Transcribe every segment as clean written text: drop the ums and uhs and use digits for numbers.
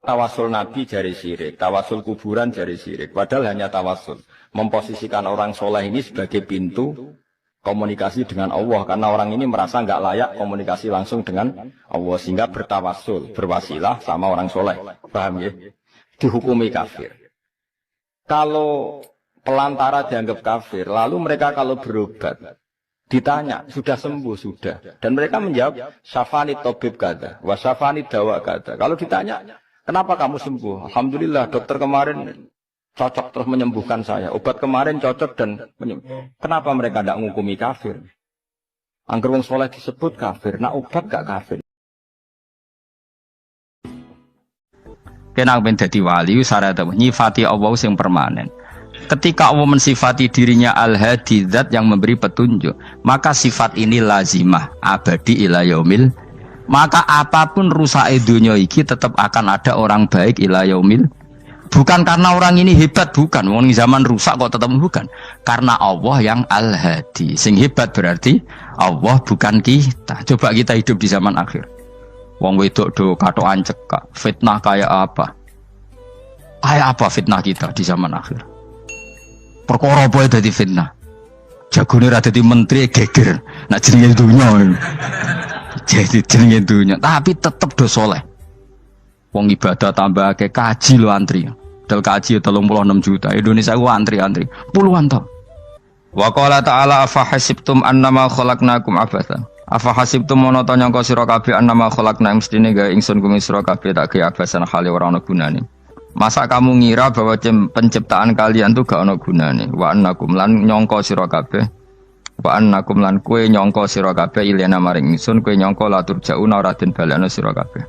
Tawasul Nabi jari syirik, tawasul kuburan jari syirik. Padahal hanya tawasul. Memposisikan orang soleh ini sebagai pintu komunikasi dengan Allah. Karena orang ini merasa nggak layak komunikasi langsung dengan Allah. Sehingga bertawasul, berwasilah sama orang soleh. Paham ya? Dihukumi kafir. Kalau pelantara dianggap kafir, lalu mereka kalau berobat, ditanya, sudah sembuh? Sudah. Dan mereka menjawab, syafani tobib kata, wa syafani dawa kata. Kalau ditanya, kenapa kamu sembuh? Alhamdulillah, dokter kemarin cocok terus menyembuhkan saya. Obat kemarin cocok dan menyembuh. Kenapa mereka tidak menghukumi kafir? Angger wong soleh disebut kafir, nak obat gak kafir. Kena ben dadi wali syarat nyifati Allah sing permanen. Ketika Allah mensifati dirinya al-hadi, zat yang memberi petunjuk, maka sifat ini lazimah abadi ila yaumil. Maka apapun rusak dunia iki tetap akan ada orang baik ila yaumil. Bukan karena orang ini hebat, bukan. Wong zaman rusak kok tetap bukan. Karena Allah yang al-hadi. Sing hebat berarti Allah, bukan kita. Coba kita hidup di zaman akhir. Wong wedok do katokan cekak. Fitnah kayak apa? Kayak apa fitnah kita di zaman akhir? Perkara apa dadi fitnah? Jagone ra dadi menteri geger. Nak jenenge dunya. Jadi jenenge dunya, tapi tetep do saleh. Wong ibadah tambah ke kaji lo antri. Dal kaji 36 juta. Indonesia ku antri-antri puluhan tahun. Wa qala ta'ala afa hasibtum annama khalaqnakum abatsan. Afa hasibtum mono to nyangka sira kabeh annama khalaqna mestine gawe ingsun kuwi sira kabeh tak gawe abasan hale ora ana gunane. Masa kamu ngira bahwa penciptaan kalian tuh gak ana gunane? Wa annakum lan nyangka sira kabeh. Wa annakum lan kowe nyangka sira kabeh ilena maring ingsun kowe nyangka latur jauna ora den balekno sira kabeh.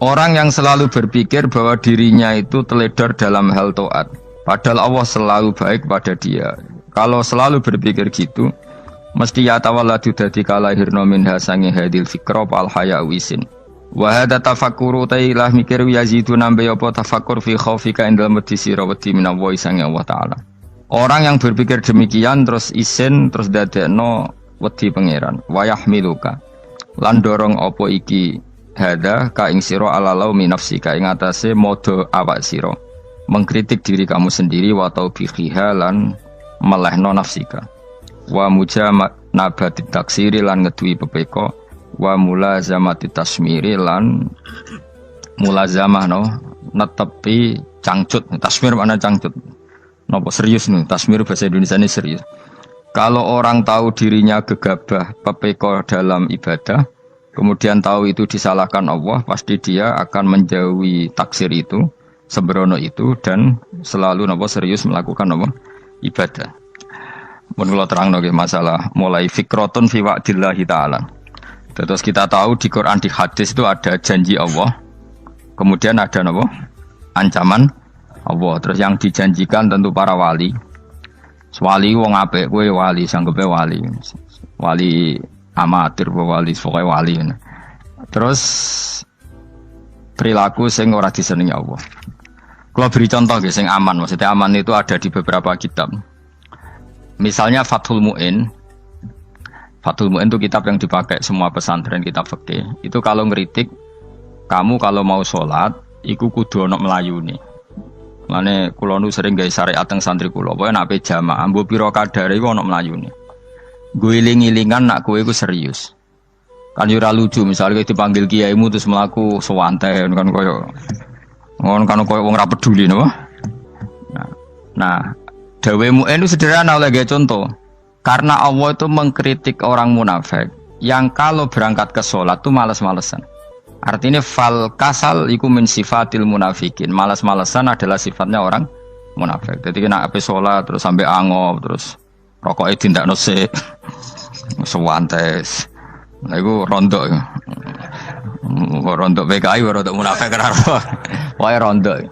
Orang yang selalu berpikir bahwa dirinya itu teledor dalam hal taat, padahal Allah selalu baik pada dia. Kalau selalu berpikir gitu, mesti ya tawalladu dadi kalahirna minha sange hadil fikra al haya wisin. Wa hadza tafakkuru tailah mikir yazidu nambe apa tafakkur fi khaufika indal medisi rawati minallahi sange Allah taala. Orang yang berpikir demikian terus isin terus dadekno wedi pangeran. Wa yahmiluka lan dorong apa iki hadza ka ing sira alalau min nafsika ing atase modo awak sira. Mengkritik diri kamu sendiri wa taubihiha lan melehno nafsika. Wa mujamabati taksiri lan ngeduwi pepeko. Wa mulazamati tasmiri lan mulazamah no netepi cangcut. Tasmir mana cangcut? Nopo serius nih? Tasmir bahasa Indonesia ini serius. Kalau orang tahu dirinya gegabah pepeko dalam ibadah, kemudian tahu itu disalahkan Allah, pasti dia akan menjauhi taksir itu, sembrono itu, dan selalu nopo serius melakukan nopo ibadah. Menurut terang nopo masalah mulai fikrotun fi wa'dillahi ta'ala. Terus kita tahu di Quran, di hadis itu ada janji Allah, kemudian ada apa? Ancaman Allah. Terus yang dijanjikan tentu para wali. Wali wong apik, kowe wali, sanggepe wali. Wali amatir, wali pokoke wali. Terus perilaku sing ora disenengi Allah. Kalau beri contoh nggih sing aman, maksudnya aman itu ada di beberapa kitab. Misalnya Fathul Mu'in. Fathul Mu'in itu kitab yang dipakai semua pesantren, kitab fikih. Itu kalau ngeritik, kamu kalau mau sholat, iku kudu ana melayune. Mane kula nu sering gawe syariat teng santri kula, pokoke nek ape jamaah, mbok pira kadare iku ana melayune. Guling-gilingan nak kowe iku serius. Kan yo ora lucu, misalnya dipanggil kiaimu terus mlaku sewanten kan koyo ngono kan koyo wong ora peduli napa. Nah, dawe Mu'in itu sederhana oleh gawe contoh. Karena Allah itu mengkritik orang munafik yang kalau berangkat ke sholat itu malas-malesan. Artinya fal kasal iku min sifatil munafikin. Malas-malesan adalah sifatnya orang munafik. Jadi kena ape sholat terus sampai angop terus rokoknya tindak nose sewantes. Nah itu rontok. Rontok PKI rontok munafik kenapa? Wah rontok.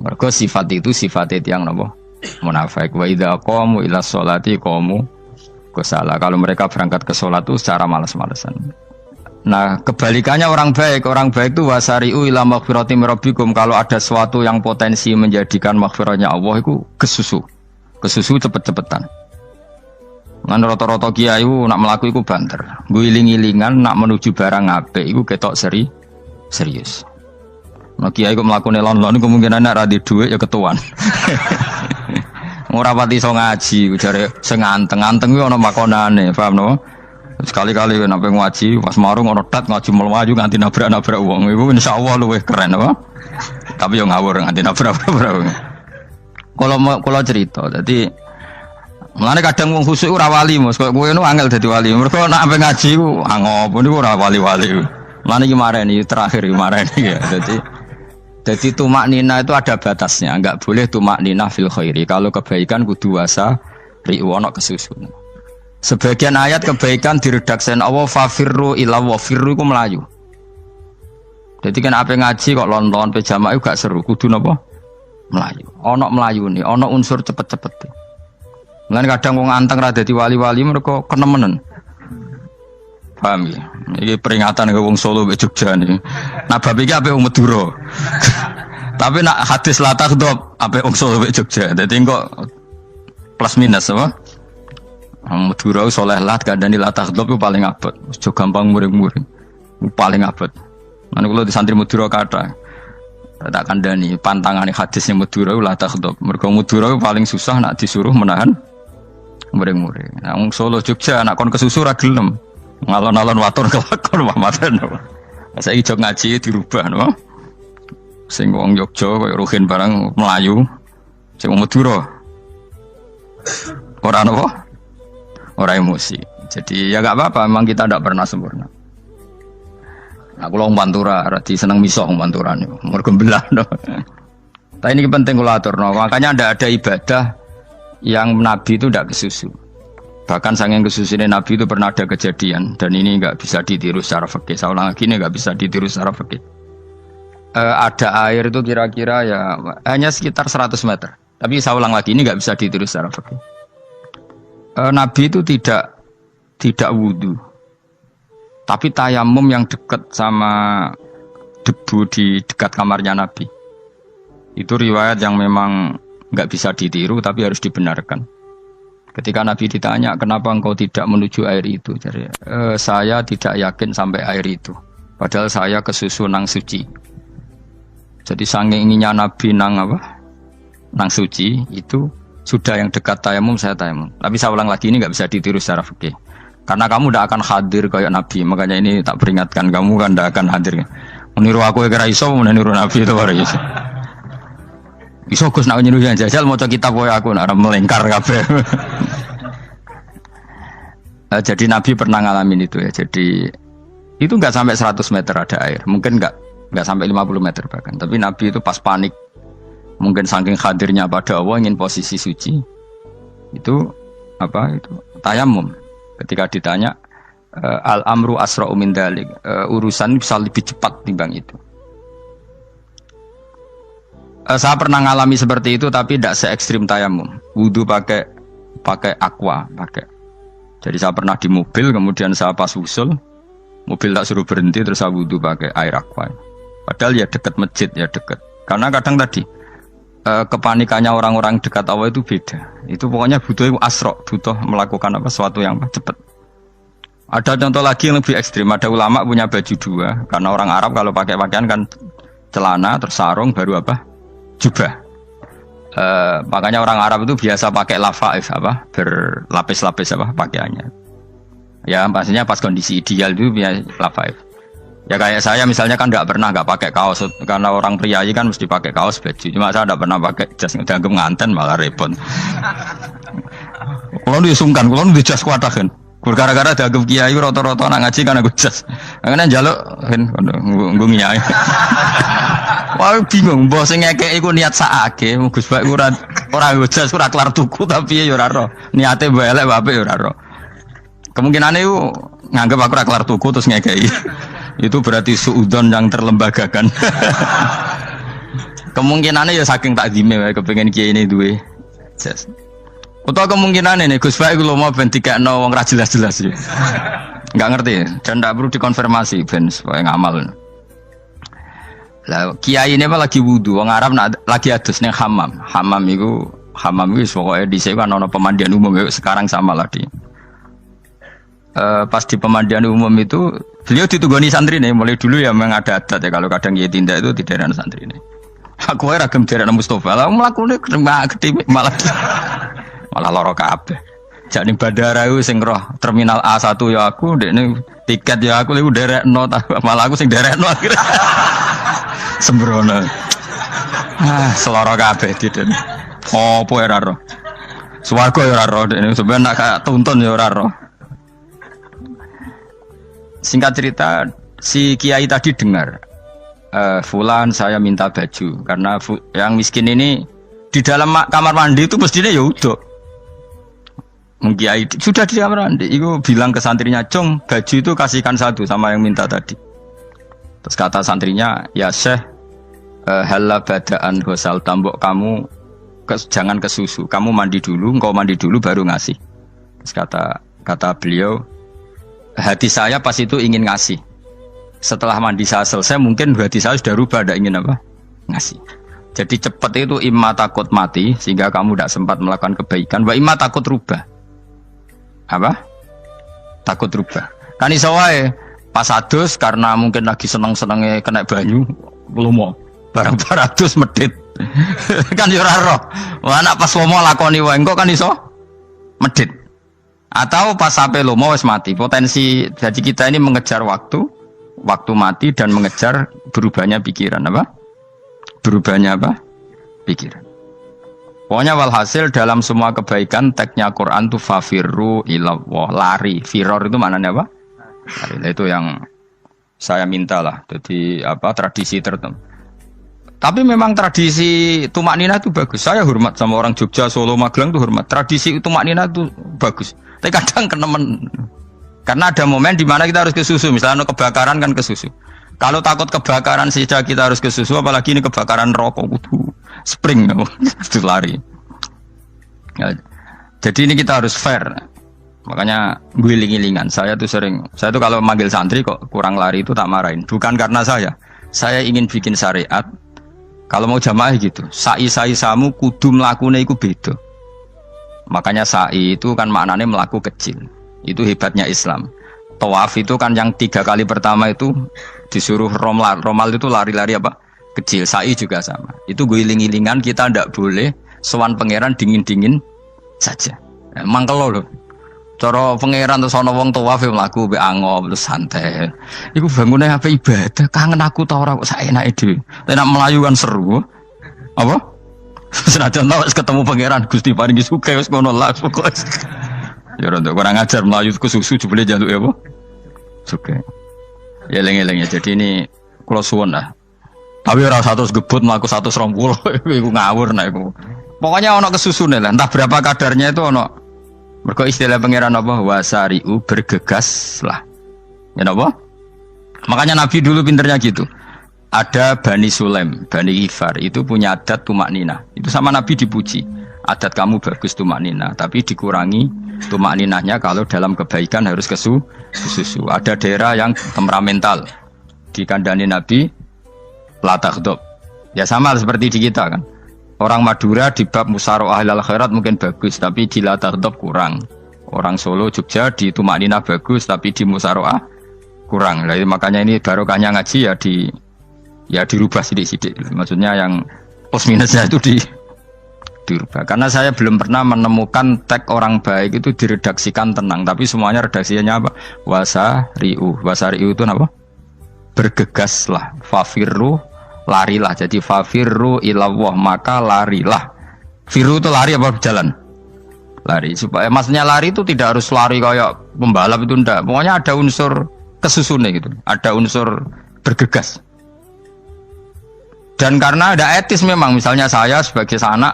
Mergo sifat itu sifatnya tiang napa? Munafik. Wa idza qamu ila sholati qamu salah. Kalau mereka berangkat ke sholat itu secara malas-malesan. Nah kebalikannya orang baik itu wasari'u ila maghfirati mirabbikum. Kalau ada sesuatu yang potensi menjadikan maghfirahnya Allah itu kesusu cepet-cepetan. Ngan rata-rata kiai nak melaku itu banter, guling-gilingan nak menuju barang apik itu ketok serius. Nah kiai kok mlakune lon-lon kemungkinan nek ra di dhuwit ya ketuan. Ora pati iso ngaji, jare sing anteng-anteng kuwi ana makonane, paham no? Sekali-kali nek ngaji pas marung ana tat ngaji mlayu nganti nabrak-nabrak wong. Iku insyaallah luwih keren apa? Tapi yo ngawur nganti nabrak-nabrak. Kalau cerita, jadi mulane kadang wong khusuk ora wali, Mas. Kok kowe nu angel dadi wali. Mergo nek ampe ngaji ku angop niku ora wali-wali. Mulane iki mareni terakhir iki mareni ya. Jadi tumak nina itu ada batasnya, enggak boleh tumak nina fil khairi. Kalau kebaikan kudu wasa riwono kesusun. Sebagian ayat kebaikan diredaksen Allah fafirru ila wa firru iku melayu. Jadi kan apa ngaji kok lon-lon pe jamak iku gak seru, kudu napa? Melayu. Ana melayune, ana unsur cepet-cepet. Mulane kadang wong anteng ra dadi wali-wali mergo kenemenen. Paham ya? Ini peringatan ke wong Solo ke Jogja nih. Nah bab iki ape wong Madura. Tapi nak hadis la takhdhab ape wong Solo ke Jogja. Dadi kok plus minus apa? Wong Madura saleh lah kandhani la takhdhab ku paling abot. Aja gampang muring-muring. Paling abot. Lan kula di santri Madura kathah. Tak kandhani pantangane hadis ning Madura la takhdhab. Mergo Madura paling susah nak disuruh menahan muring-muring. Nah wong Solo Jogja nak kon kesusu ra gelem. Ngalon-alon watur kelakon pamatan. Saiki jog ngaji dirubah no. Sing wong Yogya koyo Ruhin barang Melayu, sing wong Madura. Ora napa? Ora emosi. Jadi ya enggak apa-apa, memang kita tidak pernah sempurna. Aku wong Pantura, radi seneng misah wong Pantura niku. Mergo belah no. Tapi ini penting kula aturno, makanya ndak ada ibadah yang Nabi itu tidak kesusu. Bahkan saking kesusunnya Nabi itu pernah ada kejadian dan ini nggak bisa ditiru secara fikih. Saya ulang lagi ini nggak bisa ditiru secara fikih. Ada air itu kira-kira ya hanya sekitar 100 meter. Tapi saya ulang lagi ini nggak bisa ditiru secara fikih. Nabi itu tidak wudu, tapi tayamum yang dekat sama debu di dekat kamarnya Nabi. Itu riwayat yang memang nggak bisa ditiru tapi harus dibenarkan. Ketika Nabi ditanya, kenapa engkau tidak menuju air itu? Jadi, saya tidak yakin sampai air itu. Padahal saya kesusu nang suci. Jadi saking inginnya Nabi nang suci, itu sudah yang dekat tayamum, saya tayamum. Tapi saya ulang lagi, ini nggak bisa ditiru secara fikih. Karena kamu tidak akan hadir kayak Nabi. Makanya ini tak peringatkan, kamu kan tidak akan hadir. Meniru aku ya kira iso, meniru Nabi itu baru iso. Iso Gus nak nyuruh yang jajal maca kitab koyo aku nak melengkar kabeh. Jadi Nabi pernah ngalamin itu ya. Jadi itu enggak sampai 100 meter ada air. Mungkin enggak sampai 50 meter bahkan. Tapi Nabi itu pas panik. Mungkin saking hadirnya pada Allah ingin posisi suci. Itu tayamum. Ketika ditanya al-amru asra'u min dzalik. Urusan bisa lebih cepat timbang itu. Saya pernah ngalami seperti itu tapi tidak se ekstrim tayamum. Wudu pakai aqua, pakai. Jadi saya pernah di mobil, kemudian saya pas usul, mobil tak suruh berhenti terus saya wudu pakai air aqua. Padahal ya dekat masjid ya dekat. Karena kadang tadi kepanikannya orang-orang dekat Allah itu beda. Itu pokoknya butuh asro, butuh melakukan sesuatu yang cepat. Ada contoh lagi yang lebih ekstrim. Ada ulama punya baju dua, karena orang Arab kalau pakai pakaian kan celana terus sarung baru jubah. Makanya orang Arab itu biasa pakai lafaif berlapis-lapis pakaiannya. Ya pastinya pas kondisi ideal itu biasa lafaif. Ya kayak saya misalnya kan nggak pakai kaos karena orang priayi kan mesti pakai kaos baju. Cuma saya tidak pernah pakai jas dianggap nganten malah repot. Kalau disungkan, kalau dijas kuatakan. Gara-gara dianggap kiai rata-rata anak ngaji kan aku jas. Karena jaluk kan nggungiai. Wah bingung, bos ngekek iku niat sakake, Gus Bak ora jas ora kelar tuku tapi ya ora ro. Niate mbok elek apik ya ora ro. Kemungkinane iku nganggep aku ora kelar tuku terus ngekeki. Itu berarti suudzon yang terlembagakan. Kemungkinane ya saking takdime wae kepengin kiai ini duwe jas. Utawa kemungkinane nih Gus Bak iku lho mau ben dikekno wong ra jelas-jelas ya. Enggak ngerti dan ndak perlu dikonfirmasi ben supaya ngamal. Lah kiai ini lagi wudu, wong Arab lagi adus ning hammam. Hammam itu pokoke dhisik kan ana pemandian umum sekarang sama lah di. Pas di pemandian umum itu Beliau ditugoni santri nih, mulai dulu ya memang ada adat ya kalau kadang dia tindak itu di daerah santri nih. Aku ora ragam daerah Mustafa, lah mlakune gede malah loro kabeh. Jak ning bandara iku sing roh terminal A1 ya aku, ndekne tiket ya aku lek derekno malah aku sing derekno akhirnya. Sembrono. Seloro kabeh diden. Opo ora roh. Swarga ya ora roh, ndekne sampeyan nak tuntun ya ora roh. Singkat cerita, si kiai tadi dengar, Fulan saya minta baju karena yang miskin ini di dalam kamar mandi itu mestinya ya udah. Kiai sudah di kamar mandi, itu bilang ke santrinya, Cung baju itu kasihkan satu sama yang minta tadi. Terus kata santrinya, ya Syekh, halla badaan hosal tambok kamu jangan ke susu, kamu mandi dulu, engkau mandi dulu baru ngasih. Terus kata beliau, hati saya pas itu ingin ngasih. Setelah mandi saya selesai, mungkin hati saya sudah rubah, tidak ingin apa? Ngasih. Jadi cepat itu imma takut mati, sehingga kamu tidak sempat melakukan kebaikan. Wa imma takut rubah. Apa? Takut rubah. Kan iso wae pas adus karena mungkin lagi seneng-senenge kena banyu, lomo. Barang 200 medit. Kan yo ora roh. Wah nek pas lomo lakoni wae engko kan iso medit. Atau pas sampai lomo wis mati. Potensi jadi kita ini mengejar waktu mati dan mengejar berubahnya pikiran apa? Berubahnya apa? Pikiran. Pokoknya walhasil dalam semua kebaikan teksnya Quran itu fafirru ilallah, lari. Firor itu maknanya apa? Lari. Nah, itu yang saya minta lah. Jadi apa tradisi tertentu. Tapi memang tradisi tumak nina itu bagus. Saya hormat sama orang Jogja, Solo, Magelang itu hormat. Tradisi tumak nina itu bagus. Tapi kadang kenemen. Karena ada momen di mana kita harus ke susu. Misalnya kebakaran kan ke susu. Kalau takut kebakaran saja kita harus ke susu, apalagi ini kebakaran rokok, spring, itu lari. Ya, jadi ini kita harus fair. Makanya guling-gilingan. Saya tuh kalau manggil santri kok kurang lari itu tak marahin. Bukan karena saya ingin bikin syariat. Kalau mau jamaah gitu, sa'i samu kudu mlakune iku beda. Makanya sa'i itu kan maknanya melaku kecil. Itu hebatnya Islam. Tawaf itu kan yang 3 kali pertama itu disuruh romal itu lari-lari apa? Kecil. Sa'i juga sama. Itu guling-gilingan kita ndak boleh sowan pangeran dingin-dingin saja. Emang kalau loh. Cara pangeran terus ana wong tawaf mlaku mbek angop terus santai. Iku bangune apa ibadah? Kangen aku ta ora kok saenake dhewe. Nek melayu kan seru. Apa? Senajan wis ketemu pangeran Gusti paringi suka wis ngono lah pokoke. Ya ora kurang ajar melayu ke susu jebule jaluk ya apa? Suka. Ya eling-eling ya. Jadi ini kula suwun lah. Tapi ora 100 gebut mlaku 120 iku ngawur nek iku. Pokoknya ana kesusune lah. Entah berapa kadarnya itu ana. Mergo istilah pangeran apa? Wasari'u bergegas lah. Ya apa? Makanya Nabi dulu pinternya gitu. Ada Bani Sulaim, Bani Ghifar itu punya adat tumak nina. Itu sama Nabi dipuji. Adat kamu bagus tumak nina, tapi dikurangi tumak ninahnya kalau dalam kebaikan harus ke susu. Ada daerah yang temperamental. Dikandani Nabi la taghdab. Ya sama seperti di kita kan. Orang Madura di bab musyawarah ahlal khairat mungkin bagus, tapi di la taghdab kurang. Orang Solo, Jogja di tumak nina bagus, tapi di musyawarah kurang. Jadi makanya ini barokahnya ngaji ya dirubah sidik-sidik. Maksudnya yang plus minusnya itu dirubah. Karena saya belum pernah menemukan tag orang baik itu diredaksikan tenang, tapi semuanya redaksinya apa? Wasari'u. Wasari'u itu apa? Bergegaslah. Fafirru, larilah. Jadi fafirru ilallah, maka larilah. Firu itu lari apa berjalan? Lari. Supaya maksudnya lari itu tidak harus lari kayak pembalap itu enggak. Pokoknya ada unsur kesusunnya gitu. Ada unsur bergegas. Dan karena ada etis memang, misalnya saya sebagai anak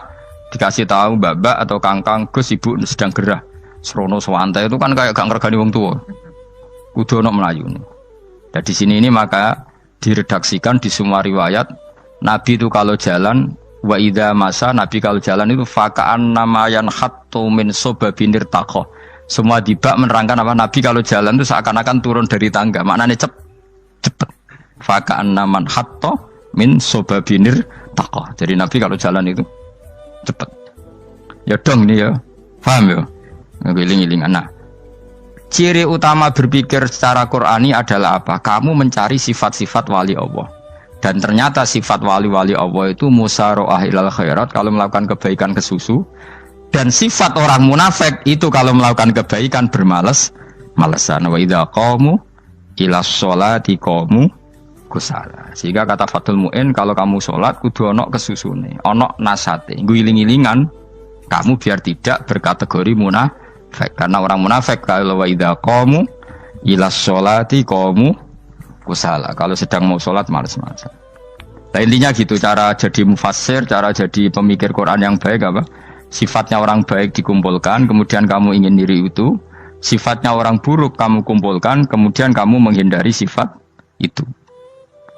dikasih tahu babak atau kangkang Gus ibu sedang gerah serono swantai itu kan kayak gak ngergani wong tua kudu ono melayu. Dan di sini ini maka diredaksikan di semua riwayat Nabi itu kalau jalan wa idza masa, Nabi kalau jalan itu fakaan namayan khattu min sobabinir takho. Semua dibak menerangkan apa Nabi kalau jalan itu seakan-akan turun dari tangga, maknanya cepet fakaan naman khattu min sobabinir takho. Jadi Nabi kalau jalan itu cepet. Ya dong ini ya. Paham ya? Ngiling-ngiling anak. Ciri utama berpikir secara Qur'ani adalah apa? Kamu mencari sifat-sifat wali Allah. Dan ternyata sifat wali-wali Allah itu musara'ah ilal khairat, kalau melakukan kebaikan kesusu. Dan sifat orang munafik itu kalau melakukan kebaikan bermales-malesan. Wa idza qamu ila sholati qamu kusala. Sehingga kata Fathul Mu'in, kalau kamu sholat kudu ono kesusune, ono nasate, guling-gilingan kamu biar tidak berkategori munafik. Karena orang munafik kalau wa idza qamu ila sholati qamu kusala. Kalau sedang mau sholat malas-malasan. Nah, intinya gitu, cara jadi mufassir, cara jadi pemikir Quran yang baik apa? Sifatnya orang baik dikumpulkan, kemudian kamu ingin diri itu. Sifatnya orang buruk kamu kumpulkan, kemudian kamu menghindari sifat itu.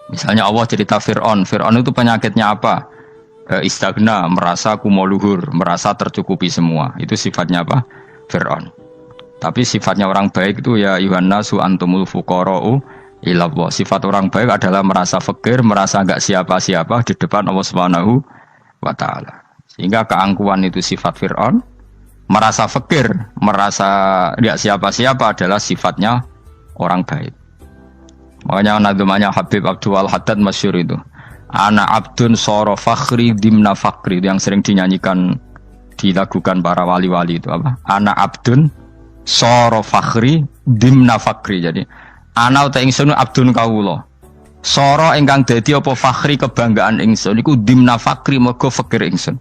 Misalnya Allah cerita Fir'aun. Fir'aun itu penyakitnya apa? Istagna, merasa kumoluhur, merasa tercukupi semua. Itu sifatnya apa? Fir'aun. Tapi sifatnya orang baik itu ya Yuhannasu antumul fuqara'u ilallah. Sifat orang baik adalah merasa fakir, merasa enggak siapa-siapa di depan Allah Subhanahu wa taala. Sehingga keangkuhan itu sifat Fir'aun. Merasa fakir, merasa enggak siapa-siapa adalah sifatnya orang baik. Makanya nadumanya Habib Abdul Haddad masyhur itu. Ana abdun soro fakhri dimna fakri, itu yang sering dinyanyikan, dilakukan para wali-wali itu apa? Ana abdun soro fakhri dimna fakri. Jadi ana uta ingsun abdun kawula. Soro ingkang dadi apa fakhri kebanggaan ingsun iku dimna fakri mergo fakir ingsun.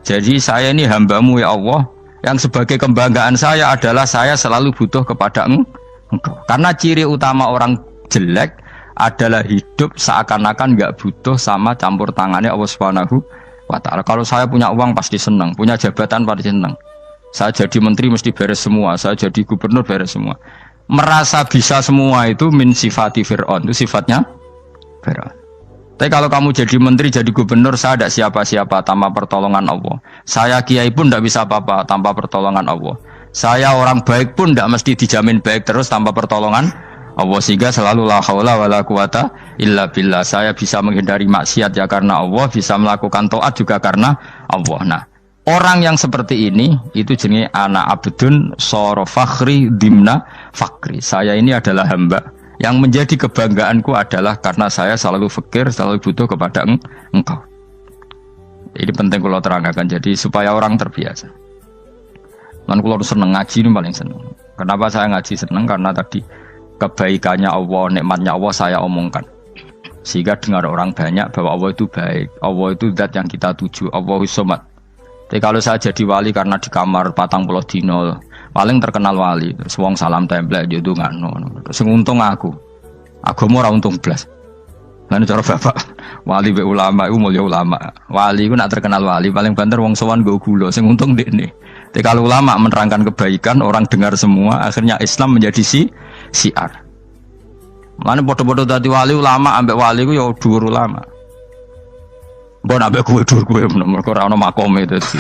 Jadi saya ini hambamu ya Allah, yang sebagai kebanggaan saya adalah saya selalu butuh kepada Engkau. Karena ciri utama orang jelek adalah hidup seakan-akan nggak butuh sama campur tangannya Allah Subhanahu wa ta'ala. Kalau saya punya uang pasti senang, punya jabatan pasti senang. Saya jadi menteri mesti beres semua, saya jadi gubernur beres semua. Merasa bisa semua itu min sifati Fir'aun, itu sifatnya Fir'aun. Tapi kalau kamu jadi menteri, jadi gubernur, saya tidak siapa-siapa tanpa pertolongan Allah. Saya kiai pun tidak bisa apa-apa tanpa pertolongan Allah. Saya orang baik pun tidak mesti dijamin baik terus tanpa pertolongan Allah. Sehingga selalu la haula wala quwata illa billah. Saya bisa menghindari maksiat ya karena Allah, bisa melakukan taat juga karena Allah. Nah, orang yang seperti ini itu jenenge ana abdun soro fakhri dimna fakri. Saya ini adalah hamba yang menjadi kebanggaanku adalah karena saya selalu fakir, selalu butuh kepada Engkau. Ini penting kalau terangkan, jadi supaya orang terbiasa. Dan kalau seneng ngaji ini paling seneng. Kenapa saya ngaji seneng? Karena tadi kebaikannya Allah, nikmatnya Allah saya omongkan. Sehingga dengar orang banyak bahwa Allah itu baik. Allah itu zat yang kita tuju. Allahus Somad. Tapi kalau saya jadi wali karena di kamar 40 dino, paling terkenal wali. Terus wong salam template yo ndongakno. Terus untung aku. Agama ora untung blas. Lan cara bapak wali be ulama iku mulya ulama. Wali iku nak terkenal wali paling banter wong sowan nggo gula. Sing untung ndekne. Tapi kalau ulama menerangkan kebaikan, orang dengar semua, akhirnya Islam menjadi siar. Mana bodoh-bodoh tadi wali ulama ambek wali ku ya dhuwur ulama. Mbok ambek kowe dhuwur kowe mergo ora ono makome dadi.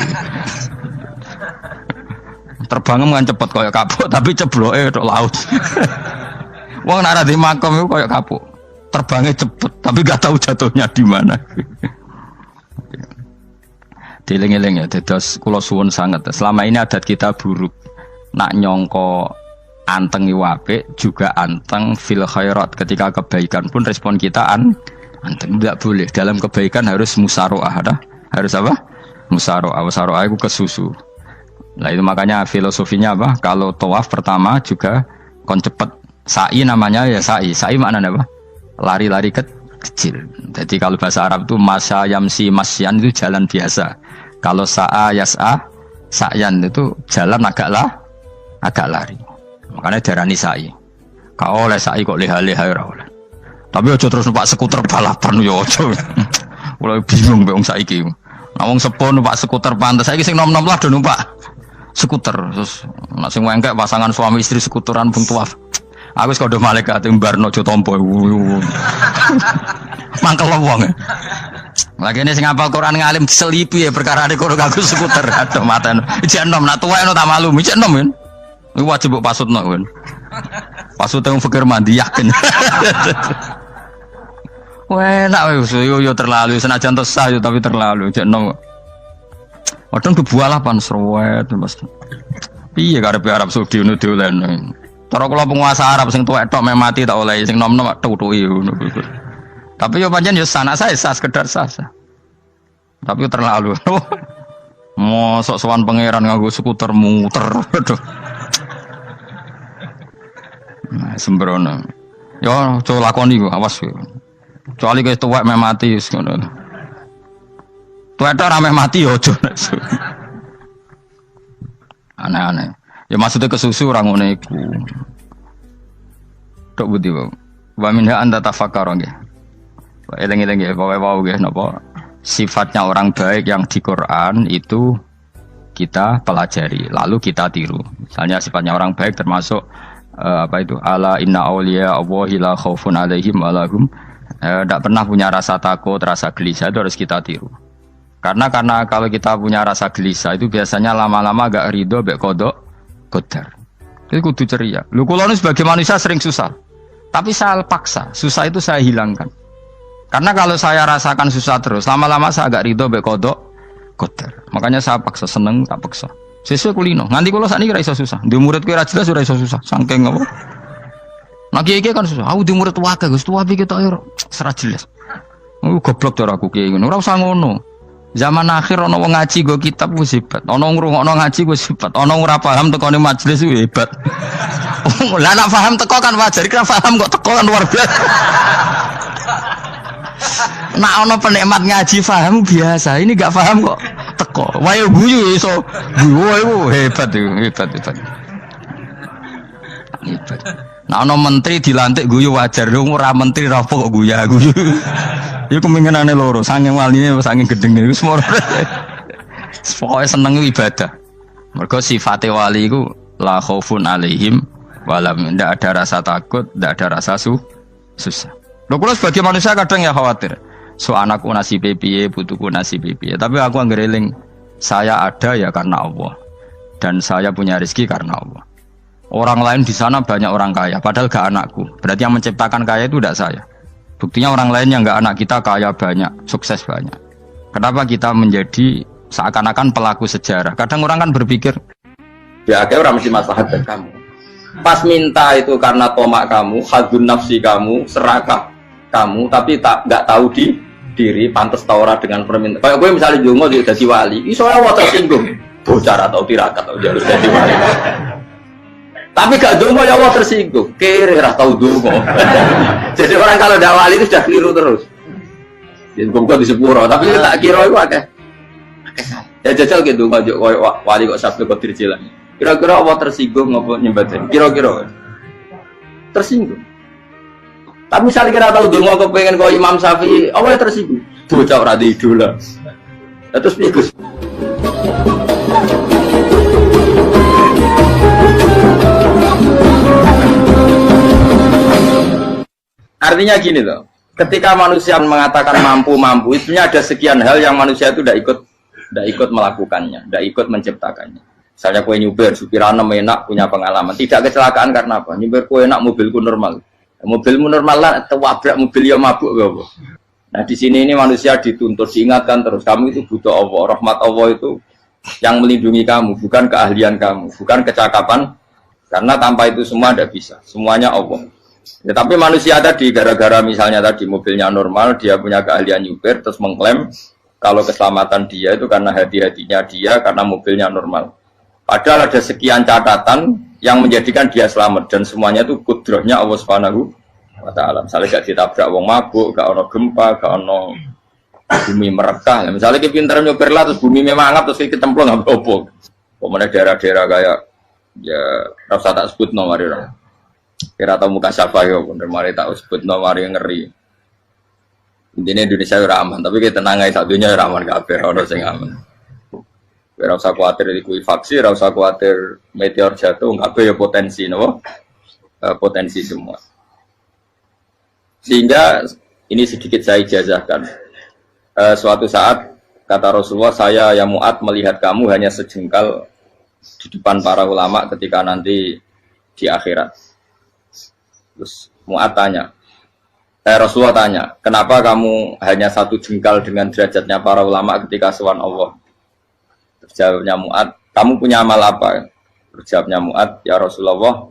Terbang kan cepet kaya kapuk tapi cebloke tok laut. Wong nek ora di makom iku kaya kapuk. Terbangnya cepet tapi gak tahu jatuhnya di mana. Dieling-eling ya, dados kula suwun sangat. Selama ini adat kita buruk. Nak nyongko anteng apik juga anteng fil khairat. Ketika kebaikan pun respon kita anteng, tidak boleh. Dalam kebaikan harus musaroah, harus apa? Musaroah. Musaroah itu kesusu. Nah itu makanya filosofinya apa? Kalau tawaf pertama juga kon cepet. Sa'i namanya ya sa'i. Sa'i maknanya apa? Lari-lari kecil. Jadi kalau bahasa Arab itu masya yamsi masyan itu jalan biasa. Kalau sa'a yas'a sa'yan itu jalan agak lari. Makanya darani sa'i. Kau oleh sa'i kok leha-leha ora oleh. Tapi aja terus numpak skuter balapan yo aja. Mulai bingung mbek wong saiki. Nah wong sepuh numpak skuter pantes. Saiki sing nom-nom lah do numpak skuter. Terus nek sing wengkek pasangan suami istri skuteran pun tuaf. Aku wis kodho malaikat mbarno aja tampa. Mangkel wong. Lagi ini sing hafal Quran ngalim diselipi ya perkara ade kono kanggo skuter. Aduh maten. Ijek enom nak tuwek tak malu. Ijek enom kan. Iku wajib mbok pasutno kan. Pasut teng fikir mandi yakin. Wah, enak wis yo terlalu senajan tosah yo tapi terlalu ijek enom. Padahal kebualah pan serwet Mas. Piye karepe Arab Saudi ngono dolen. Cara kula penguasa Arab sing tuwek tok mati tak oleh sing nom-nom tutuki ngono. Tapi yo pancen yo sanak saya sekedar sasa. Tapi terlalu. Mosok sowan pangeran nganggo skuter muter. Nah, sembrono. Yo coba lakoni kok awas kowe. Kecuali kowe tuwek mati wis ngono. Tuwek tok ora mati yo aja. Aneh-aneh. Ya maksudnya kesusu orang ngono iku. Tok budi wae. Wa minha anta tafakkara nggih. Eling-eling nggih, pokoke wau nggih napa sifatnya orang baik yang di Quran itu kita pelajari, lalu kita tiru. Misalnya sifatnya orang baik termasuk apa itu? Ala inna auliya Allahi la khaufun alaihim wa lahum tidak pernah punya rasa takut, rasa gelisah, itu harus kita tiru. Karena kalau kita punya rasa gelisah itu biasanya lama-lama agak ridho mbek kodok Qadar. Itu kudu ceria. Lu kula sebagai manusia sering susah. Tapi saya paksa, susah itu saya hilangkan. Karena kalau saya rasakan susah terus, lama-lama saya agak ridho mbek kodok Qadar. Makanya saya paksa, seneng tak paksa. Sesuai kulino. Nganti kula sakniki ora iso susah. Di murid kowe ora jelas ora iso susah. Saking apa? Nah kiai kan susah. Aku di murid wae Gus, tuwa iki tok ora jelas. Goblok cara aku kiai ngono. Ora usah ngono. Zaman akhir ana wong ngaji go kitab wis hebat. Ana ngrungokno ngaji wis hebat. Ana ora paham tekone majelis wis hebat. Lah nek paham teko kan wajar, kan paham kok teko kan luar biasa. Nek ana penikmat ngaji paham biasa. Ini enggak paham kok teko. Wae guyu iso. Guyu hebat itu, hebat. Hebat. Nek ana menteri dilantik guyu wajar. Ora menteri rapo kok guyu. Iku kemungkinane loro, saking waline saking gedenge iku semua. Pokoke seneng ibadah. Mergo sifate wali iku la khaufun alaihim walam, ndak ada rasa takut, ndak ada rasa susah. Lho kula sebagai manusia kadang ya khawatir. So anakku nasibe piye, putuku nasibe piye. Tapi aku anggere eling, saya ada ya karena Allah. Dan saya punya rezeki karena Allah. Orang lain di sana banyak orang kaya, padahal gak anakku. Berarti yang menciptakan kaya itu tidak saya. Buktinya orang lain yang nggak anak kita kaya banyak, sukses banyak. Kenapa kita menjadi seakan-akan pelaku sejarah? Kadang orang kan berpikir, ya akhirnya orang mesti maslahat dan kamu. Pas minta itu karena tomak kamu, hadun nafsi kamu, serakah kamu, tapi nggak tahu diri, pantas taura dengan permintaan. Kayak gue misalnya jongo jadi wali, ini soalnya water tersinggung, bocor atau tirakat atau jalur jadi wali. Tapi gak dungo ya Allah tersinggung, kere rasa tahu dungo. Jadi orang kalau tidak wali itu sudah keliru terus. Jadi gue di sepuro, tapi tak kira itu akeh. Ya jajal gitu ngajak wali kok sabtu kok dirjilan. Kira-kira Allah tersinggung ngapa nyembadani? Kira-kira tersinggung. Tapi misalnya kira tahu dungo kepengen kau Imam Syafi'i, Allah tersinggung. Bocah ora di idola. Terus bagus. Artinya gini loh, ketika manusia mengatakan mampu, itu ada sekian hal yang manusia itu tidak ikut melakukannya, tidak ikut menciptakannya. Misalnya kue nyupir, supirana enak, punya pengalaman, tidak kecelakaan karena apa? Nyupir kue enak, mobilku normal, mobilmu normal lah, terwabrak mobil yang mabuk, gak. Nah di sini ini manusia dituntut, diingatkan terus, kamu itu butuh Allah, rahmat Allah itu yang melindungi kamu, bukan keahlian kamu, bukan kecakapan, karena tanpa itu semua tidak bisa, semuanya Allah. Ya, tapi manusia tadi gara-gara misalnya tadi mobilnya normal, dia punya keahlian nyupir, terus mengklaim kalau keselamatan dia itu karena hati-hatinya dia, karena mobilnya normal. Padahal ada sekian catatan yang menjadikan dia selamat dan semuanya itu kudrahnya Allah Subhanahu wa Ta'ala. Misalnya gak ditabrak wong mabuk, gak ono gempa, gak ono bumi merekah. Misalnya kita pintar nyupir lah, terus bumi memang anggap terus kita templong nggak apa-apa. Pokoknya daerah-daerah kayak ya rasa tak sebut nomor orang. Kira tahu muka siapa ya, bener mari tak sebut nomor yang ngeri. Intinya Indonesia ora aman, tapi kita tenang aja satunya ora aman kabeh, ora sing aman. Ora usah kuwatir likuifaksi, ora usah kuwatir meteor jatuh, kabeh ya potensi napa? Potensi semua. Sehingga ini sedikit saya ijazahkan. Suatu saat kata Rasulullah, saya ya Mu'ad melihat kamu hanya sejengkal di depan para ulama ketika nanti di akhirat. Terus Mu'ad tanya, Rasulullah tanya, kenapa kamu hanya satu jengkal dengan derajatnya para ulama ketika sowan Allah? Terjawabnya Mu'ad, kamu punya amal apa? Terjawabnya Mu'ad, ya Rasulullah,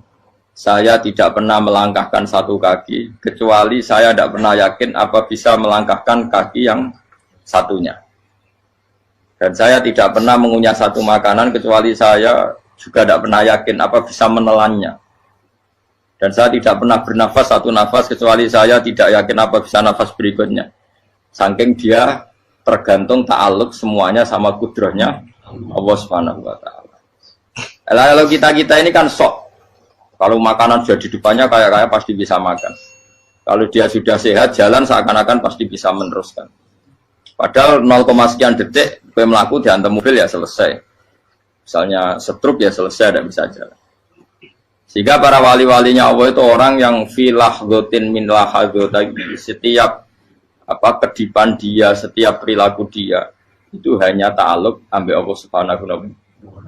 saya tidak pernah melangkahkan satu kaki, kecuali saya tidak pernah yakin apa bisa melangkahkan kaki yang satunya. Dan saya tidak pernah mengunyah satu makanan, kecuali saya juga tidak pernah yakin apa bisa menelannya. Dan saya tidak pernah bernafas satu nafas, kecuali saya tidak yakin apa bisa nafas berikutnya. Saking dia tergantung ta'aluk semuanya sama kudrahnya Allah Subhanahu wa Ta'ala. Kalau kita ini kan sok. Kalau makanan sudah di depannya kayak pasti bisa makan. Kalau dia sudah sehat, jalan seakan-akan pasti bisa meneruskan. Padahal 0, sekian detik, gue melaku dihantam mobil ya selesai. Misalnya stroke ya selesai, tidak bisa jalan. Sehingga para wali-walinya Allah itu orang yang filah gotin min lahadotagi. Setiap kedipan dia, setiap perilaku dia, itu hanya ta'aluk ambil Allah Subhanahu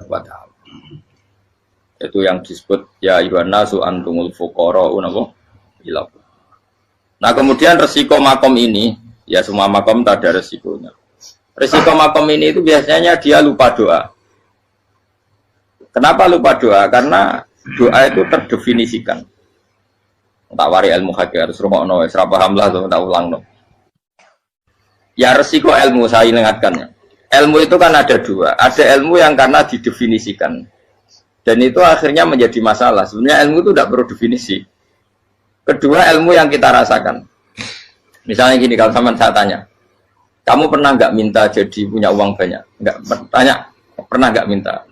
wa Ta'ala. Itu yang disebut ya ayyuhan nasu antumul fuqara'u ila. Nah, kemudian resiko makom ini, ya semua makom tak ada resikonya. Resiko makom ini itu biasanya dia lupa doa. Kenapa lupa doa? Karena doa itu terdefinisikan. Tak wari ilmu hakik harus rungokno, wis ra paham lah tak ulang no. Ya resiko ilmu saya ingatkannya. Ilmu itu kan ada dua. Ada ilmu yang karena didefinisikan. Dan itu akhirnya menjadi masalah. Sebenarnya ilmu itu tidak perlu definisi. Kedua, ilmu yang kita rasakan. Misalnya gini, kalau sama saya tanya, kamu pernah nggak minta jadi punya uang banyak? Nggak, tanya, pernah nggak minta?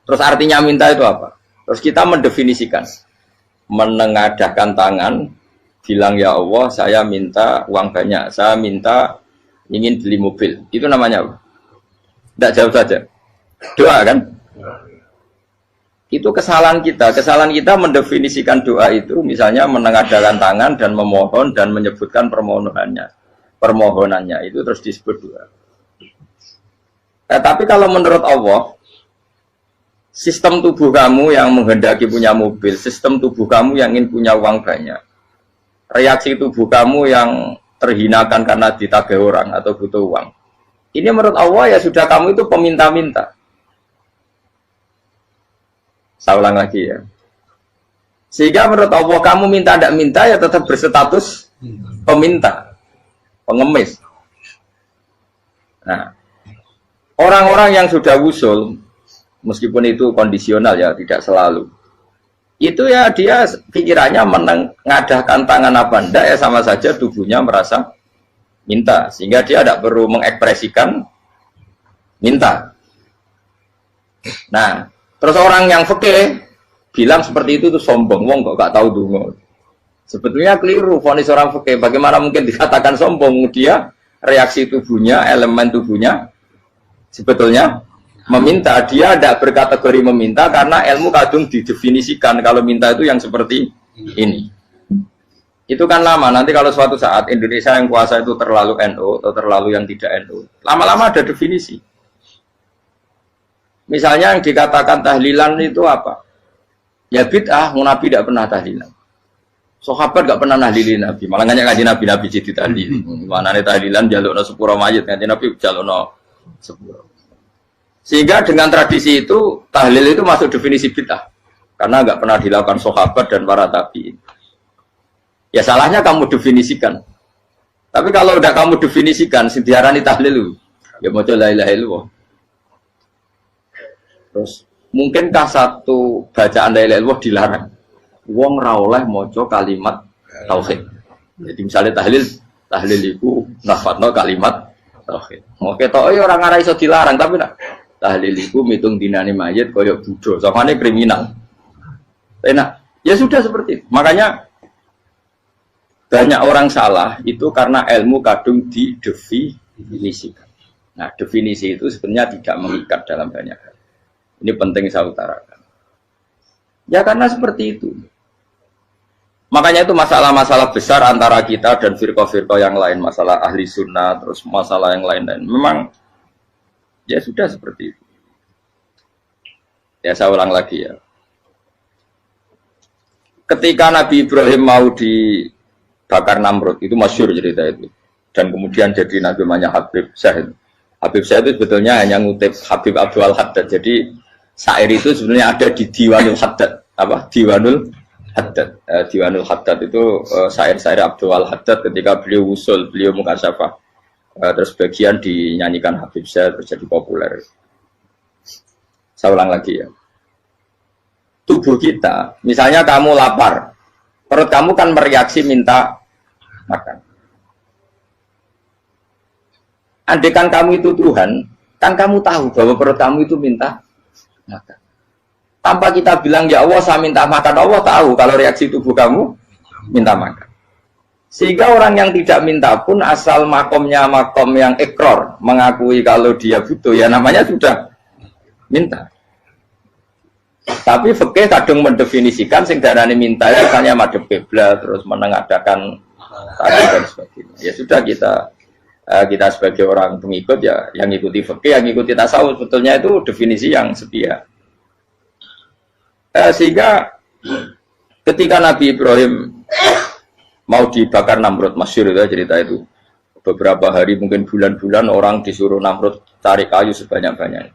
Terus artinya minta itu apa? Terus kita mendefinisikan. Menengadahkan tangan, bilang ya Allah, saya minta uang banyak. Saya minta ingin beli mobil. Itu namanya apa? Tidak jauh saja. Doa kan? Itu kesalahan kita. Kesalahan kita mendefinisikan doa itu misalnya menengadahkan tangan dan memohon dan menyebutkan permohonannya itu terus disebut doa. Tapi kalau menurut Allah, sistem tubuh kamu yang menghendaki punya mobil, sistem tubuh kamu yang ingin punya uang banyak, reaksi tubuh kamu yang terhinakan karena ditagih orang atau butuh uang, ini menurut Allah ya sudah kamu itu peminta-minta. Saya ulang lagi ya. Sehingga menurut Allah kamu minta tidak minta ya tetap berstatus peminta, pengemis. Nah, orang-orang yang sudah wusul, meskipun itu kondisional ya, tidak selalu. Itu ya dia pikirannya menengadahkan tangan apa enggak ya sama saja tubuhnya merasa minta. Sehingga dia tidak perlu mengekspresikan minta. Nah, terus orang yang fikih bilang seperti itu sombong, wong kok gak tahu dungo. Sebetulnya keliru vonis orang fikih. Bagaimana mungkin dikatakan sombong? Dia reaksi tubuhnya, elemen tubuhnya sebetulnya meminta. Dia tidak berkategori meminta karena ilmu kadung didefinisikan kalau minta itu yang seperti ini. Itu kan lama. Nanti kalau suatu saat Indonesia yang kuasa itu terlalu NU atau terlalu yang tidak NU, lama-lama ada definisi. Misalnya yang dikatakan tahlilan itu apa? Ya bid'ah, Nabi tidak pernah tahlilan. Sahabat tidak pernah nahlilin Nabi. Malah nggak ngaji Nabi jadi tahlil. Mana nih tahlilan jalukno sepuro mayit, ngaji Nabi jalukno sepuro. Sehingga dengan tradisi itu tahlil itu masuk definisi bid'ah. Karena nggak pernah dilakukan sahabat dan para tabi'in. Ya salahnya kamu definisikan. Tapi kalau udah kamu definisikan, diarani tahlil, ya mau la ilaha illallah. Terus mungkinkah satu bacaan la ilaha illallah dilarang? Wong ra oleh maca kalimat tauhid. Jadi misalnya tahlil iku nafatno kalimat tauhid. Mau ketok ora ngara iso dilarang tapi nak tahlil iku mitung dinane mayit kaya Buddha. Samane kriminal. Enak. Ya sudah seperti itu. Makanya banyak orang salah itu karena ilmu kadung didefinisikan. Nah, definisi itu sebenarnya tidak mengikat dalam banyak hal. Ini penting saya utarakan. Ya karena seperti itu. Makanya itu masalah-masalah besar antara kita dan firqah-firqah yang lain. Masalah ahli sunnah, terus masalah yang lain-lain. Memang, ya sudah seperti itu. Ya saya ulang lagi ya. Ketika Nabi Ibrahim mau dibakar Namrud, itu masyhur cerita itu. Dan kemudian jadi namanya Habib Syahid. Habib Syahid itu sebetulnya hanya ngutip Habib Abdul Haddad. Jadi syair itu sebenarnya ada di Diwanul Haddad. apa Diwanul Haddad. Diwanul Haddad itu syair-syair Abdul Haddad ketika beliau usul, beliau mukasyafah. Terus bagian dinyanyikan Habib Syah terus jadi populer. Saya ulang lagi ya. Tubuh kita, misalnya kamu lapar, perut kamu kan mereaksi minta makan. Andaikan kamu itu Tuhan, kan kamu tahu bahwa perut kamu itu minta makan. Tanpa kita bilang, ya Allah saya minta makan, Allah tahu kalau reaksi tubuh kamu minta makan. Sehingga orang yang tidak minta pun asal makomnya makom yang ikror, mengakui kalau dia butuh, ya namanya sudah minta. Tapi fikih kadang mendefinisikan sing darane minta ya misalnya madhep kiblat terus menengadakan tadi dan sebagainya. Ya sudah kita sebagai orang pengikut ya yang ikuti fikih, yang ikuti tasawuf sebetulnya itu definisi yang sepihak. Sehingga ketika Nabi Ibrahim mau dibakar Namrud, masyhur itu cerita itu. Beberapa hari mungkin bulan-bulan orang disuruh Namrud cari kayu sebanyak-banyaknya.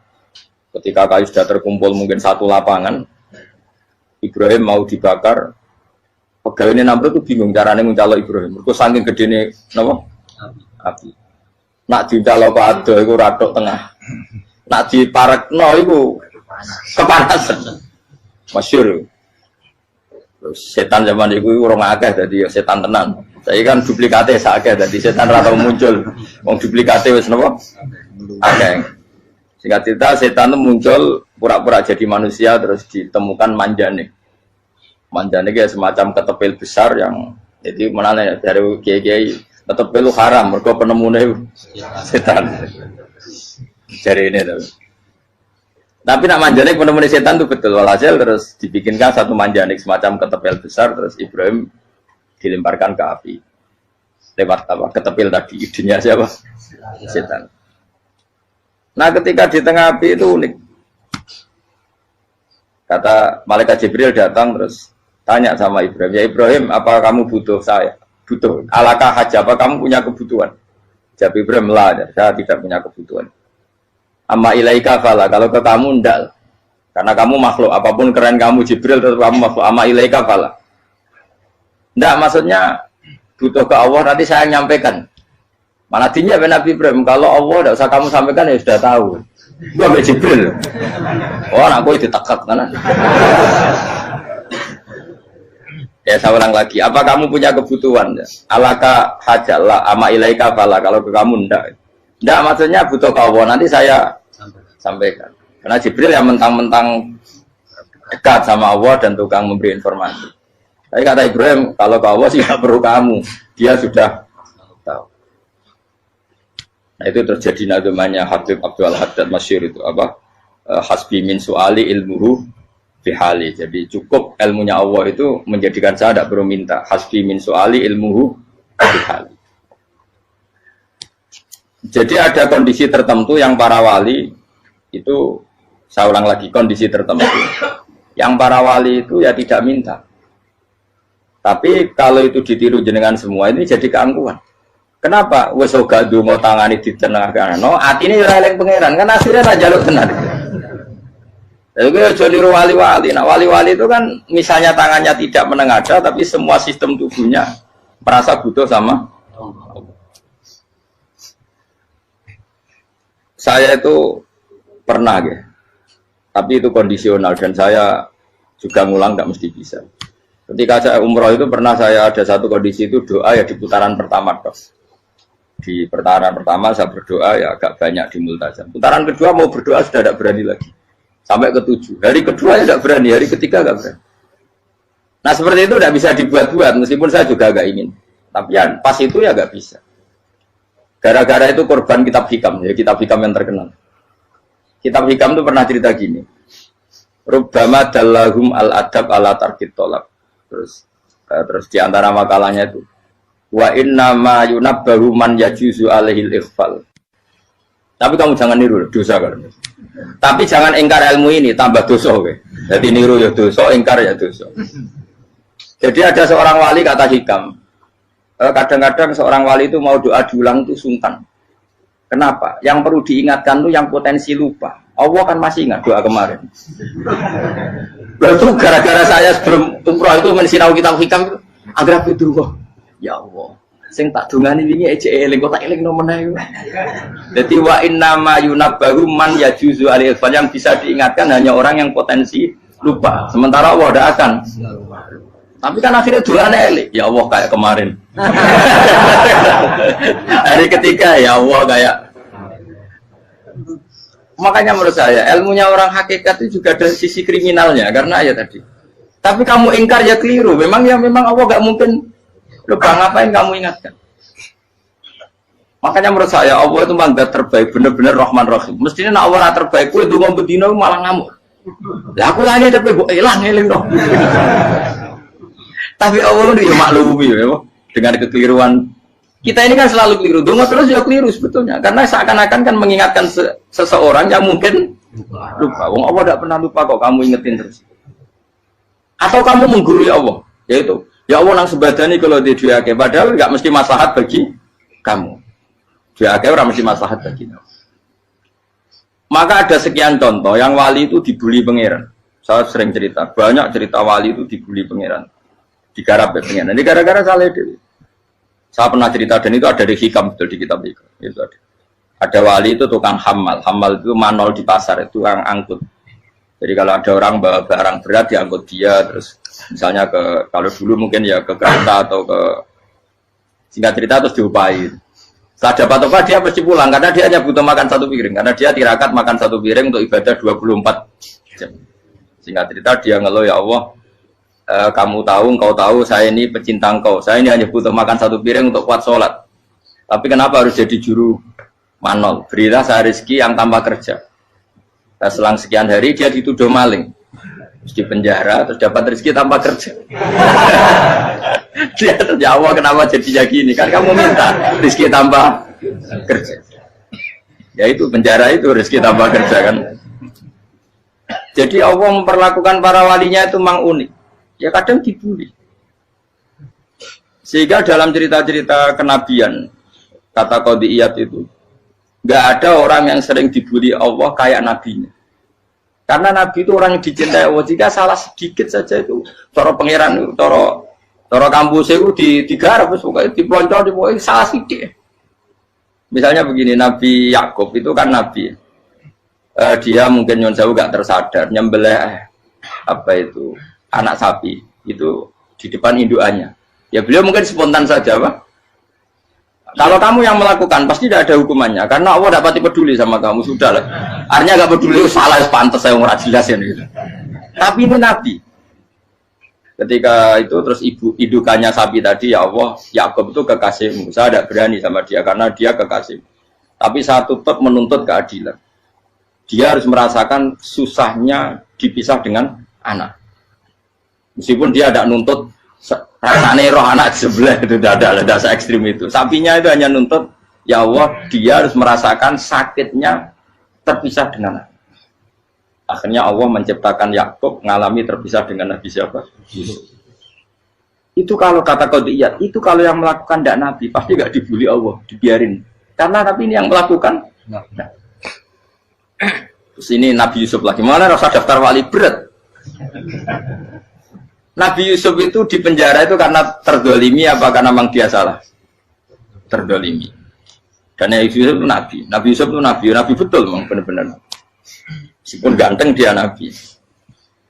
Ketika kayu sudah terkumpul mungkin satu lapangan, Ibrahim mau dibakar. Pegawai ini Namrud itu bingung caranya mencalok Ibrahim. Mereka saking gede ini, kenapa? Api. Nak dicalok ke ada, itu ratok tengah. Nak diparekno itu kepanasan. Masyhur. Setan zaman itu orang akeh, jadi setan tenan. Saya kan duplikatnya sakeh, jadi setan rata muncul. Wong duplikatnya wis napa? Akeh. Singkat cerita, setan itu muncul pura-pura jadi manusia terus ditemukan manjane. Manjane kayak semacam ketepil besar yang jadi mana dari kiai-kiai ketepil haram, mereka penemunya setan. Jadi ini tuh. Tapi nak manjane penemunya setan itu betul walhasil terus dibikinkan satu manjane semacam ketepil besar terus Ibrahim dilemparkan ke api. Lewat apa? Ketepil tadi idenya siapa? Setan. Nah ketika di tengah api itu unik. Kata malaikat Jibril datang terus tanya sama Ibrahim, ya Ibrahim apa kamu butuh saya? Butuh. Alakah haja apa kamu punya kebutuhan? Jawab Ibrahim lah, saya tidak punya kebutuhan. Amma ilaika fala, kalau ke kamu ndak. Karena kamu makhluk, apapun keren kamu Jibril tetap kamu makhluk. Amma ilaika fala. Ndak maksudnya butuh ke Allah nanti saya nyampaikan. Mana dinya Nabi Ibrahim, kalau Allah tidak usah kamu sampaikan ya sudah tahu. Gua be Jibril. Oh, aku itu ditekak kan. Ya saya ulang lagi, apa kamu punya kebutuhan? Alaka hajalah ama ilaika fala, kalau ke kamu ndak. Ndak maksudnya butuh ke Allah nanti saya sampaikan. Karena Jibril yang mentang-mentang dekat sama Allah dan tukang memberi informasi. Tapi kata Ibrahim, kalau ke Allah sih tidak perlu kamu, dia sudah tahu. Nah itu terjadi namanya Habib Abdul Haddad masyhur itu apa? Hasbi min su'ali ilmuhu bihali. Jadi cukup ilmunya Allah itu menjadikan saya tidak perlu minta. Hasbi min su'ali ilmuhu bihali. Jadi ada kondisi tertentu yang para wali itu, saya ulang lagi, kondisi tertentu yang para wali itu ya tidak minta. Tapi kalau itu ditiru jenengan semua ini jadi keangkuhan. Kenapa? Wes ora ndonga tangane ditenengahkan. No, atine ora eling pangeran, kan akhirnya ra njaluk tenan. Jadi aja niru wali-wali. Nah, wali-wali itu kan misalnya tangannya tidak menengadah tapi semua sistem tubuhnya merasa butuh sama Allah. Saya itu pernah ya. Tapi itu kondisional dan saya juga ngulang tidak mesti bisa. Ketika saya umroh itu pernah saya ada satu kondisi itu doa ya di putaran pertama dok. Di putaran pertama saya berdoa ya agak banyak di multazam. Putaran kedua mau berdoa sudah tidak berani lagi. Sampai ke-7. Hari kedua ya tidak berani, hari ketiga tidak berani. Nah seperti itu tidak bisa dibuat-buat meskipun saya juga agak ingin. Tapi ya pas itu ya nggak bisa. Gara-gara itu korban kitab hikam, ya kitab hikam yang terkenal. Kitab hikam itu pernah cerita gini. Rubbama dallahum al-adab ala tarkit tolak. Terus di antara makalahnya itu wa inna ma yunabbahu man yajuzu alaihil ikhfal. Tapi kamu jangan niru dosa kan. Tapi jangan ingkar ilmu ini tambah dosa kowe. Jadi niru ya dosa, ingkar ya dosa. Jadi ada seorang wali kata hikam. Kadang-kadang seorang wali itu mau doa diulang itu sungkan. Kenapa? Yang perlu diingatkan itu yang potensi lupa. Allah kan masih ingat doa kemarin. Baru gara-gara saya sebelum umroh itu mensinau kitab hikam itu agar itu ya Allah. Sing tak dungani wingi ejek eling kok tak eling nomene. Dadi wa inna ma yunabbahu man yajuzu alil yang bisa diingatkan hanya orang yang potensi lupa. Sementara Allah tidak akan. Tapi kan akhirnya dungane eling. Ya Allah kayak kemarin. Hari ketiga ya Allah kayak. Makanya menurut saya ilmunya orang hakikat itu juga ada sisi kriminalnya karena ya tadi. Tapi kamu ingkar ya keliru. Memang Allah gak mungkin lupa, ngapain kamu ingatkan? Makanya menurut saya Allah itu mandat terbaik, benar-benar Rahman Rahim. Mestinya nak Allah terbaik, itu ngomong bedino malah ngamuk. Lah aku lagi tapi gue hilang eling dong. Tapi Allah itu ya maklumi ya, dengan kekeliruan. Kita ini kan selalu keliru, dongo terus ya keliru sebetulnya. Karena seakan-akan kan mengingatkan seseorang yang mungkin lupa. Wong Allah tidak pernah lupa kok, kamu ingetin terus. Atau kamu menggurui Allah, yaitu ya Allah nang sebadani kalau di duake, padahal nggak mesti maslahat bagi kamu. Duake orang mesti maslahat bagi kamu. Maka ada sekian contoh yang wali itu dibully pangeran. Saya sering cerita, banyak cerita wali itu dibully pangeran, digarap pangeran. Ini gara-gara salah dewi. Saya pernah cerita dan itu ada di hikam betul di kitab itu. Itu ada. Ada wali itu tukang hamal. Hamal itu manol di pasar, itu tukang angkut. Jadi kalau ada orang bawa barang berat diangkut dia, terus misalnya kalau dulu mungkin ya ke kereta atau ke singkat cerita terus diupain. Setelah dapat apa dia pasti pulang karena dia hanya butuh makan satu piring karena dia tirakat makan satu piring untuk ibadah 24 jam. Singkat cerita dia ngeluh ya Allah, kamu tahu, engkau tahu saya ini pecinta engkau, saya ini hanya butuh makan satu piring untuk kuat sholat. Tapi kenapa harus jadi juru manol? Berilah saya rezeki yang tanpa kerja. Nah, selang sekian hari dia dituduh maling, terus di penjara, terus dapat rezeki tanpa kerja. Dia terjawab kenapa jadinya gini? Kan kamu minta rezeki tanpa kerja. Ya itu penjara itu rezeki tanpa kerja kan. Jadi Allah memperlakukan para walinya itu memang unik. Ya kadang dibully. Sehingga dalam cerita-cerita kenabian, kata Qadiyat itu, nggak ada orang yang sering dibully Allah kayak nabinya. Karena nabi itu orang yang dicintai Allah. Jika salah sedikit saja itu, cara pangeran, cara kampus itu digarap, pokoknya diploncor, pokoknya salah sedikit. Misalnya begini, Nabi Yakub itu kan nabi. Dia mungkin nyon jauh nggak tersadar, nyembelih apa itu anak sapi itu di depan indukannya. Ya beliau mungkin spontan saja, Pak. Kalau kamu yang melakukan pasti tidak ada hukumannya karena Allah dapat peduli sama kamu sudah lah. Artinya nggak peduli salah pantas saya nggak jelas ya gitu. Tapi ini Nabi. Ketika itu terus indukannya sapi tadi ya Allah, Yakub itu kekasihmu. Saya tidak berani sama dia karena dia kekasih. Tapi saya tetap menuntut keadilan. Dia harus merasakan susahnya dipisah dengan anak. Meskipun dia tidak nuntut rasanya roh anak sebelah itu tidak ada se ekstrim itu. Sapinya itu hanya nuntut ya Allah dia harus merasakan sakitnya terpisah dengan anak. Akhirnya Allah menciptakan Yakub mengalami terpisah dengan Nabi siapa? Yusuf. Itu kalau kata Qadiyat, itu kalau yang melakukan tidak Nabi pasti nggak dibully Allah, dibiarin. Karena Nabi ini yang melakukan. Nah. Terus ini Nabi Yusuf lagi. Mana rasa daftar wali berat? Nabi Yusuf itu di penjara itu karena terdolimi apa karena memang dia salah? Terdolimi. Karena Yusuf itu Nabi. Nabi Yusuf itu Nabi betul memang benar-benar. Meskipun ganteng dia Nabi.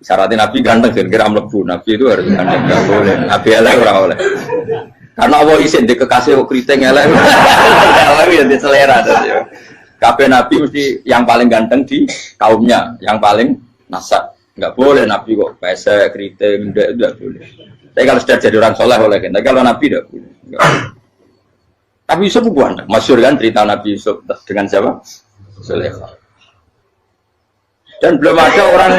Syaratnya Nabi ganteng kira-kira mlebu. Nabi itu harus ganteng, nggak boleh. Nabi elek ora oleh. Karena Allah isin di kekasih keriting elek. Allah ya di selera. Kabeh Nabi mesti yang paling ganteng di kaumnya, yang paling nasab. Nggak boleh Nabi kok pesek, keriting, tidak boleh. Tapi kalau sudah jadi orang soleh boleh kan. Tapi kalau Nabi tidak boleh. Tapi Yusuf bukan. Masyhur kan cerita Nabi Yusuf dengan siapa? Zulaikha. Dan belum ada orang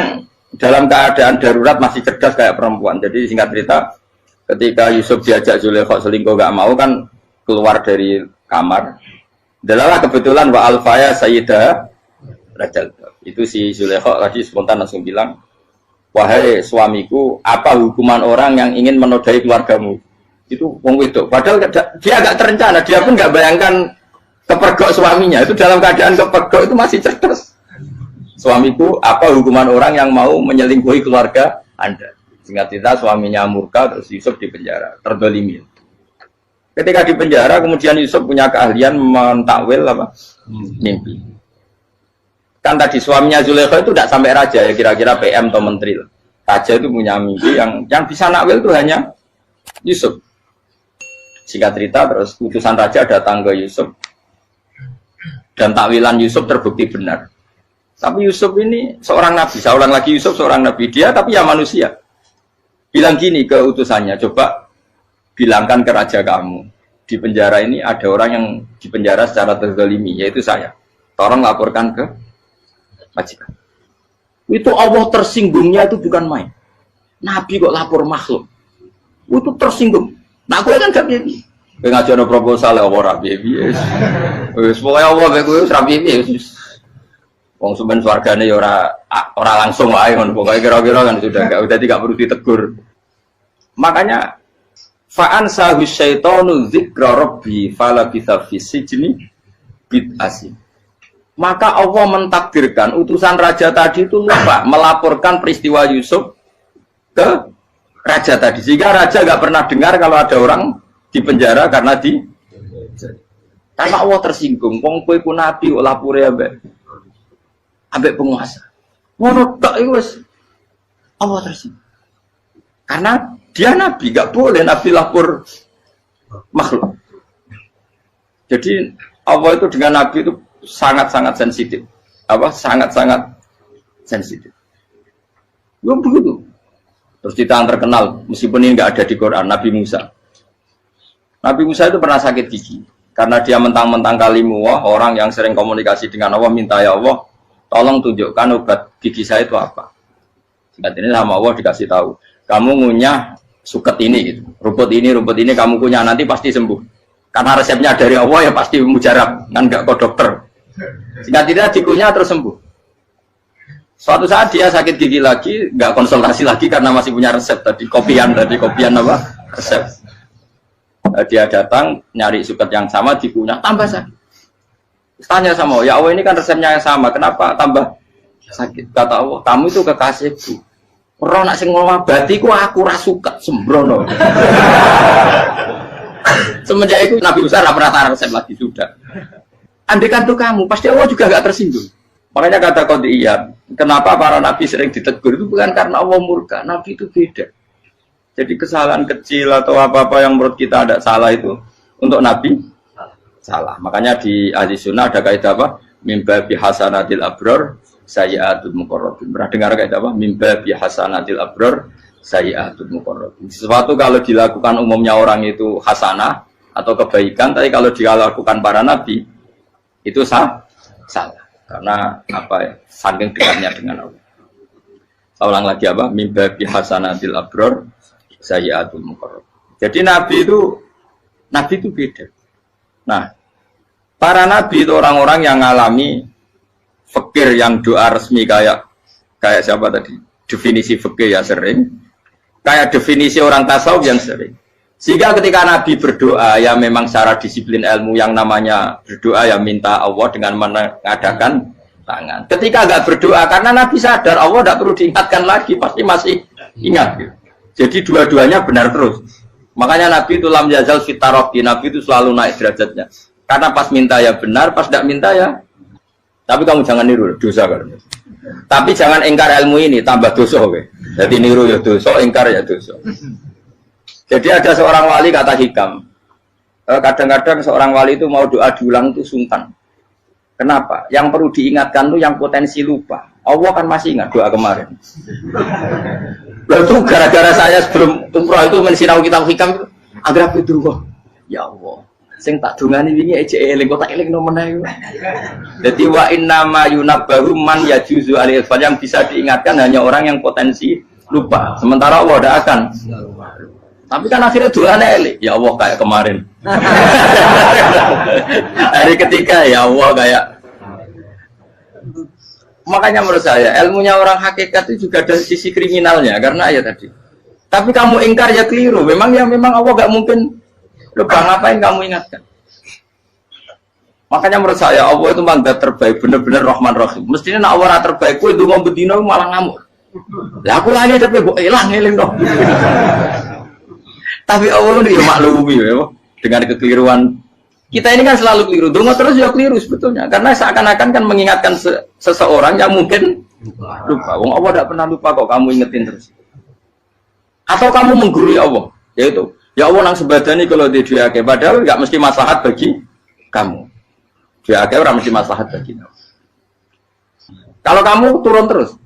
dalam keadaan darurat masih cerdas kayak perempuan. Jadi singkat cerita, ketika Yusuf diajak Zulaikha selingkuh nggak mau kan keluar dari kamar. Adalah kebetulan wa alfaya sayyidah Rajal. Itu si Zulaikha tadi spontan langsung bilang, wahai suamiku, apa hukuman orang yang ingin menodai keluargamu? Itu wong wedok. Padahal dia agak terencana, dia pun nggak bayangkan kepergok suaminya. Itu dalam keadaan kepergok itu masih cerdas. suamiku, apa hukuman orang yang mau menyelingkuhi keluarga Anda? Singkat cerita suaminya murka, terus Yusuf dipenjara, terdolimi. Ketika dipenjara, kemudian Yusuf punya keahlian mentakwil apa? Mimpi. Kan tadi suaminya Zulaikha itu tidak sampai raja ya, kira-kira PM atau menteri. Raja itu punya mimpi yang bisa nakwil itu hanya Yusuf. Singkat cerita, terus utusan raja datang ke Yusuf dan takwilan Yusuf terbukti benar. Tapi Yusuf ini seorang nabi, saya ulang lagi Yusuf seorang nabi, dia tapi ya manusia. Bilang gini ke utusannya, coba bilangkan ke raja kamu, di penjara ini ada orang yang di penjara secara terzalimi, yaitu saya. Tolong laporkan ke majikan. Itu Allah tersinggungnya itu bukan main. Nabi kok lapor makhluk. Itu tersinggung. Nah, aku kan gak bibi. Kowe ngajono proposal ya ora bibi. Wis pokoke Allah kowe wis ra bibi wis. Wong sampean swargane ya ora langsung wae ngono. Pokoke kira-kira kan sudah enggak perlu ditegur. Makanya fa'an sahu syaitanu dzikra rabbi fala bisa fisijni bid'asi. Maka Allah mentakdirkan utusan raja tadi itu lupa melaporkan peristiwa Yusuf ke raja tadi. Sehingga raja enggak pernah dengar kalau ada orang di penjara karena karena Allah tersinggung. Wong kowe ku nabi kok lapore ambek penguasa. Ngono tok iku wis Allah tersinggung. Karena dia nabi, enggak boleh nabi lapor makhluk. Jadi Allah itu dengan nabi itu sangat-sangat sensitif. Sangat-sangat sensitif. Ya begitu. Terus kita yang terkenal, meskipun ini enggak ada di Quran, Nabi Musa. Nabi Musa itu pernah sakit gigi karena dia mentang-mentang kalimullah, orang yang sering komunikasi dengan Allah, minta ya Allah, tolong tunjukkan obat gigi saya itu apa. Singkat ini sama Allah dikasih tahu, kamu ngunyah suket ini, gitu. rumput ini kamu kunyah nanti pasti sembuh. Karena resepnya dari Allah ya pasti mujarab, kan nggak kok dokter. Singkat ini dikunyah terus sembuh. Suatu saat dia sakit gigi lagi, nggak konsultasi lagi karena masih punya resep tadi kopian apa resep. Dia datang nyari suket yang sama dikunyah tambah sakit. Tanya sama Allah, ya Allah ini kan resepnya yang sama, kenapa tambah sakit? Kata Allah, kamu itu kekasihku. Orang nak sing ngobati ku aku ra suket sembrono. Semenjak itu Nabi Musa tidak pernah taruh resep lagi sudah. Andaikan itu kamu, pasti Allah juga nggak tersinggung. Makanya kata Qadiyat, kenapa para nabi sering ditegur itu bukan karena Allah murka, nabi itu beda. Jadi kesalahan kecil atau apa-apa yang menurut kita ada salah itu untuk nabi salah. Makanya di ahli sunnah ada kaidah apa? Mimba bihasanatil abror sayyi'atul muqarrabin. Pernah dengar kaidah apa? Mimba bihasanatil abror sayyi'atul muqarrabin. Sesuatu kalau dilakukan umumnya orang itu hasanah atau kebaikan, tapi kalau dilakukan para nabi itu salah. Karena apa ya? Saking dekatnya dengan Allah. Saya ulang lagi apa? Mimba bihasanatil abror sayyi'atul muqarrabin. Jadi nabi itu beda. Nah, para nabi itu orang-orang yang ngalami fikir yang doa resmi kayak siapa tadi? Definisi fikir ya sering. Kayak definisi orang tasawuf yang sering. Sehingga ketika Nabi berdoa, ya memang secara disiplin ilmu yang namanya berdoa ya minta Allah dengan mengadakan tangan. Ketika enggak berdoa, karena Nabi sadar Allah tidak perlu diingatkan lagi, pasti masih ingat. Gitu. Jadi dua-duanya benar terus. Makanya Nabi itu lam yazal fitaroki, Nabi itu selalu naik derajatnya. Karena pas minta ya benar, pas tidak minta ya. Tapi kamu jangan niru, dosa kan. Tapi jangan ingkar ilmu ini, tambah dosa. Okay? Jadi niru ya dosa, ingkar ya dosa. Jadi ada seorang wali kata hikam, kadang-kadang seorang wali itu mau doa diulang itu sungkan. Kenapa? Yang perlu diingatkan itu yang potensi lupa. Allah kan masih ingat doa kemarin. Lalu gara-gara saya sebelum umroh itu mensinau kitab hikam itu, agar itu ya Allah, sing tak dungani wingi ejek eling kok tak eling nomene. Jadi wa inna ma yunabbahu man yajuzu alil fal, yang bisa diingatkan hanya orang yang potensi lupa. Sementara Allah tidak akan. Tapi kan akhirnya doanya elik, ya Allah kayak kemarin. Hari ketiga ya Allah kayak. Makanya menurut saya ilmunya orang hakikat itu juga ada sisi kriminalnya karena ya tadi. Tapi kamu ingkar ya keliru. Memang Allah gak mungkin lupa, ngapain kamu ingatkan. Makanya menurut saya Allah itu mandat terbaik, bener-bener Rahman Rahim. Mestinya nak Allah terbaik, kue itu mau bedino malah ngamuk. Lah aku lagi tapi gue hilang dong. Tapi Allah itu ya maklumi ya, dengan kekeliruan. Kita ini kan selalu keliru, dongo terus ya keliru sebetulnya. Karena seakan-akan kan mengingatkan seseorang yang mungkin lupa. Wong Allah tidak pernah lupa kok, kamu ingetin terus. Atau kamu menggurui Allah, yaitu ya Allah nang sebadani kalau di diake, padahal nggak mesti maslahat bagi kamu. Diake orang mesti maslahat bagi kamu. Kalau kamu turun terus,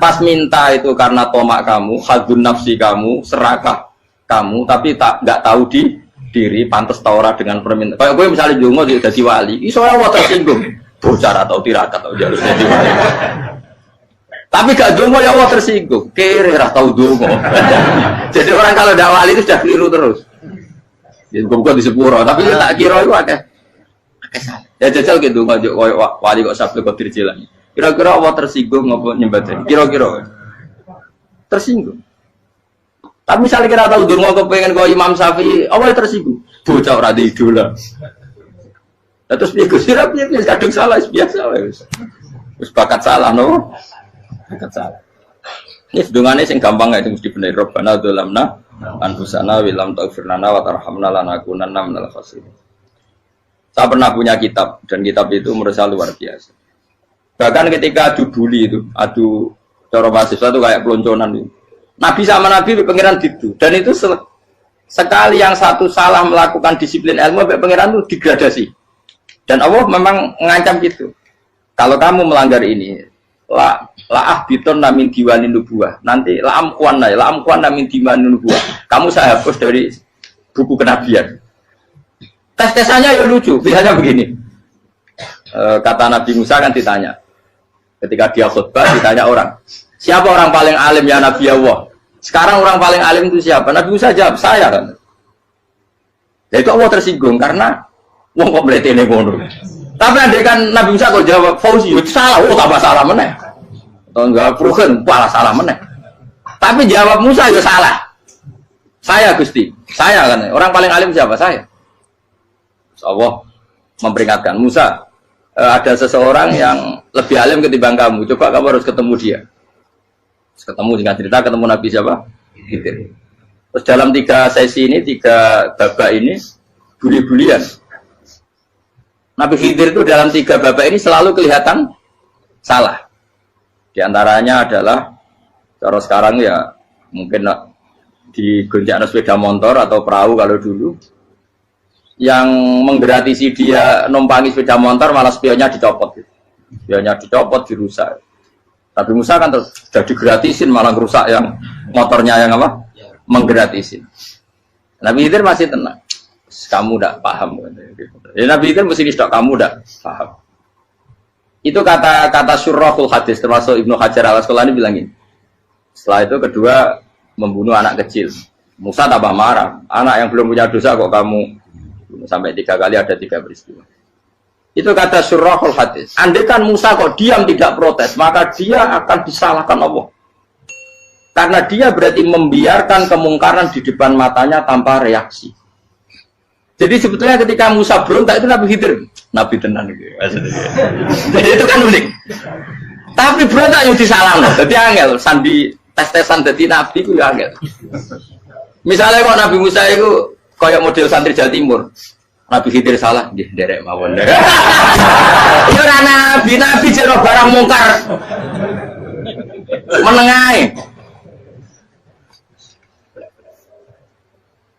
pas minta itu karena tomak kamu, hadun nafsi kamu, serakah kamu, tapi nggak tahu diri, pantas taura dengan permintaan. Kayak gue misalnya jongo jadi wali, iso Allah tersinggung, bocor atau tirakat atau jalur jadi wali. Tapi gak jongo ya Allah tersinggung, kere rah tahu jongo. Jadi orang kalau tidak wali itu sudah keliru terus. Jadi gue bukan di sepuro, tapi tak kira itu ada. Ya jajal gitu, ngajak wali kok sabtu kok dirjilan. Kira-kira Allah tersinggung ngapa nyembah? Kira-kira tersinggung. Tapi misalnya kira tahu dulu mau kepengen kau Imam Syafi'i, awalnya tersinggung. Bocah orang di idola. Terus dia kusirap dia kadang salah biasa, terus bakat salah no, bakat salah. Ini sedungannya sing gampang itu mesti bener. Robbana dzolamna anfusana wa lam taghfir lana wa tarhamna lanakunanna minal khasirin. Saya pernah punya kitab dan kitab itu menurut saya luar biasa. Bahkan ketika adu bully itu, adu cara mahasiswa itu kayak pelonconan itu. Nabi sama Nabi pengiran gitu, dan itu sekali yang satu salah melakukan disiplin ilmu, pengiran itu degradasi. Dan Allah memang mengancam gitu. Kalau kamu melanggar ini, laah biton namin diwanin nubuah. Nanti laam kuan namin diwanin nubuah. Kamu saya hapus dari buku kenabian. Tes-tesannya ya lucu, misalnya begini. Kata Nabi Musa kan ditanya, ketika dia khutbah ditanya orang. Siapa orang paling alim ya Nabi Allah? Sekarang orang paling alim itu siapa? Nabi Musa jawab, saya kan. Ya itu Allah tersinggung karena wong kok mletene ngono. Tapi andai kan Nabi Musa kok jawab Fauzi, salah, tambah salah meneh. Atau enggak Prugen, malah salah meneh. Tapi jawab Musa ya salah. Saya Gusti, saya kan. Orang paling alim siapa? Saya. Allah memperingatkan Musa, ada seseorang yang lebih alim ketimbang kamu. Coba kamu harus ketemu dia. Ketemu dengan cerita ketemu Nabi siapa? Khidir. Terus dalam 3 sesi ini, 3 babak ini buli-bulian. Nabi Khidir itu dalam 3 babak ini selalu kelihatan salah. Di antaranya adalah cara sekarang ya mungkin di gonjak sepeda motor atau perahu kalau dulu yang menggratisi dia numpangi sepeda motor malah spionnya dicopot. Spionnya dicopot, dirusak. Nabi Musa kan sudah digratisin malah rusak yang motornya yang apa? Menggratisin. Nabi Khidir masih tenang. Kamu tidak paham. Ya, Nabi Khidir mesti tidak kamu tidak paham. Itu kata syurrahul hadis termasuk Ibnu Hajar al-Asqalani bilang ini. Setelah itu kedua membunuh anak kecil. Musa tambah marah. Anak yang belum punya dosa kok kamu sampai 3 kali ada 3 peristiwa. Itu kata syurrahul hadis. Andai kan Musa kok diam tidak protes, maka dia akan disalahkan Allah. Karena dia berarti membiarkan kemungkaran di depan matanya tanpa reaksi. Jadi sebetulnya ketika Musa berontak itu Nabi Khidir, Nabi tenan gitu. Jadi itu kan unik. Tapi berontak yang disalahkan. Jadi angel sandi tes-tesan jadi Nabi itu ya angel. Misalnya kok Nabi Musa itu kayak model santri Jawa Timur. Nabi Khidir salah, derek mawon. Iya ora nabi jero barang mungkar. Menengae.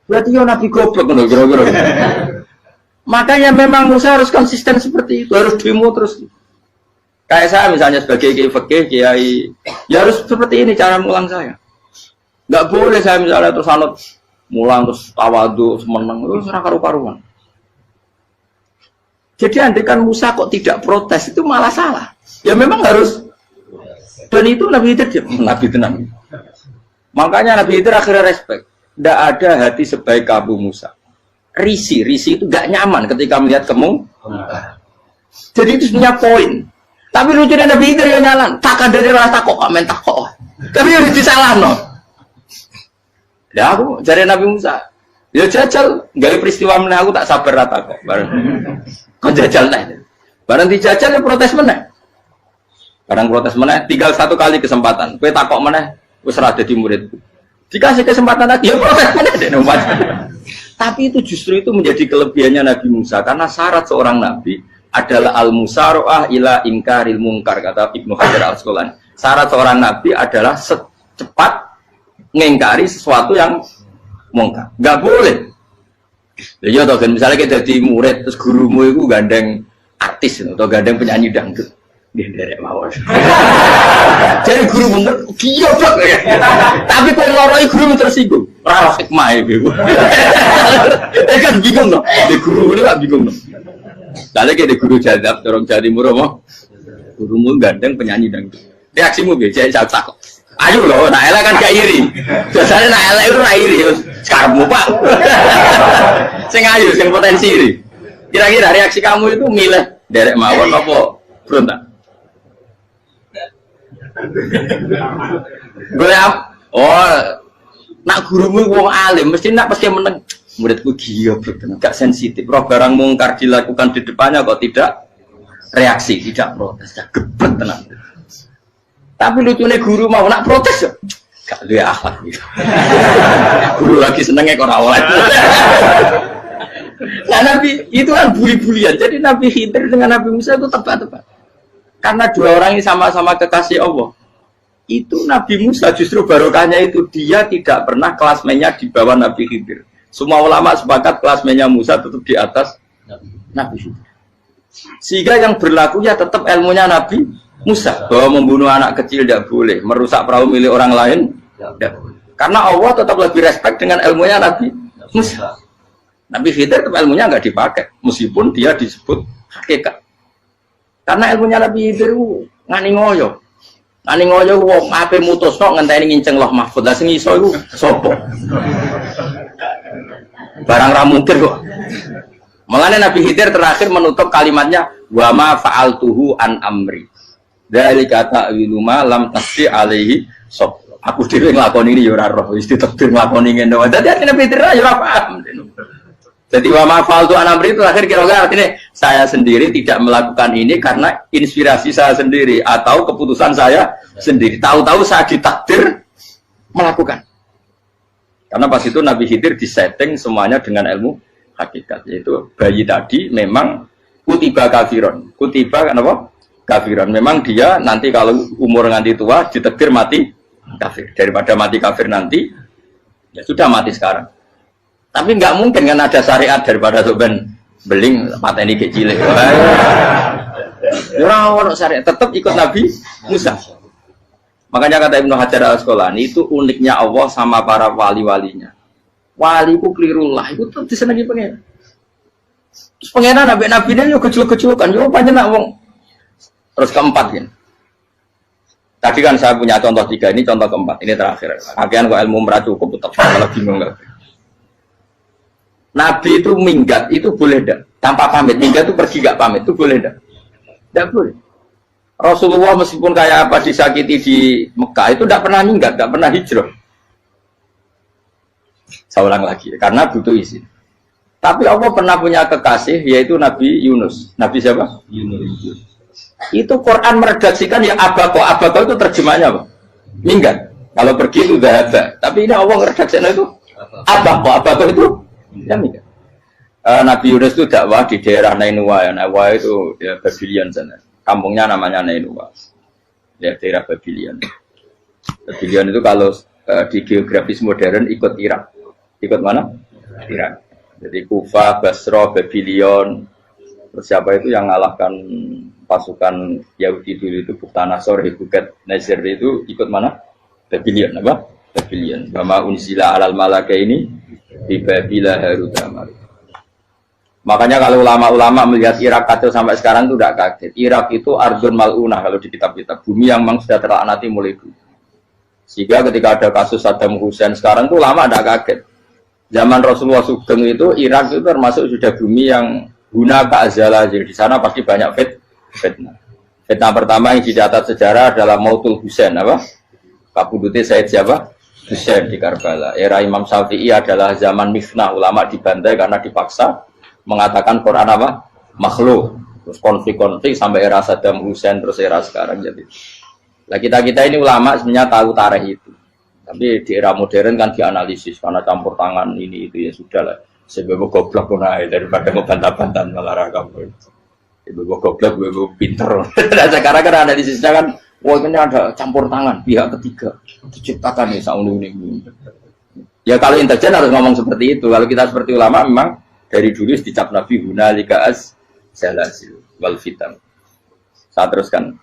Berarti yo nabi goblok ngono kira-kira. Makanya memang Musa harus konsisten seperti itu, harus demo terus. Kayak saya misalnya sebagai kiai fikih, kiai ya harus seperti ini cara mulang saya. Enggak boleh saya misalnya terus anut mulang terus tawadhu, meneng terus ora karu-karuan. Jadi andai kan Musa kok tidak protes itu malah salah. Ya memang harus. Dan itu Nabi Khidir, Nabi tenang. Makanya Nabi Khidir akhirnya respect. Tidak ada hati sebaik kamu Musa. Risi itu gak nyaman ketika melihat kamu. Jadi itu sebenarnya poin. Tapi lucunya Nabi Khidir yang nyalan. Tak ada rasa kok amen tak kok. Tapi harus disalah no. Ya aku cari Nabi Musa. Ya jajal, gak peristiwa meneh aku tak sabar rata kok. Kok jajal nih? Barang dijajal ya protes meneh. Barang protes meneh, tinggal satu kali kesempatan. Kowe takok meneh, wis ora dadi muridku. Dikasih kesempatan lagi, ya protes meneh dek nomor. Tapi itu justru itu menjadi kelebihannya Nabi Musa karena syarat seorang nabi adalah al-musara'ah ila inkaril munkar kata Ibnu Hajar Al-Asqalani. Syarat seorang nabi adalah secepat ngingkari sesuatu yang mungkar. Enggak boleh. Ya toh kan misalnya kita jadi murid terus gurumu itu gandeng artis atau gandeng penyanyi dangdut. Dia derek mawon. Jadi guru bener goblok ya. Tapi kok loroi guru tersinggung. Ora hikmah iku. Kan bingung loh. Di guru ini gak bingung loh. Lalu kayak di guru jadab dorong jadi murah mau. Gurumu gandeng penyanyi dangdut. Reaksimu biasa cak kok. Ayo loh, nak elek kan gak iri. Biasanya nak elek itu gak iri. Sekarang Pak. Sing ayu, sing potensi iri. Kira-kira reaksi kamu itu milih derek mawon apa berontak? Gue nak gurumu wong alim mesti nak pasti meneng muridku gila betul gak sensitif roh barang mungkar dilakukan di depannya kok tidak reaksi tidak protes gak gebet tenang. Tapi lucunya guru mau nak protes ya gak luwe akhlak gitu. Guru lagi senengnya kok ora oleh. Nah Nabi itu kan buli-bulian jadi Nabi Khidir dengan Nabi Musa itu tepat-tepat. Karena dua orang ini sama-sama kekasih Allah. Itu Nabi Musa justru barokahnya itu dia tidak pernah kelasmennya di bawah Nabi Khidir. Semua ulama sepakat kelasmennya Musa tetap di atas Nabi Khidir. Sehingga yang berlaku ya tetap ilmunya Nabi Musa bahwa membunuh anak kecil tidak boleh, merusak perahu milik orang lain tidak boleh. Karena Allah tetap lebih respect dengan ilmunya Nabi Musa. Nabi Khidir tetap ilmunya nggak dipakai meskipun dia disebut hakikat. Karena ilmunya Nabi Khidir ngani ngoyo. Ngani ngoyo wong ape mutusno ngenteni nginceng Loh Mahfud. Lah sing iso iku sapa? Barang ra mungkin kok. Mulane Nabi Khidir terakhir menutup kalimatnya wa ma fa'altuhu an amri. Dzalika ta'wilu ma lam tasdi alaihi sob. Aku dhewe nglakoni ini ya ora roh, wis ditakdir nglakoni ngene wae. Dadi Nabi Khidir ya ora paham. Jadi wa mafal tu anamri itu akhir kira-kira artinya saya sendiri tidak melakukan ini karena inspirasi saya sendiri atau keputusan saya sendiri. Tahu-tahu saya ditakdir melakukan. Karena pas itu Nabi Khidir disetting semuanya dengan ilmu hakikat. Yaitu bayi tadi memang kutiba kafiron. Kutiba kenapa? Kafiron. Memang dia nanti kalau umur nganti tua ditakdir mati kafir. Daripada mati kafir nanti ya sudah mati sekarang. Tapi nggak mungkin kan ada syariat daripada soben beling pateni kecil. Orang syariat tetap ikut Nabi Musa. Makanya kata Ibnu Hajar Al-Asqalani itu uniknya Allah sama para wali-walinya. Waliku klirullah itu tuh disenangi pengen. Terus pengenan nabi-nabi ini yo kecil-kecil kan yo banyak nak wong. Terus keempat kan. Tadi kan saya punya contoh 3 ini contoh keempat ini terakhir. Akhirnya kok ilmu merah cukup tetap malah bingung nggak. Nabi itu minggat, itu boleh tidak? Tanpa pamit, minggat itu pergi gak pamit, itu boleh tidak? Tidak boleh. Rasulullah meskipun kayak apa disakiti di Mekah, itu tidak pernah minggat, tidak pernah hijrah. Saya ulang lagi, karena butuh izin. Tapi Allah pernah punya kekasih, yaitu Nabi Yunus. Nabi siapa? Yunus. Itu Quran meredaksikan yang abako itu terjemahnya apa? Minggat. Kalau pergi itu dahaba. Tapi ini Allah meredaksikan itu abako itu ya, Nabi Yunus itu dakwah di daerah Nainua ya. Nainua itu ya Babylon sana. Kampungnya namanya Nainua. Ya daerah Babylon. Babylon itu kalau di geografis modern ikut Irak. Ikut mana? Irak. Jadi Kufa, Basra, Babylon. Terus siapa itu yang mengalahkan pasukan Yahudi dulu itu Buktanasor, Hebuket, Nasir itu ikut mana? Babylon apa? Babylon. Bama unzila alal malaka ini di Babila Harutama. Makanya kalau ulama-ulama melihat Irak kacau sampai sekarang itu tidak kaget. Irak itu ardun mal'unah kalau di kitab-kitab. Bumi yang memang sudah terlaknati mulai dulu. Sehingga ketika ada kasus Saddam Hussein sekarang itu ulama tidak kaget. Zaman Rasulullah Sugeng itu Irak itu termasuk sudah bumi yang guna keazalah. Jadi di sana pasti banyak fitnah. Fitnah pertama yang dicatat sejarah adalah Mautul Hussein apa? Kabudutnya Said siapa? Hussein di Karbala. Era Imam Syafi'i adalah zaman mifnah, ulama dibantai karena dipaksa mengatakan Quran apa? makhluk. Terus konflik-konflik sampai era Saddam Hussein terus era sekarang jadi. Nah kita ini ulama sebenarnya tahu tarikh itu. Tapi di era modern kan dianalisis karena campur tangan ini itu ya sudah lah. Sebab goblok pun daripada ngebantah-bantahan malah kamu. Ibu goblok, ibu pinter. Nah, sekarang kan analisisnya kan, wah ini ada campur tangan pihak ketiga diciptakan nih saunu ini. Ya kalau intelijen harus ngomong seperti itu. Kalau kita seperti ulama memang dari dulu dicap Nabi hunalika az-zalasil wal fitan. Saya teruskan.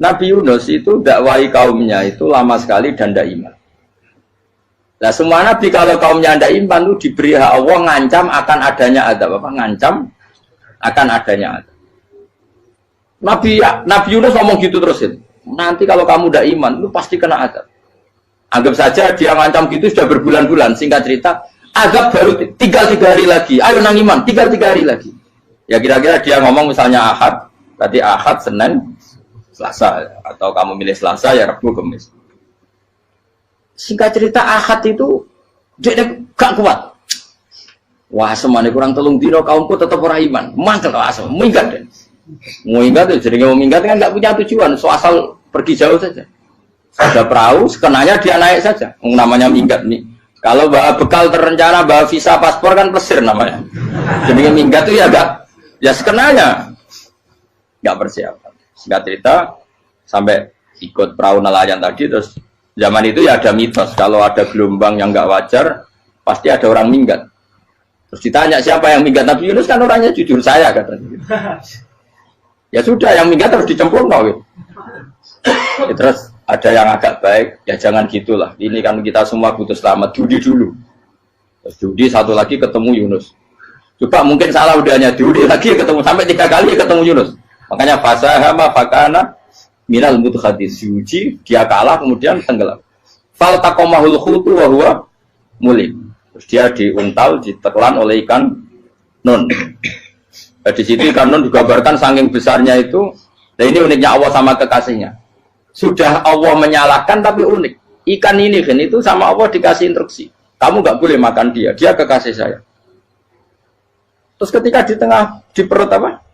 Nabi Yunus itu dakwai kaumnya itu lama sekali dan tidak iman. Nah semua nabi kalau kaumnya tidak iman itu diberi hak Allah ngancam akan adanya azab apa? Ngancam akan adanya azab. Nabi Yunus ngomong gitu terusin. Nanti kalau kamu tidak iman itu pasti kena azab. Anggap saja dia ngancam gitu sudah berbulan-bulan. Singkat cerita, azab baru tinggal 3 hari lagi. Ayo nang iman, tinggal 3 hari lagi. Ya kira-kira dia ngomong misalnya Ahad, tadi Ahad, Senin, Selasa, atau kamu milih Selasa ya Rabu, Kamis. Singkat cerita Ahad itu dia gak kuat. Wah semuanya kurang telung dino kaumku tetap orang iman. Mangkel asal, minggat deh. Minggat tuh, jadi minggat kan gak punya tujuan, so asal pergi jauh saja. Ada perahu, sekenanya dia naik saja. Namanya minggat nih. Kalau bawa bekal terencana, bawa visa paspor kan plesir namanya. Jadi minggat tuh ya gak, ya sekenanya gak persiapan. Singkat cerita sampai ikut perahu nelayan tadi terus zaman itu ya ada mitos kalau ada gelombang yang nggak wajar pasti ada orang minggat. Terus ditanya siapa yang minggat, Nabi Yunus kan orangnya jujur saya katanya. Ya sudah yang minggat harus dicemplung gitu. Ya, terus ada yang agak baik ya jangan gitulah. Ini kan kita semua butuh selamat judi dulu. Terus judi satu lagi ketemu Yunus. Coba mungkin salah udahnya judi lagi ketemu sampai 3 kali ketemu Yunus. Makanya fasahama fakana minal mudhadis suci dia kalah kemudian tenggelam. Fal taqamahul khutu wa huwa mulim. Terus dia diuntal ditelan oleh ikan nun. Nah, di situ ikan nun digambarkan saking besarnya itu. Nah ini uniknya Allah sama kekasihnya. Sudah Allah menyalahkan tapi unik. Ikan ini kan itu sama Allah dikasih instruksi. Kamu nggak boleh makan dia. Dia kekasih saya. Terus ketika di tengah di perut apa?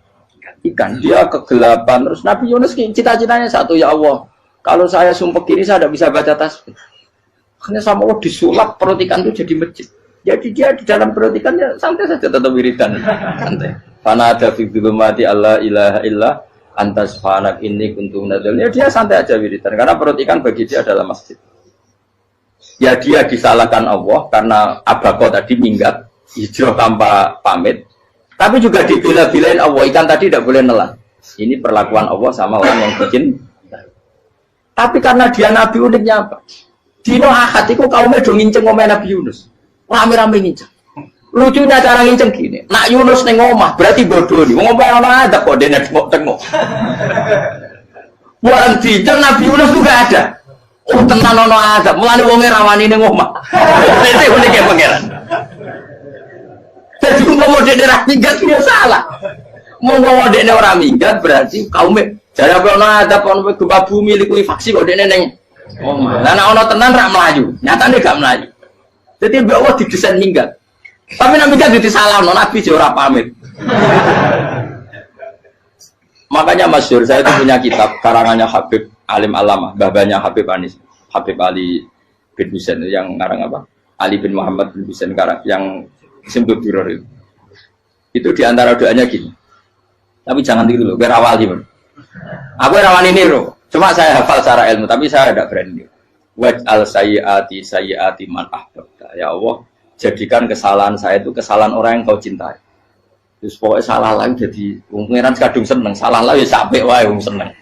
Ikan dia kegelapan terus Nabi Yunus cita-citanya satu ya Allah kalau saya sumpah kiri saya tidak bisa baca tasbih akhirnya sama Allah disulap perut ikan itu jadi masjid jadi dia di dalam perut ikannya santai saja tetap wiridan santai fana ada fi dzulumati alla ilaha illa anta subhanak inni kuntu minadz zalimin dia santai aja wiridan karena perut ikan bagi dia adalah masjid ya dia disalahkan Allah karena abako tadi minggat hijrah tanpa pamit. Tapi juga dibela-belain Allah, ikan tadi tidak boleh nelan. Ini perlakuan Allah sama orang yang bikin. Tapi karena dia Nabi uniknya apa? Dino Ahad itu kaumnya dong nginceng ngomel Nabi Yunus. Rame-rame nginceng. Lucunya cara nginceng gini. Nak Yunus neng omah berarti bodoh nih. Ngomel orang ada kok dia tengok. Bukan dinceng Nabi Yunus juga ada. Oh tenan ono ada. Mulane wonge rawani neng omah. Itu uniknya pangeran. Jadi mau dia minggat dia salah. Mau dia orang minggat berarti kaumnya. Jadi apa ada pon gempa bumi likui faksi kok dia neng. Oh mana ono tenan rak melayu. Nyatanya gak melayu. Jadi bawa didesain minggat. Tapi nabi kan jadi salah Nabi jora pamit. Makanya masyhur saya itu punya kitab karangannya Habib Alim Alamah, babanya Habib Anis, Habib Ali bin Husain yang ngarang apa? Ali bin Muhammad bin Husain karang yang Simpul Duror itu diantara doanya gini. Tapi jangan gitu loh, biar awal gimana. Aku rawan ini loh. Cuma saya hafal secara ilmu, tapi saya tidak berani. Waj'al sayyiati man ahbabta. Ya Allah, jadikan kesalahan saya itu kesalahan orang yang kau cintai. Terus pokoknya salah lagi jadi pengiran kadung seneng, salah lagi sampai wae wong seneng.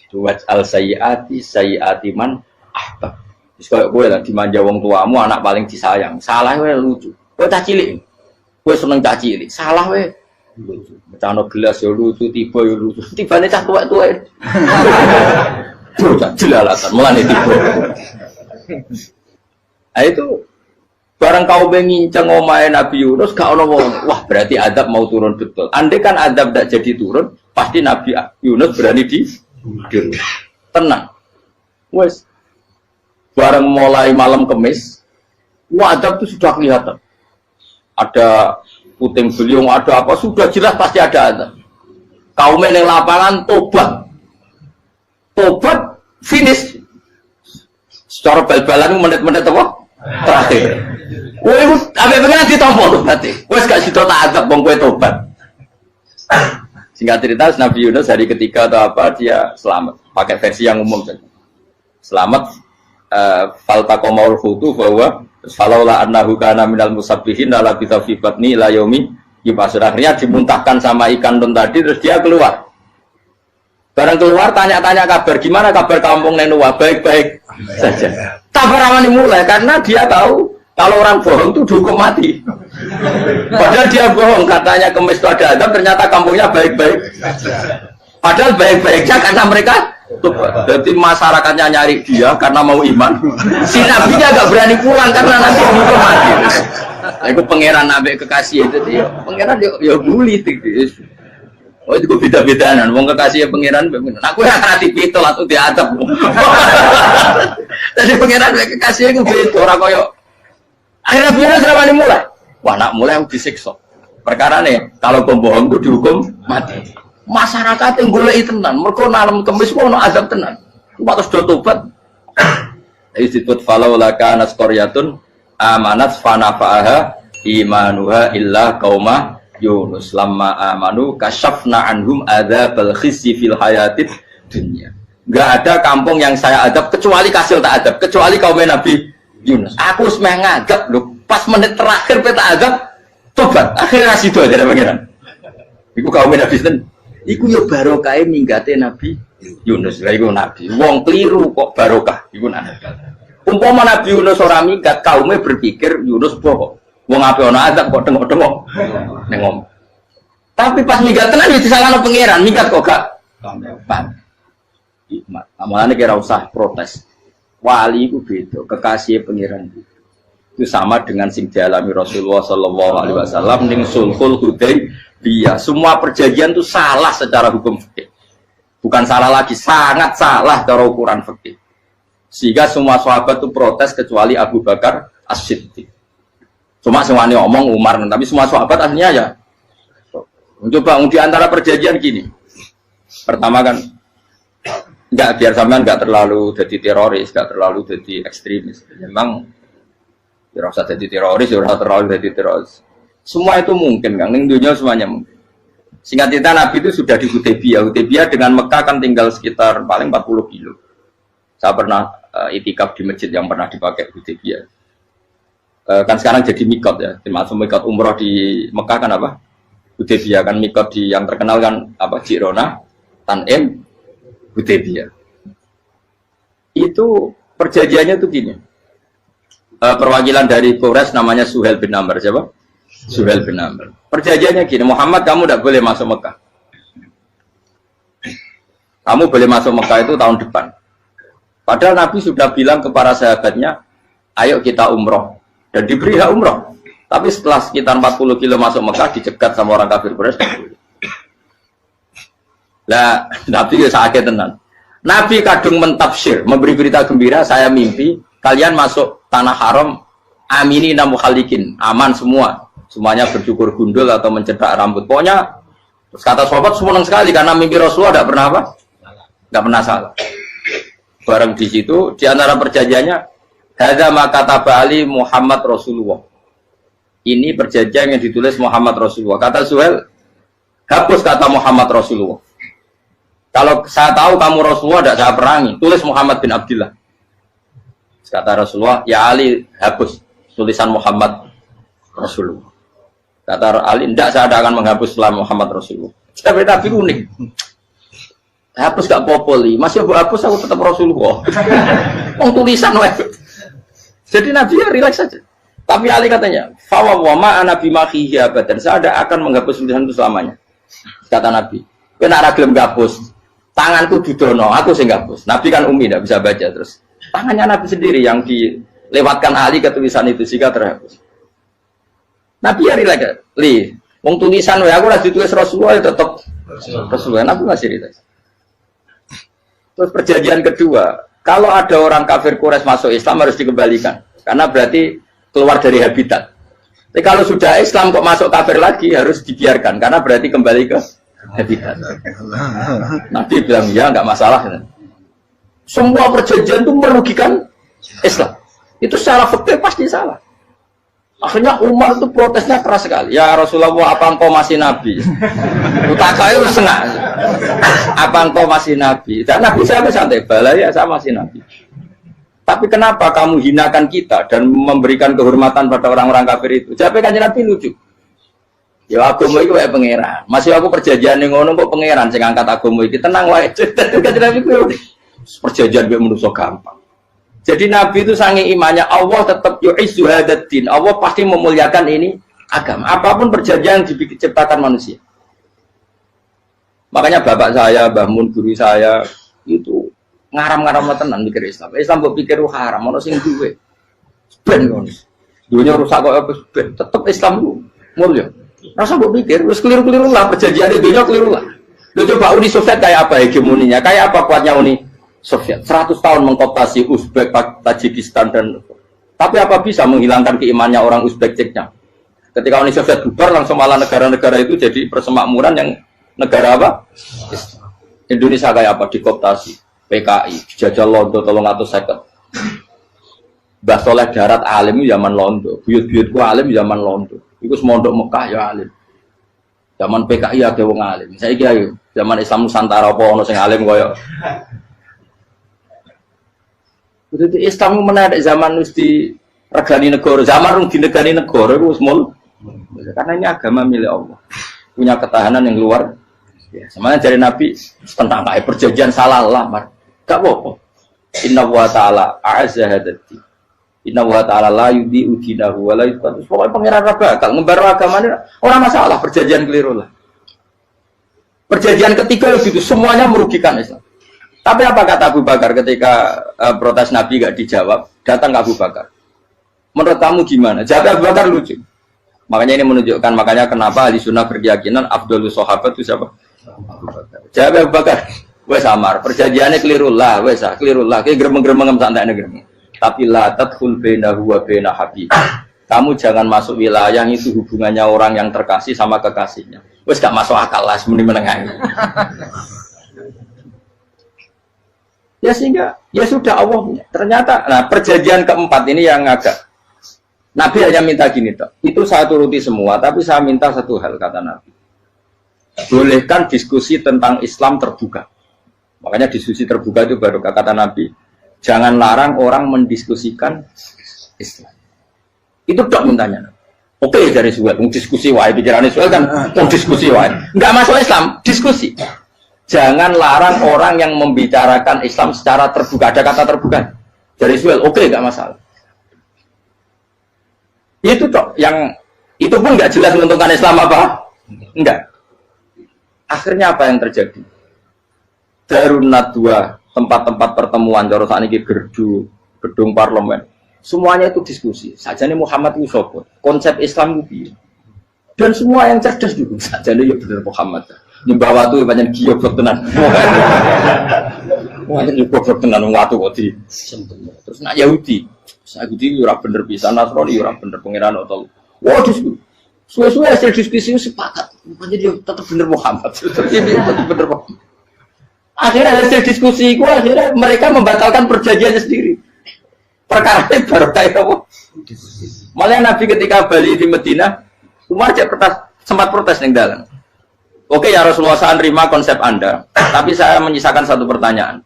Waj'al sayyiati man ahbab. Terus kayak gue lah dimanja wong tuamu, anak paling disayang. Salah wae lucu. Kowe cah cilik. Kowe seneng cah cilik. Salah wae. Lucu. Becano gelas yo lucu, tiba yo lucu. Tibane cah tuwek-tuwek. Tuh jelalatan mulane tiba. Nah itu barang kau nginceng omahe Nabi Yunus gak ono wong. Wah, berarti adab mau turun betul. Andai kan adab tidak jadi turun, pasti Nabi Yunus berani di tenang. Wes. Barang mulai malam Kamis, adab itu sudah kelihatan. Ada puting beliung ada apa sudah jelas pasti ada azab. Kaum yang lapangan tobat finish. Secara bal-balan menit-menit apa? Terakhir. Kowe iku ambek pengen ditampa tobat. Wes gak sida tak azab wong kowe tobat. Singkat cerita Nabi Yunus hari ketiga atau apa dia selamat. Pakai versi yang umum saja. Selamat faltaqamaul hutu bahwa falaula annahu kana minal musabbihin la bi tawfiqatni ila yaumi yub'ats. Akhirnya dimuntahkan sama ikan don tadi terus dia keluar. Barang keluar tanya-tanya kabar gimana kabar kampung Nenua baik-baik saja. Kabar awal mulai karena dia tahu kalau orang bohong itu dihukum mati. Padahal dia bohong katanya kemis itu ada azab ternyata kampungnya baik-baik. Padahal baik-baiknya karena mereka jadi masyarakatnya nyari dia karena mau iman. Si nabinya agak berani pulang karena nanti dihukum mati. Itu pangeran nabi kekasih itu dia. Pangeran ya bully itu. Oh itu beda-bedaan, wong kekasih pangeran, aku yang hati pitol atau diadab. Jadi pangeran kekasih itu beda, orang koyo. Akhirnya biar selama ini mulai, wah nak mulai yang disiksa. Perkara nih, kalau pembohong itu dihukum mati. Masyarakat yang boleh tenan, mereka nalam kemis mau azab tenan. Cuma terus do tobat. Disebut falau laka naskoryatun amanat fanafa'aha imanuha illa qauma Yunus lamma amanu kasyafna anhum adzabal khizyi fil hayatid dunya. Enggak ada kampung yang saya adab kecuali kasil tak adab, kecuali kaum Nabi Yunus. Aku semeh ngadab lho, pas menit terakhir peta adab tobat. Akhirnya sido aja pangeran. Iku kaum Nabi sinten? Iku yo barokah minggate Nabi Yunus. Lah iku nabi. Wong kliru kok barokah iku nabi. Umpama Nabi Yunus ora minggat, kaume berpikir Yunus bohong. Wong ape ana azab kok tengok-tengok ning ngomong. Tapi pas minggat tenan ya disalahno pangeran, minggat kok gak paham. Hikmat. Amalane kira usah protes. Wali itu beda, kekasih pangeran itu sama dengan sing dialami Rasulullah sallallahu alaihi wasallam ning Sulhul Hudaybiyah. Semua perjanjian itu salah secara hukum fikih. Bukan salah lagi, sangat salah cara ukuran fikih. Sehingga semua sahabat itu protes kecuali Abu Bakar As-Siddiq. Cuma semuanya ngomong Umar, tapi semua sahabat aslinya ya. Coba di antara perjanjian gini. Pertama kan, enggak biar sampean enggak terlalu jadi teroris, enggak terlalu jadi ekstremis. Memang ya usah jadi teroris, ya usah terlalu jadi teroris. Semua itu mungkin, kan? Di dunia semuanya mungkin. Singkat cerita Nabi itu sudah di Hudaybiyah. Hudaybiyah dengan Mekah kan tinggal sekitar paling 40 kilo. Saya pernah itikaf di masjid yang pernah dipakai Hudaybiyah. Kan sekarang jadi mikot ya, termasuk mikot umroh di Mekah kan apa? Hudaybiyah kan mikot di yang terkenal kan apa? Jirona, Tanim, Hudaybiyah. Itu perjanjiannya tuh gini. Perwakilan dari Quraisy namanya Suhail bin Amr, siapa? Suhail bin Amr. Perjanjiannya gini, Muhammad kamu tidak boleh masuk Mekah. Kamu boleh masuk Mekah itu tahun depan. Padahal Nabi sudah bilang kepada sahabatnya, ayo kita umroh. Dan diberi hak umroh. Tapi setelah sekitar 40 kilo masuk Mekah, dicegat sama orang kafir Quraisy. Lah, Nabi ya sakit tenan. Nabi kadung mentafsir, memberi berita gembira, saya mimpi, kalian masuk tanah haram, amini namu khalikin, aman semua. Semuanya bercukur gundul atau mencetak rambut. Pokoknya, terus kata sahabat senang sekali, karena mimpi Rasulullah tidak pernah apa? Tidak pernah salah. Bareng di situ, di antara perjanjiannya, hadza ma kataba ali Muhammad Rasulullah. Ini perjanjian yang ditulis Muhammad Rasulullah. Kata Suhail, hapus kata Muhammad Rasulullah. Kalau saya tahu kamu Rasulullah tidak saya perangi, tulis Muhammad bin Abdullah. Kata Rasulullah, ya Ali hapus tulisan Muhammad Rasulullah. Kata Ali, tidak saya akan menghapus setelah Muhammad Rasulullah. Tapi unik. Hapus gak populi, masih hapus aku tetap Rasulullah. Tulisan web. Jadi Nabi ya relax saja. Tapi Ali katanya, fawwama ana bimakhihi abadan. Saya tidak akan menghapus tulisan itu selamanya. Kata Nabi, kena ragilem gapus. Tanganku didono, aku sing gapus. Nabi kan umi tidak bisa baca terus. Tangannya Nabi sendiri yang dilewatkan Ali ke tulisan itu sehingga terhapus. Nabi ya relax. Wong tulisan wae aku lagi ditulis Rasulullah ya tetap Rasulullah. Nabi masih relax. Terus perjanjian kedua, kalau ada orang kafir Quraisy masuk Islam harus dikembalikan, karena berarti keluar dari habitat. Tapi kalau sudah Islam kok masuk kafir lagi harus dibiarkan karena berarti kembali ke habitat. Nabi bilang ya nggak masalah. Semua perjanjian itu merugikan Islam. Itu secara fikih pasti salah. Akhirnya Umar itu protesnya keras sekali. Ya Rasulullah, apa engkau masih Nabi? Utaka itu senang. Apa engkau masih Nabi? Dan Nabi saya santai, bala ya saya masih Nabi. Tapi kenapa kamu hinakan kita dan memberikan kehormatan pada orang-orang kafir itu? Jadi kan Nabi lucu. Ya agama itu kayak pangeran. Masih aku perjanjian yang ngono kok pangeran sing angkat agama iki tenang wae. Kan Nabi itu perjanjian mek manusa gampang. Jadi Nabi itu saking imannya Allah tetap yu'izzu hadaddin. Allah pasti memuliakan ini agama. Apapun perjanjian yang diciptakan manusia. Makanya bapak saya, Mbah Mun guru saya itu ngaram-ngaram tenan mikir Islam. Islam mbok pikir haram, ono sing duwe. Ben ngono. Dunya rusak kok ben tetep Islam ku mulya. Rasa mbok pikir wis keliru-keliru lah perjanjian dunya keliru lah. Lho coba Uni Soviet kayak apa hegemoninya? Kayak apa kuatnya Uni Soviet? 100 tahun mengkooptasi Uzbek, Tajikistan dan tapi apa bisa menghilangkan keimannya orang Uzbek Ceknya? Ketika Uni Soviet bubar langsung malah negara-negara itu jadi persemakmuran yang negara apa? Indonesia kayak apa? Dikooptasi PKI, dijajah Londo 350. Mbah Soleh Darat alim zaman Londo, buyut-buyutku alim zaman Londo. Iku semondok Mekah ya alim. Zaman PKI ada wong alim. Saiki ayo, zaman Islam Nusantara apa ono sing alim koyo. Jadi Islam menarik zaman wis di regani negara, zaman rung dinegani negara itu semul. Karena ini agama milik Allah. Punya ketahanan yang luar biasa. Semuanya dari Nabi tentang kayak perjanjian salah lamar. Gak apa-apa. Inna wa ta'ala a'azza hadati. Inna wa ta'ala la yudhi'u dinahu wa la yudhi'u. Pokoknya pengiran bakal ngebaru agamanya orang masalah perjanjian keliru lah. Perjanjian ketiga itu semuanya merugikan Islam. Tapi apa kata Abu Bakar ketika protes Nabi gak dijawab, datang ke Abu Bakar. Menurut kamu gimana? Jawab Abu Bakar lucu. Makanya ini menunjukkan makanya kenapa ahli sunnah berkeyakinan Afdhalus Sahabat itu siapa? Abu Bakar. Jawab Abu Bakar. Wes samar, perjanjiannya keliru lah, wes keliru lah. Kayak gremeng-gremeng santai gremeng. Tapi la tadkhul bainahu wa baina habib. Kamu jangan masuk wilayah itu hubungannya orang yang terkasih sama kekasihnya. Wes gak masuk akal lah sebenarnya menengah. Ya sehingga ya sudah Allah ternyata nah perjanjian keempat ini yang agak Nabi hanya minta gini toh. Itu saya turuti semua tapi saya minta satu hal kata Nabi. Bolehkan diskusi tentang Islam terbuka. Makanya diskusi terbuka itu baru kata Nabi. Jangan larang orang mendiskusikan Islam. Itu dok mintanya. Oke dari Suhail diskusi wae pikirannya Suhail kan diskusi wae. Enggak masuk Islam, diskusi. Jangan larang orang yang membicarakan Islam secara terbuka. Ada kata terbuka dari Suhail, oke, nggak masalah. Itu toh, yang itu pun nggak jelas menguntungkan Islam apa? Enggak. Akhirnya apa yang terjadi? Darun Nadwa, tempat-tempat pertemuan, cara saat ini gerdu, gedung parlemen, semuanya itu diskusi. Sajane Muhammad itu sopot, konsep Islam itu, dan semua yang cerdas juga. Sajane ya benar Muhammad. Nyembah watu banyak giok tenan. Wah, ini goblok tenan watu kok di. Terus nak Yahudi ora bener bisa, Nasrani ora bener pangeran atau. Wah, diskusi. Suwe-suwe hasil diskusi sepakat. Makanya dia tetap bener Muhammad. Tetap bener Muhammad. Akhirnya hasil diskusi itu akhirnya mereka membatalkan perjanjiannya sendiri. Perkara ini baru kayak apa? Malah Nabi ketika balik di Madinah, Umar sempat protes yang dalam. Oke ya Rasulullah, saya terima konsep Anda, tapi saya menyisakan satu pertanyaan.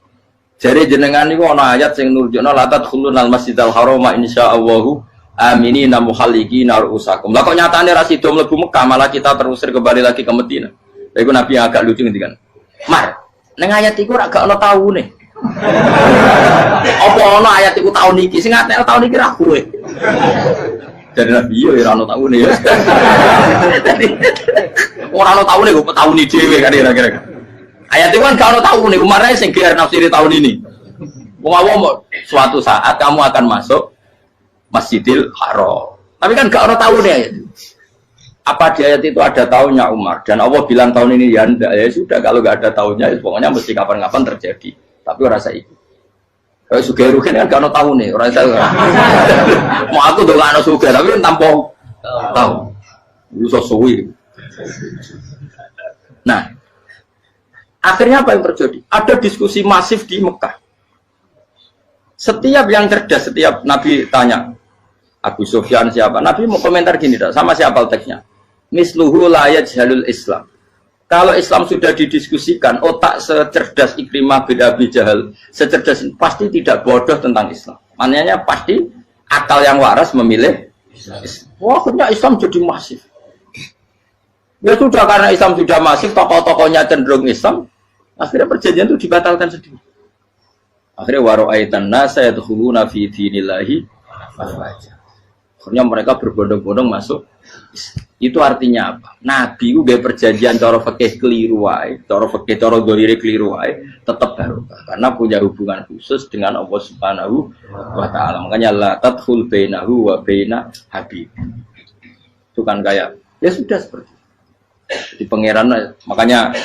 Jadi jenengan itu ana ayat sing nurjukna la tadkhulunal masjidal harama insyaallahu aminina muhalliqina ru'usakum. Lah kok nyatane ra sida mlebu Mekah malah kita terusir kembali lagi ke Madinah. Lha iku Nabi agak lucu ngendikan. Mar, ning ayat iku ra gak ana taune. Apa ana ayat iku taun iki sing ngatek taun iki ra kowe. Dari Nabi yo ora ono taune ya. Ora ono taune kok taun iki dhewe kan kira-kira. Ayat itu kan gak ono taune, Umar sing gear nafsiri tahun ini. Wong suatu saat kamu akan masuk Masjidil Haram. Tapi kan gak ono taune ayat. Apa di ayat itu ada tahunnya Umar dan Allah bilang tahun ini ya ndak ya sudah kalau gak ada tahunnya ya, pokoknya mesti kapan-kapan terjadi. Tapi ora saiki. Kayak Sugih Rugen kan gak ono tahune, ora tahu. Mau aku tuh gak ono Sugih tapi tanpa tahun. Lu suwi. Nah, akhirnya apa yang terjadi? Ada diskusi masif di Mekah. Setiap yang cerdas, setiap Nabi tanya, Abu Sufyan siapa? Nabi mau komentar gini, sama siapa teksnya? Misluhu la yajhalul Islam. Kalau Islam sudah didiskusikan, otak secerdas Ikrimah bin Abi Jahal, secerdas pasti tidak bodoh tentang Islam. Maknanya pasti akal yang waras memilih Islam. Wah, akhirnya Islam jadi masif. Ya sudah, karena Islam sudah masif, tokoh-tokohnya cenderung Islam, akhirnya perjanjian itu dibatalkan sendiri. Akhirnya waro'aitan nasa yadkhuluna fi dinillahi afwaja. Akhirnya mereka berbondong-bondong masuk. Itu artinya apa? Nabi udah perjanjian cara fikih keliru wae, cara fikih cara dzahire keliru wae, tetap barokah karena punya hubungan khusus dengan Allah Subhanahu wa taala. Makanya la tadkhul bainahu wa baina habib. Itu kan kayak ya sudah seperti itu. Di pangeran makanya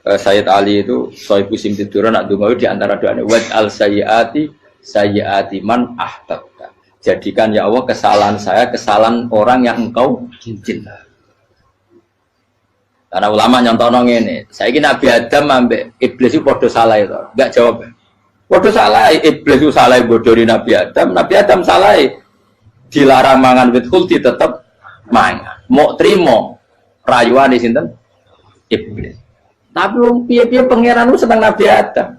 Sayyid Ali itu Sohibu Simtiduran nak donga di antara doanya waj al sayyiati man ahtabta. Jadikan ya Allah kesalahan saya kesalahan orang yang engkau cinta. Karena ulama nyontono ngene, saiki Nabi Adam ambek iblis itu padha salah itu. Enggak jawab. Padha salah, iblis itu salah bodoni Nabi Adam salah. Dilarang mangan wit khuldi tetep mangan. Mau trimo rayuane sinten? Iblis. Tapi wong piye-piye pangeran lu seneng Nabi Adam.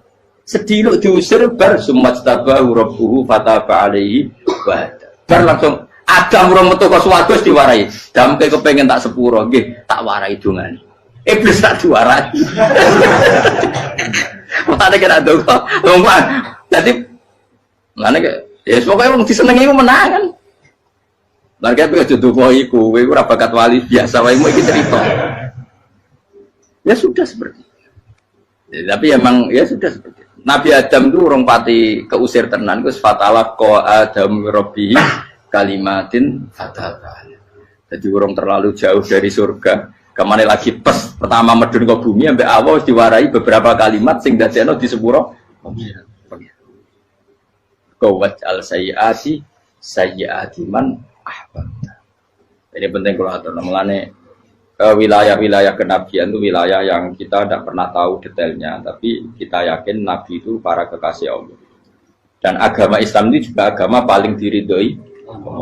Sediluk diusir bar sumat tabahu rabbuhu fataba alaihi wa bar langsung Adam urung metu kok swarga wis diwarai. Dampe kepengin tak sepuro nggih tak warai dongane. Iblis tak diwarai. Mate kena donga. Wong dadi ngene ke ya pokoke wong disenengi ku menang kan. Lan kaya aja donga iku kowe ora bakat wali biasa wae mau iki cerita. Ya sudah seperti itu. Ya, tapi emang ya sudah seperti itu. Nabi Adam itu urung pati keusir tenan ku fatala qa Adam rabbi kalimatin fataba. Jadi urung terlalu jauh dari surga. Kemana lagi pas pertama medun ke bumi ambek Allah diwarai beberapa kalimat sing dadekno di sepuro pengiran. Qawat al sayyiati man ahbabta. Ini penting kalau atur namanya wilayah-wilayah kenabian itu wilayah yang kita tidak pernah tahu detailnya, tapi kita yakin Nabi itu para kekasih Allah. Dan agama Islam ini juga agama paling diridhoi.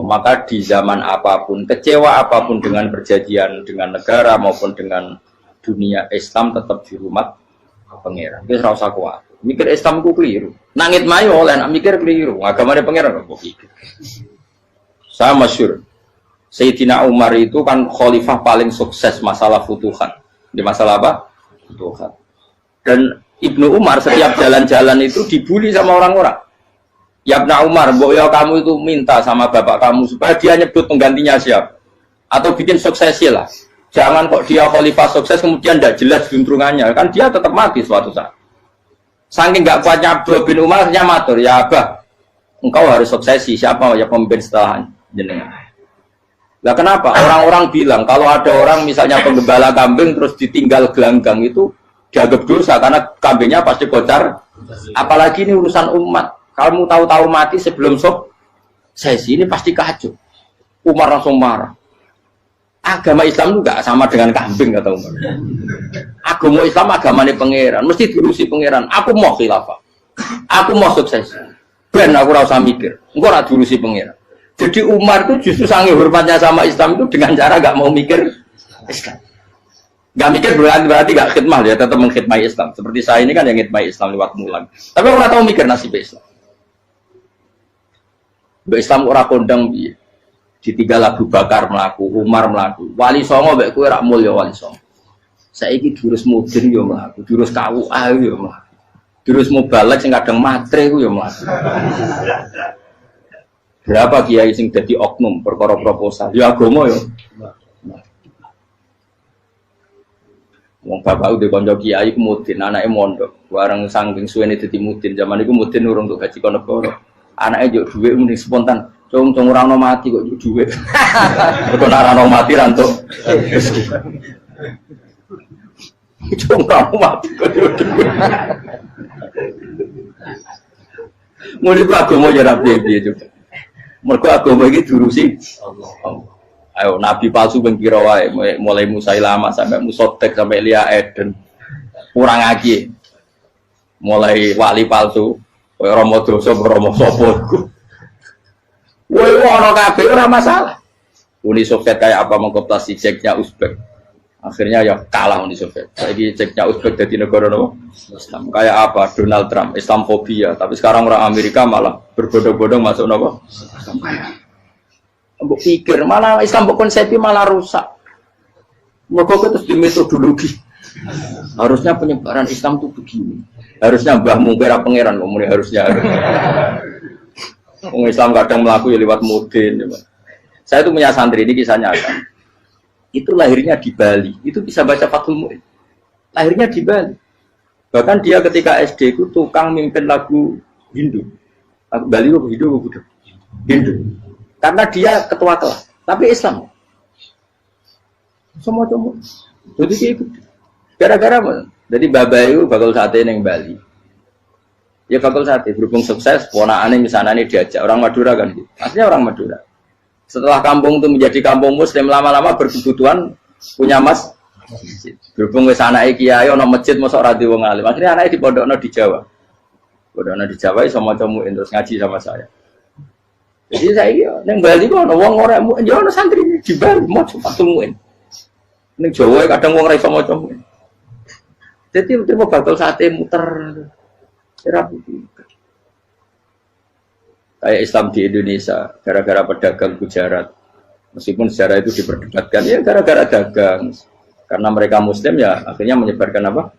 Maka di zaman apapun, kecewa apapun dengan perjanjian dengan negara maupun dengan dunia, Islam tetap dihormat pangeran. Kita ora usah kuat. Mikir Islam ku keliru. Nangit mayo oleh nak mikir keliru. Agamane pangeran kok pikir. Saya masyhur. Sayyidina Umar itu kan khalifah paling sukses masalah futuhat. Di masalah apa? Futuhat. Dan Ibnu Umar setiap jalan-jalan itu dibully sama orang-orang. Ya Ibnu Umar, mbok ya kamu itu minta sama bapak kamu supaya dia nyebut penggantinya siapa. Atau bikin suksesi lah. Jangan kok dia khalifah sukses kemudian tidak jelas juntrungannya. Kan dia tetap mati suatu saat. Saking nggak kuatnya Abdul bin Umar, matur, ya Abah, engkau harus suksesi. Siapa ya pemimpin setelah jenengan? Nah kenapa? Orang-orang bilang kalau ada orang misalnya penggembala kambing terus ditinggal gelanggang itu dianggap dosa karena kambingnya pasti kocar. Apalagi ini urusan umat. Kamu tahu-tahu mati sebelum sesi ini pasti kacau. Umar langsung marah. Agama Islam juga sama dengan kambing kata Umar. Agama Islam agamanya pangeran, mesti diurusi pangeran. Aku mau khilafah. Aku mau sukses. Ben aku ora usah mikir. Engko ora diurusi pangeran. Jadi Umar itu justru sangat hormatnya sama Islam itu dengan cara gak mau mikir Islam. Gak mikir berarti gak khidmah ya, tetap mengkhidmati Islam. Seperti saya ini kan yang khidmati Islam lewat mulan. Tapi orang tahu mikir nasib Islam. Islam orang kondang piye. Ditinggal Abu Bakar melaku, Umar melaku. Wali Songo mbek kowe rak mulya Wali Songo. Saiki durus mudin yo mlaku, durus KUA yo mlaku. Durus mubalek sing kadang matre ku yo mlaku. Berapa kiai sing dadi oknum perkara proposal? Ya agama yo. Wong bapak udah konco kiai ku mudin, anake mondok. Bareng saking suwene dadi mudin, zaman iku mudin urung untuk gaji kono negara. Anake njuk dhuwit muni spontan. Cung ora ono mati kok njuk dhuwit. Kok ora ono mati ra entuk. Cung ora ono mati kok njuk dhuwit. Mulai agama ya ra piye-piye juga. Mergo agama iki diurusi Allah. Ayo nabi palsu ping pira wae, mulai Musailama sampai Musotek sampai Lia Eden. Kurang lagi. Mulai wali palsu, koyo Romo Doso, Romo Sopo iku. Woi ono kabeh ora masalah. Uni Soviet kayak apa mengkooptasi Ceknya Uzbek. Akhirnya ya kalah Uni Soviet. Saiki Ceknya Uzbek jadi negara nopo? Islam. Kayak apa Donald Trump, Islamfobia, tapi sekarang orang Amerika malah berbondong-bondong masuk nopo? Islam kaya. Mbok pikir malah Islam konsepi malah rusak. Mergo terus di metodologi. Harusnya penyebaran Islam itu begini. Harusnya Mbah Mungkira pangeran ngomongnya harusnya. Orang Islam kadang melaku ya lewat mudin. Saya itu punya santri ini kisah nyata. Itu lahirnya di Bali. Itu bisa baca Fathul Mu'in. Lahirnya di Bali. Bahkan dia ketika SD itu tukang mimpin lagu Hindu. Lagu Bali itu Hindu. Hindu. Karena dia ketua kelas, tapi Islam. Semua. Jadi dia ikut. Gara-gara apa? Jadi babayu bakal sate neng Bali. Ya bakal sate berhubung sukses, ponakane misalnya diajak orang Madura kan. Aslinya orang Madura. Setelah kampung itu menjadi kampung Muslim, lama-lama berkebutuhan punya masjid. Berhubung wis anake kiai ana masjid mosok ra wong alim. Akhirnya anake dipondokno di Jawa. Pondokno di Jawa iso maca muin terus ngaji sama saya. Jadi saya neng Bali kok ana wong ora muin, ya ana santri di Bali maca Fathul Mu'in. Ning Jawa kadang wong ora iso maca muin. Jadi itu bakal sate muter. Kayak Islam di Indonesia, gara-gara pedagang Gujarat. Meskipun sejarah itu diperdebatkan, ya gara-gara dagang. Karena mereka Muslim ya akhirnya menyebarkan apa?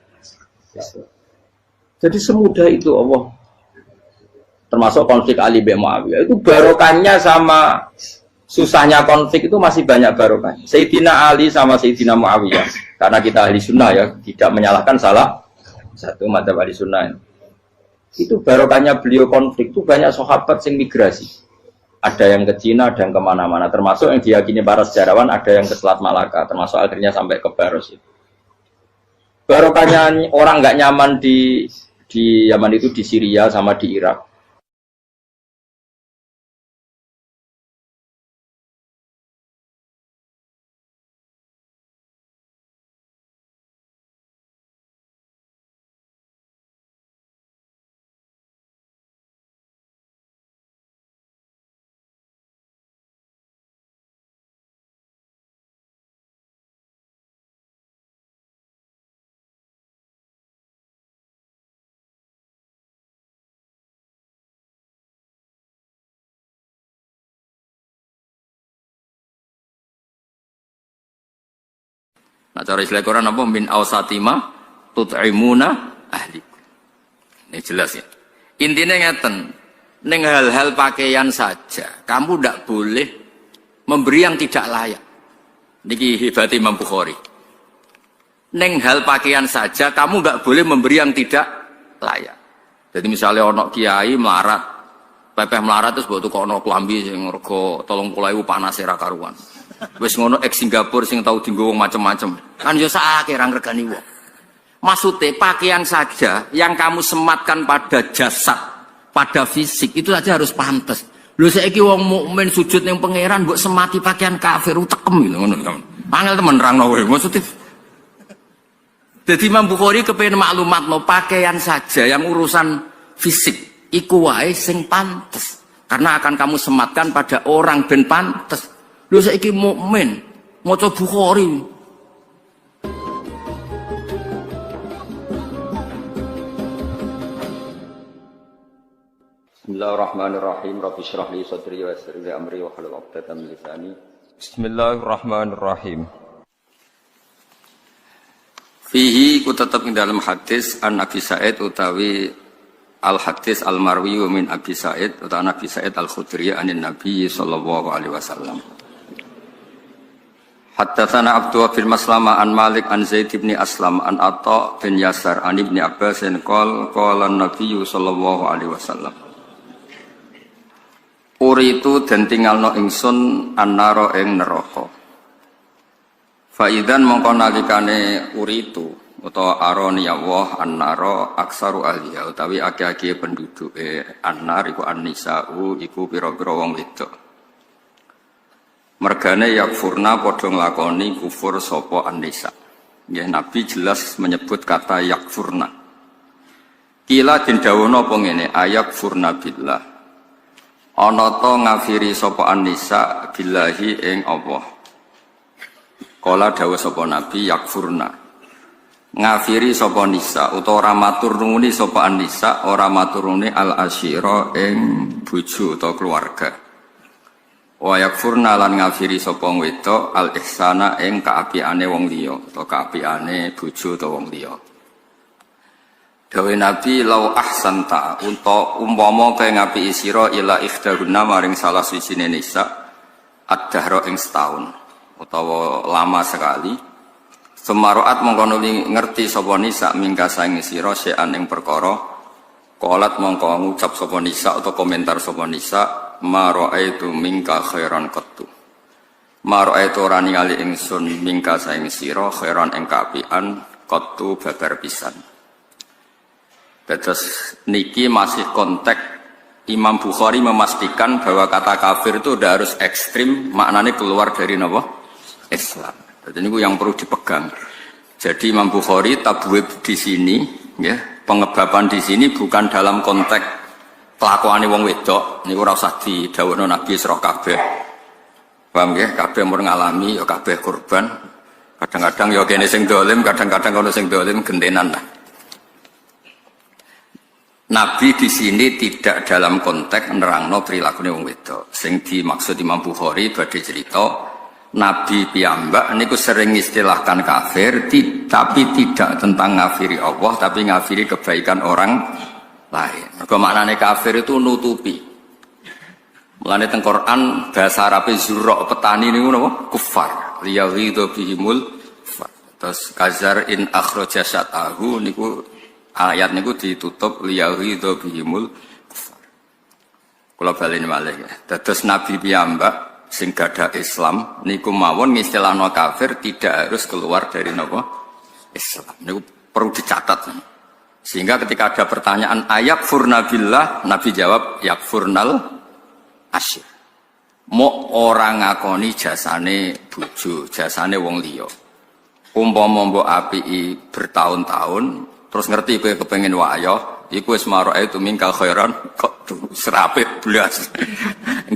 Jadi semudah itu Allah. Termasuk konflik Ali bin Muawiyah itu barokahnya sama susahnya konflik itu masih banyak barokahnya. Sayyidina Ali sama Sayyidina Muawiyah karena kita ahli sunnah ya tidak menyalahkan salah satu madzhab ahli sunnah itu barokahnya beliau konflik itu banyak sahabat yang migrasi. Ada yang ke Cina, ada yang kemana-mana. Termasuk yang diyakini para sejarawan ada yang ke Selat Malaka. Termasuk akhirnya sampai ke Baros itu. Barokahnya orang nggak nyaman di Yaman itu di Syria sama di Irak. Nah, cara istilah Quran apa? Min awsatima tut'imuna ahli. Ini jelas ya. Intinya ngeten, neng hal-hal pakaian saja, kamu tidak boleh memberi yang tidak layak. Niki hebat Imam Bukhari. Neng hal pakaian saja, kamu nggak boleh memberi yang tidak layak. Jadi misalnya ono kiai melarat, pepeh melarat terus buat tukang ono klambi yang rego 30.000 panas era karuan. Wes ngono ex Singapura sing tau dienggo wong macem-macem. Kan yo sakake ra ngregani wong. Maksudnya pakaian saja yang kamu sematkan pada jasad, pada fisik itu saja harus pantas. Lho saiki wong mukmin sujud ning pangeran mbok semati pakaian kafir utekem ngono. Angel temen nerangno kowe. Maksudnya jadi Imam Bukhari kepengin maklumatno pakaian saja yang urusan fisik iku wae sing pantes. Karena akan kamu sematkan pada orang ben pantes. Lho saiki mukmin maca Bukhari. Bismillahirrahmanirrahim. Rabbi shrah li sadri wa yassir li amri wa hlul 'uqdatam min lisani. Bismillahirrahmanirrahim. Fihi ku tetap ing dalam hadis an Abi Sa'id utawi al hadis al marwi min Abi Sa'id utawa Nabi Sa'id al Khudri anin Nabi sallallahu alaihi wasallam. Haddatsana Abdullah bin Maslama an Malik an Zaid bin Aslam an Atha bin Yasar an Ibnu Abbas qala an-nabiy sallallahu alaihi wasallam. Uritu dan tinggalno ingsun annaro ing neraka. Fa idzan mongko nalikane uritu utawa aroni Allah annaro aksaru ahliya utawi akeh-akeh penduduke annar iku an-nisa'u iku pira-pira wong wedok. Mergane yakfurna padha nglakoni kufur sapa an-nisa. Nggih Nabi jelas menyebut kata yakfurna. Kila den dawono apa ngene, ayakfurna billah. Ana ta ngafiri sapa an-nisa billahi ing Allah. Kala dawuh sapa Nabi yakfurna. Ngafiri sapa nisa utawa ora matur nuwuni sapa an-nisa, ora matur nuwuni al-asyira ing bojo utawa keluarga. Wa yakfurna lan ngafiri sapa wedok al-ihsana ing kaapiane wong liya utawa kaapiane bojo utawa wong liya. Dawe Nabi lau ahsanta unta umpama kaya ngapiki sira ila ikhdahunna maring salah sijine nisa ad-dahra ing setahun utawa lama sekali. Semaroat mongko ngerti sapa nisa mingka saing sira sean ing perkara qalat mongko ngucap sapa nisa atau komentar sapa nisa ma raaitu mingka khairan qattu. Ma raaitu ora ningali ingsun mingka saing sira khairan ing kaapian qattu babar pisan. Terus niki masih konteks Imam Bukhari memastikan bahwa kata kafir itu udah harus ekstrim, maknanya keluar dari apa? Islam. Jadi ini yang perlu dipegang. Jadi Imam Bukhari tabwib di sini, ya, pengebaban di sini bukan dalam konteks kelakuan wong wedok. Ini ora usah didhawuhno Nabi sira kabeh. Paham ya? Kabeh mun ngalami ya kabeh korban. Kadang-kadang ya kene sing dolim, kadang-kadang ono sing dolim gentenan lah. Nabi di sini tidak dalam konteks nerangno prilakune wong wedok. Sing dimaksud Imam Bukhari badhe cerita Nabi piyambak niku sering istilahkan kafir, tapi tidak tentang ngafiri Allah, tapi ngafiri kebaikan orang lain. Mergo maknane kafir itu nutupi. Mulane teng Quran bahasa Arabe zurra petani niku napa? Kufar. Liyaghidhu bihimul kufar. Terus kazar in akhraja syatahu niku ayat niku ditutup liyaghidhu bihimul kufar. Kula baleni malih ya. Dados Nabi piyambak sing gadah Islam niku mawon ngistilahno kafir tidak harus keluar dari napa Islam. Niku perlu dicatat. Sehingga ketika ada pertanyaan ayakfurna billah, Nabi jawab yakfurnal asyir. Mo orang ngakoni jasane bojo, jasane wong liya. Umpama mbok apiki bertahun-tahun terus ngerti kowe kepengin wayo, iku wis maroe itu mingkal khairan kok serapit blas.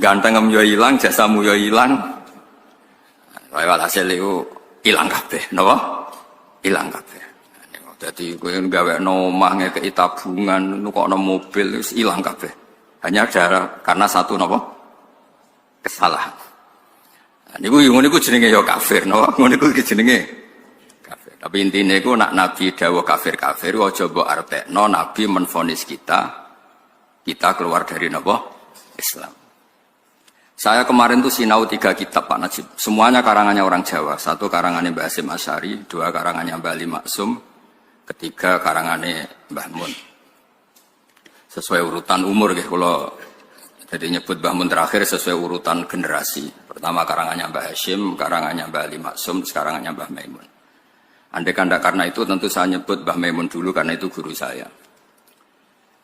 Ganteng yo ilang, jasamu yo ilang. Wae walhasil iku ilang kabeh, napa? Ilang kabeh. Dadi kowe gawekno omah ngekeki tabungan, nukokno mobil wis ilang kabeh. Hanya karena satu napa? Kesalahan. Niku ngono iku jenenge yo kafir, napa? Ngono iku jenenge tapi intinya itu nak Nabi dawuh kafir-kafir aja mbok artekno Nabi menvonis kita keluar dari napa Islam. Saya kemarin tuh sinau 3 kitab Pak Najib. Semuanya karangannya orang Jawa. 1 karangannya Mbah Hasyim Asy'ari, 2 karangannya Mbah Ali Maksum, 3 karangannya Mbah Mun. Sesuai urutan umur nggih kula. Jadi nyebut Mbah Mun terakhir sesuai urutan generasi. Pertama karangannya Mbah Hasyim, karangannya Mbah Ali Maksum, karangannya Mbah Maimun. Andai kan karena itu tentu saya nyebut Mbah Maimun dulu karena itu guru saya.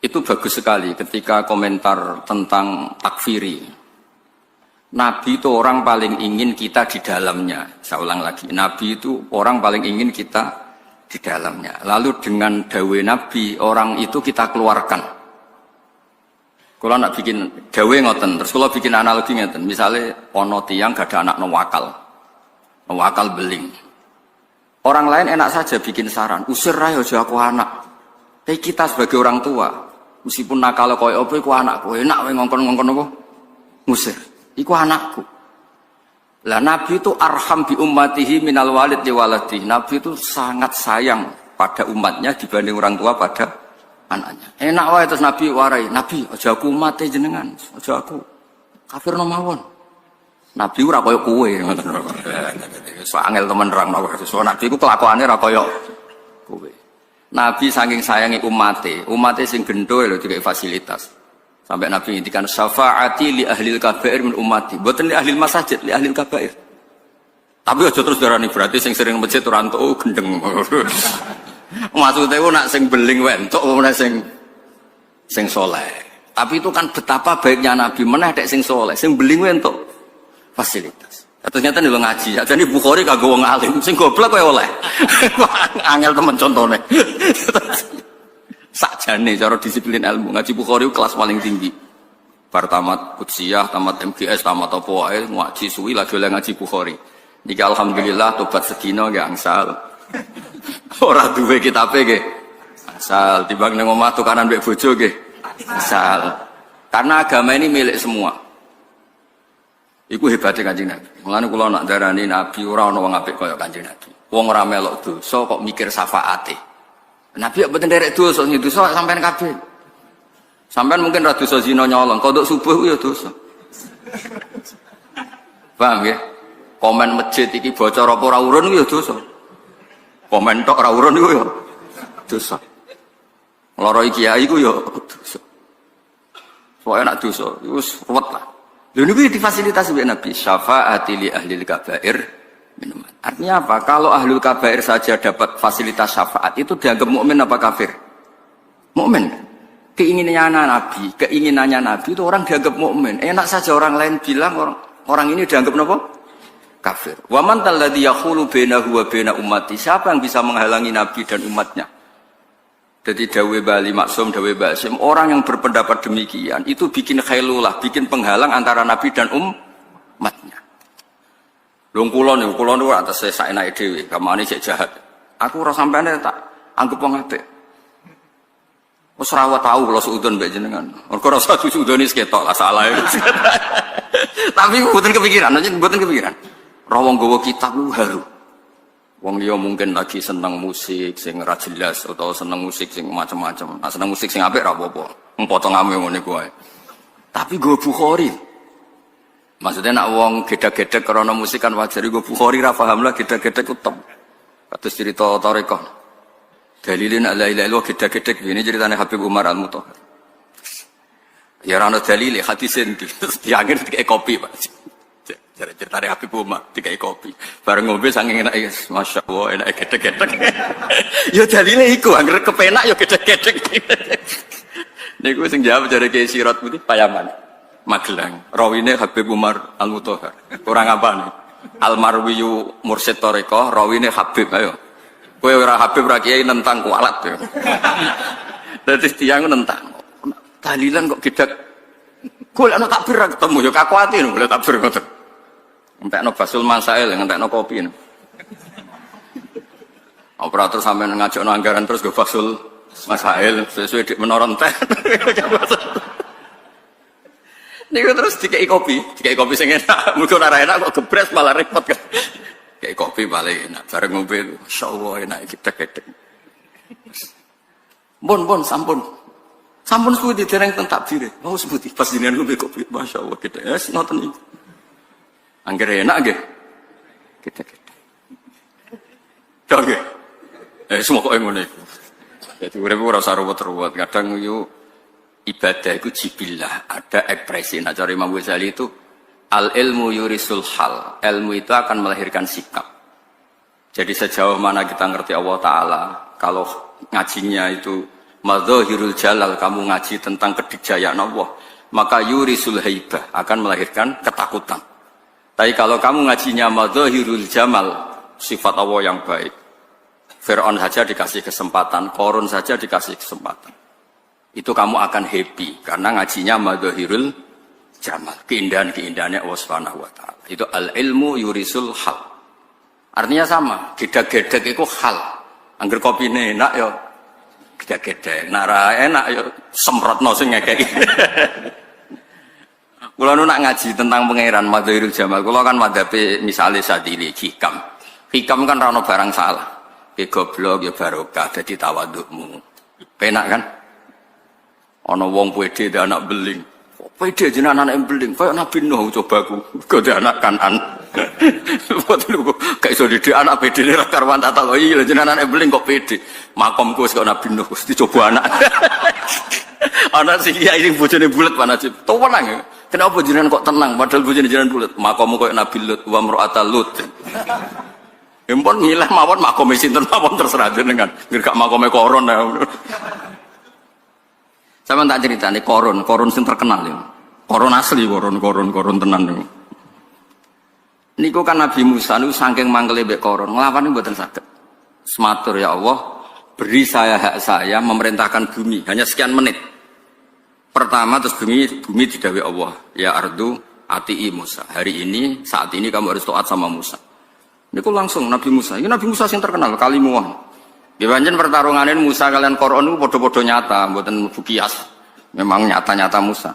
Itu bagus sekali ketika komentar tentang takfiri. Nabi itu orang paling ingin kita di dalamnya. Saya ulang lagi, Nabi itu orang paling ingin kita di dalamnya. Lalu dengan dawe Nabi, orang itu kita keluarkan. Kalau nak bikin dawe ngoten, terus kalau bikin analogi ngoten, misalnya ono tiyang gak ada anak wakal beling. Orang lain enak saja bikin saran, usir aja aku anak. Tapi kita sebagai orang tua, meskipun nakal koyo apa iku anakku, enak wae ngongkon-ngongkon apa? Ngusir. Iku anakku. Lah Nabi itu arham bi ummatihi minal walid li waladi. Nabi itu sangat sayang pada umatnya dibanding orang tua pada anaknya. Enak wae terus Nabi warai, Nabi aja aku umate jenengan, aja aku kafir no mawon. Nabi ora kaya kowe ngoten. Angel temen nerangno. So Nabi ku kelakuane ora kaya kowe. Nabi saking sayangi umate sing gendho lho dikai fasilitas. Sampai Nabi ngendikan syafaati li ahlil kabair min ummati. Mboten li ahlil masajid, li ahlil kabair. Tapi aja terus darani berarti sing sering masjid ora entuk gendeng. Maksudnya ku nak sing beling wae entuk meneh sing saleh. Tapi itu kan betapa baiknya Nabi meneh dek sing saleh, sing beling wae entuk fasilitas. Ternyata nih lo ngaji, jadi Bukhari kagak wong alim, sing goblok kowe oleh. Angel temen contohnya. Sakjane cara disiplin ilmu ngaji Bukhari kelas paling tinggi. Bar tamat Qudsiyah, tamat MGS, tamat apa wae ngaji suwi lagi oleh ngaji Bukhari. Niki alhamdulillah tobat sedina nggih angsal. Ora duwe kitabe nggih. Angsal timbang ning omah tukaran mbek bojo nggih. Angsal. Karena agama ini milik semua. Iku hebatnya Kanjeng Nabi. Mulane kula nak darani Nabi ora ana wong apik kaya Kanjeng Nabi. Wong ora melok dosa kok mikir syafaate. Nabi kok mboten nderek dosa, dosa sampean kabeh. Sampean mungkin ra dosa zina nyolong, kodok subuh ku ya dosa. Paham ya? Komen masjid iki bocor apa ora urun ku ya dosa. Komen tok ora urun iku ya dosa. Loro kiai ku ya dosa. Soale nak dosa, wis ruwet lah. Lha niku difasilitasi oleh Nabi, syafaati li ahlil kabair minuman. Artinya apa? Kalau ahlul kabair saja dapat fasilitas syafaat itu dianggap mukmin apa kafir? Mukmin. Keinginannya Nabi itu orang dianggap mukmin. Enak saja orang lain bilang orang ini dianggap apa? Kafir. Wa man talladzi yaqulu bainahu wa baina ummati. Siapa yang bisa menghalangi Nabi dan umatnya? Jadi dawe Bali Maksum, dawe Basim, orang yang berpendapat demikian itu bikin khailulah, bikin penghalang antara Nabi dan umatnya. Lung kula niku atas saya saenake dhewe, kamane sik jahat. Aku ora sampeane tak anggap wong apik. Wis ora tau kula suudon mbek jenengan. Mergo rasa suudone ketok lah salah. Tapi mboten kepikiran, mboten kepikiran. Ra wong gawa kitab lu haru. Wong liya mungkin lagi seneng musik sing ora jelas atau seneng musik sing macam-macam. Nah, seneng musik sing apik ra apa-apa. Potongane ngene kuwi. Tapi go Bukhari. Maksudnya nak wong gedhe-gedhe karena musik kan wajar go Bukhari ra paham lah gedhe-gedhe utem. Kados cerita tarekah. Dalilin la ilaha illallah gedhe-gedhe ini ceritane Habib Umar Al-Mutahhar. Ya ora ana dalile hadisin diangin dikai kopi, Pak. Cerita dari Habib Umar, dikai kopi. Bareng ngombe saking enake, Masya Allah, enake gedhe-gedhe. Ya dalile iku, anggere kepenak ya gedhe-gedhe. Niku sing jawab jare Kiai Sirat Putih Payaman, Magelang. Rawine Habib Umar Al-Mutahhar. Kurang apane? Almarwiyu Mursyid Thariqah, rawine Habib ayo. Kowe ora Habib ra Kiai nentang kualat ya. Dadi tiyang nentang. Dalilan kok gedhe. Golekno takbir ra ketemu ya kakuati lho, golek takbir ngoten. Entekno basul masail, entekno kopi. Operator sampean ngajakno anggaran terus go basul masail sesuai dik menoron teh. Niku terus dikai kopi sing enak. Mugo ora enak kok gebres malah repot kan. Dikai kopi paling enak. Bareng ngombe, masyaallah enak gedhe-gedhe. Bon sampun. Sampun suwi dereng ten takbire. Mau sebuti pas jenengan ngombe kopi, masyaallah gedhe. Wis ngoten iki. Anggere enak nggih. Gedhe-gedhe. Tok nggih. Semua kok ngono iku. Dadi urip ora usah ruwet-ruwet. Kadang yo ibadah itu jibillah, ada ekspresi. Nah, cara Imam Ghazali itu al-ilmu yurisul hal. Ilmu itu akan melahirkan sikap. Jadi sejauh mana kita ngerti Allah Ta'ala, kalau ngajinya itu madzahirul jalal, kamu ngaji tentang kedikjayaan Allah, maka yurisul haibah, akan melahirkan ketakutan. Tapi kalau kamu ngajinya madzahirul jamal, sifat Allah yang baik, Fir'aun saja dikasih kesempatan, Qarun saja dikasih kesempatan, itu kamu akan happy karena ngajinya madzahirul jamal, keindahan-keindahannya Allah Subhanahu wa taala. Itu al-ilmu yurisul hal. Artinya sama, gedek-gedek itu hal. Angger kopine enak ya gedek-gedek, nara enak ya semprotno sing ngekeki. Kula nu nak ngaji tentang pangeran madzahirul jamal, kula kan madhabe misale Sadili hikam. Hikam kan ra ono barang salah. Ki goblok ya barokah dadi tawadukmu. Penak kan? Ana wong pede dhe anak beling. Pede jenengan anak beling, kaya Nabi Nuh cobaku. Kok dhe anak Kanan. Boten kok gak iso didik anak pedene ra karwan tata lho iya jenengan anak beling kok pede. Makomku wis kok Nabi Nuh wis dicoba anak. Ana sing kiai sing bojone bulet Pak Najib. Tenang ya. Kenapa jenengan kok tenang padahal bojone jenengan bulet? Makommu kaya Nabi Lut wa mar'atal Lut. Empun ngilah mawon makome sinten mawon terserah jenengan. Ngger gak makome koron ya. Sama tak cerita nih koron sing terkenal ya. Koron asli, koron tenan ya. Niku kan Nabi Musa niku saking mangkele mbek koron, nglawan mboten saged. Sematur ya Allah, beri saya hak saya memerintahkan bumi hanya sekian menit. Pertama terus bumi didhawuhi Allah, ya ardu ati'i Musa. Hari ini saat ini kamu harus taat sama Musa. Niku langsung Nabi Musa. Ini Nabi Musa yang terkenal kalimuah. Nggih pancen pertarungane Musa kalian koron niku padha-padha nyata, mboten bukias. Memang nyata-nyata Musa.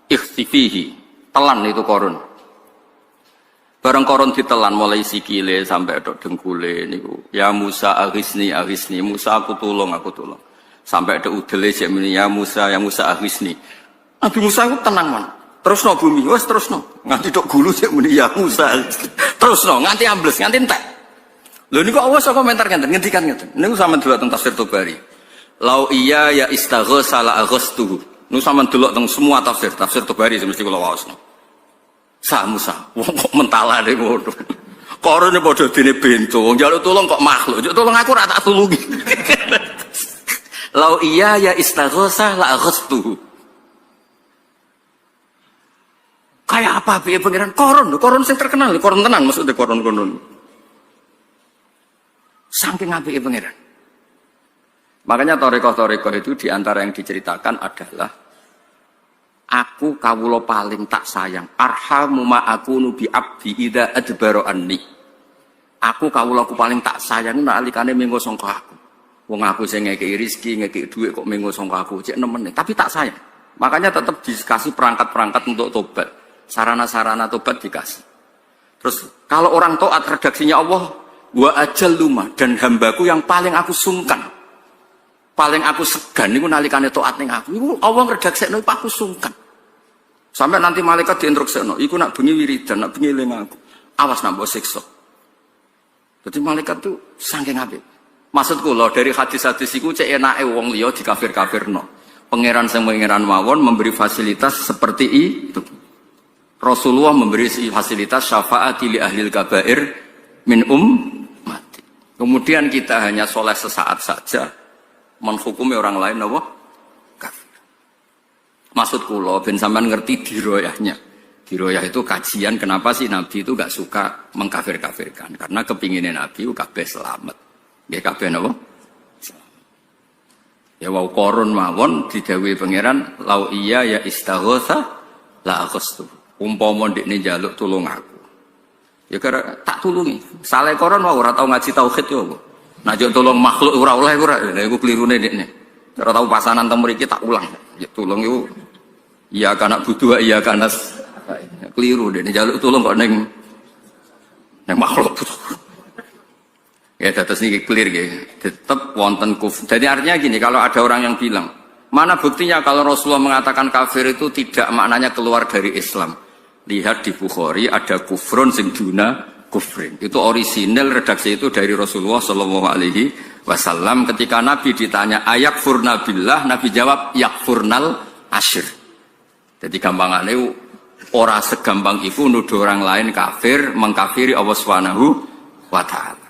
Ikhtifihi, telan itu koron. Bareng koron ditelan mulai sikile sampai tok dengkule niku. Ya Musa aghisni Musa aku tulung. Sampai ada udele jek muni ya Musa aghisni. Nabi Musa itu tenang man. Terusno bumi, wes terusno. Nganti tok gulu jek muni ya Musa. Terusno nganti ambles, nganti entek. Lho niku Allah sok komentar ngenten, ngendikan ngenten. Niku sampean delok teng tafsir Tabari. Lau iya ya istaghatsa la aghastuhu. Niku sampean delok teng semua tafsir Tabari mesti kula waosno. Sa Musa, wong kok mentalane ngono. Korone padha dene bento, wong njaluk tulung kok makhluk. Njuk tulung aku ora tak tulungi. Lau iya ya istaghatsa la aghastuhu. Kayak apa piye pangeran koron sing terkenal, koron tenan maksudnya koron. Saking apike pangeran. Makanya thariqah itu diantara yang diceritakan adalah aku kawula paling tak sayang. Arhamu ma akunu bi abdi idza adbara anni. Aku kawulaku paling tak sayang nalikane mengko sangka aku. Wong aku sing ngekeki rezeki, ngekeki dhuwit kok mengko sangka aku cek nemen, tapi tak sayang. Makanya tetap dikasih perangkat-perangkat untuk tobat. Sarana-sarana tobat dikasih. Terus kalau orang taat redaksinya Allah, wa ajalluma dan hambaku yang paling aku sungkan. Paling aku segan niku nalikane taat ning aku. Niku Allah ngredaksekno aku sungkan. Sampai nanti malaikat diinstruksekno, iku nak bengi wiridan, nak bengi eling aku. Awas nak mbok siksa. Jadi malaikat tuh saking apik. Maksudku lho dari hadis-hadis iku cek enake wong liya dikafir-kafirno. Pangeran sing pangeran mawon memberi fasilitas seperti itu. Rasulullah memberi fasilitas syafaat li ahlil kabair min ummati. Kemudian kita hanya soleh sesaat saja menghukumi orang lain apa? Kafir. Maksud kula ben sampean ngerti diroyahnya. Diroyah itu kajian kenapa sih Nabi itu gak suka mengkafir-kafirkan. Karena kepinginnya Nabi itu kabeh selamat. Nggih kabeh napa? Ya wau korun mawon didhawuhi pangeran lau iya ya istaghatsa la aghastu. Umpama ndekne njaluk tulung aku. Ya kira tak tulungi. Saleh koron wae ora tau ngaji tauhid yo. Nek njuk tulung makhluk ora oleh ora. Lha iku klirune ndekne. Ora tau pasanan teng mriki tak ulang. Ya tulung iku iya kana butuh iya kana keliru ndekne njaluk tulung kok ning makhluk. Ya terus ini clear ya. Tetap wonten kufur. Jadi artinya gini, kalau ada orang yang bilang, mana buktinya kalau Rasulullah mengatakan kafir itu tidak maknanya keluar dari Islam. Lihat di Bukhari ada kufrun sing duna kufrin. Itu orisinal redaksi itu dari Rasulullah Shallallahu Alaihi Wasallam. Ketika Nabi ditanya ayakfurna billah, Nabi jawab yakfurnal asyir. Jadi gampangannya orang segampang itu nuduh orang lain kafir, mengkafiri Allah Subhanahu wa Ta'ala.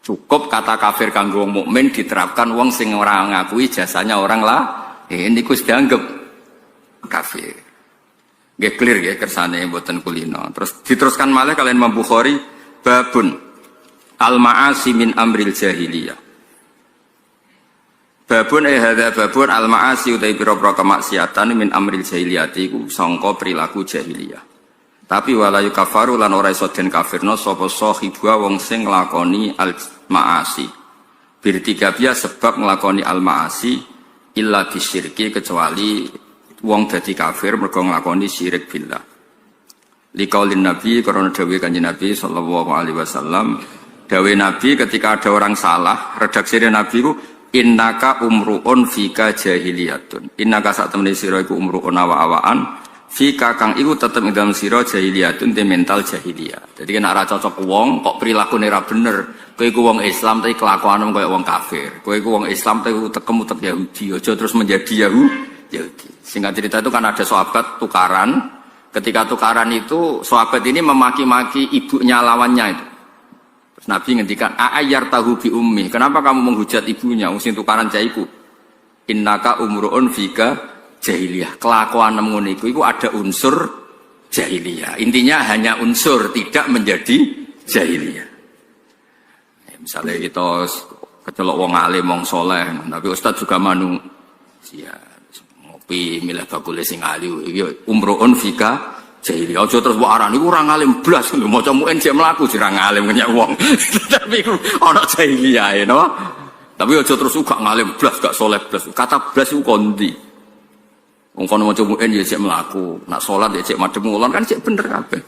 Cukup kata kafir kanggo wong mukmin diterapkan wong sing ora ngakui jasanya orang lah. Ini kus dianggap kafir. Nggih clear nggih kersane mboten kulino. Terus diteruskan malih kalian Imam Bukhari babun al-ma'asi min amril jahiliyah. Babun hadza babun al-ma'asi utai pira-pira kemaksiatan min amril jahiliyah iku sangka perilaku jahiliyah. Tapi walayu kafaru lan ora iso den kafirno sapa sahibwa wong sing nglakoni al-ma'asi. Birtiga biya sebab nglakoni al-ma'asi illa bisyirki kecuali wong dadi kafir mergo nglakoni syirik billah. Liqaulin Nabi karena dawuh Kanjeng Nabi sallallahu alaihi wasallam, dawuh Nabi ketika ada orang salah, redaksi Nabi ku innaka umruun fika jahiliyatun. Innaka sak temene sira iku umruun awa-awaan fika kang iku tetep ing dalam sira jahiliyatun te mental jahiliyah. Jadi nek ora cocok wong kok prilakune ora bener, kowe iku wong Islam tapi kelakuanmu kaya wong kafir. Kowe iku wong Islam tapi utek-utek Yahudi, aja terus menjadi Yahudi. Singkat cerita itu kan ada sahabat tukaran. Ketika tukaran itu sahabat ini memaki-maki ibunya lawannya itu. Terus Nabi ngendikan a'ayyar tahu bi ummi. Kenapa kamu menghujat ibunya? Sing tukaran jaiku. Innaka umruun fika jahiliyah. Kelakuan ngono iku ada unsur jahiliyah. Intinya hanya unsur, tidak menjadi jahiliyah. Ya, misalnya kita kecelok wong alim, wong soleh, tapi ustaz juga manusia. Ngopi, milih bakule sing alim, umroon fika jahiliyah. Aja terus wong aran iku ora alim blas, maca muen jek mlaku jera ngalim kenya wong. Tapi iku ana jahiliyah, no? Tapi aja terus gak ngalim blas, gak soleh blas. Kata blas iku kondi. Wong kono maca muen ya jek mlaku, nak salat ya jek madhep ngulon kan jek bener kabeh.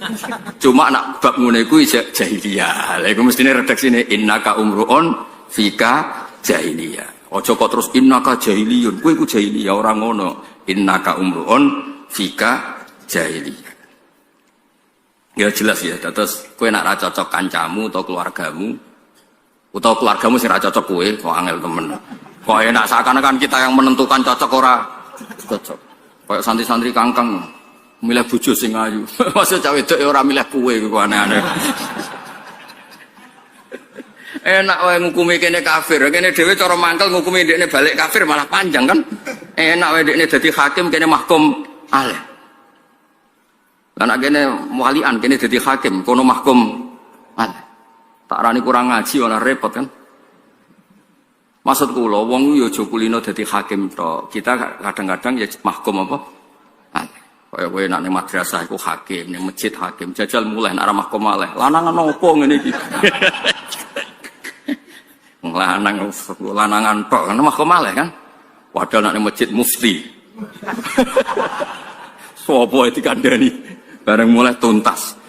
Cuma nak bab ngene iku jek jahiliyah. Lha iku mestine redaksine innaka umruun fika jahiliyah. Aja kok terus innaka jahiliyun. Kowe iku jahiliyah ora ngono. Innaka umruun fika jahiliyah. Ya jelas ya. Terus kowe nak ra cocok kancamu atau keluargamu utawa keluargamu sing ra cocok kowe, kok angel temen. Kok enak seakan-akan kita yang menentukan cocok ora cocok. Kayak santri-santri kangkang milih bojo sing ayu. Maksud cah wedok ora milih kowe iku aneh-aneh. Enak wae ngukumi kene kafir. Kene dhewe cara mangkel ngukumi ndekne balik kafir malah panjang kan. Enak wae ndekne dadi hakim kene mahkum aleh. Lah nek kene walian kene dadi hakim kono mahkum aleh. Tak arani kurang ngaji ora repot kan. Maksud kula wong yo aja kulino dadi hakim tok. Kita kadang-kadang ya mahkum apa? Kaya kowe nek ning madrasah iku hakim, ning masjid hakim, jajal mulai nek arah mahkum aleh. Lanangan opo ngene iki? Lanangan tok kan mahkum aleh kan. Padahal nek ning masjid mufti. Sopo dikandani bareng mulai tuntas.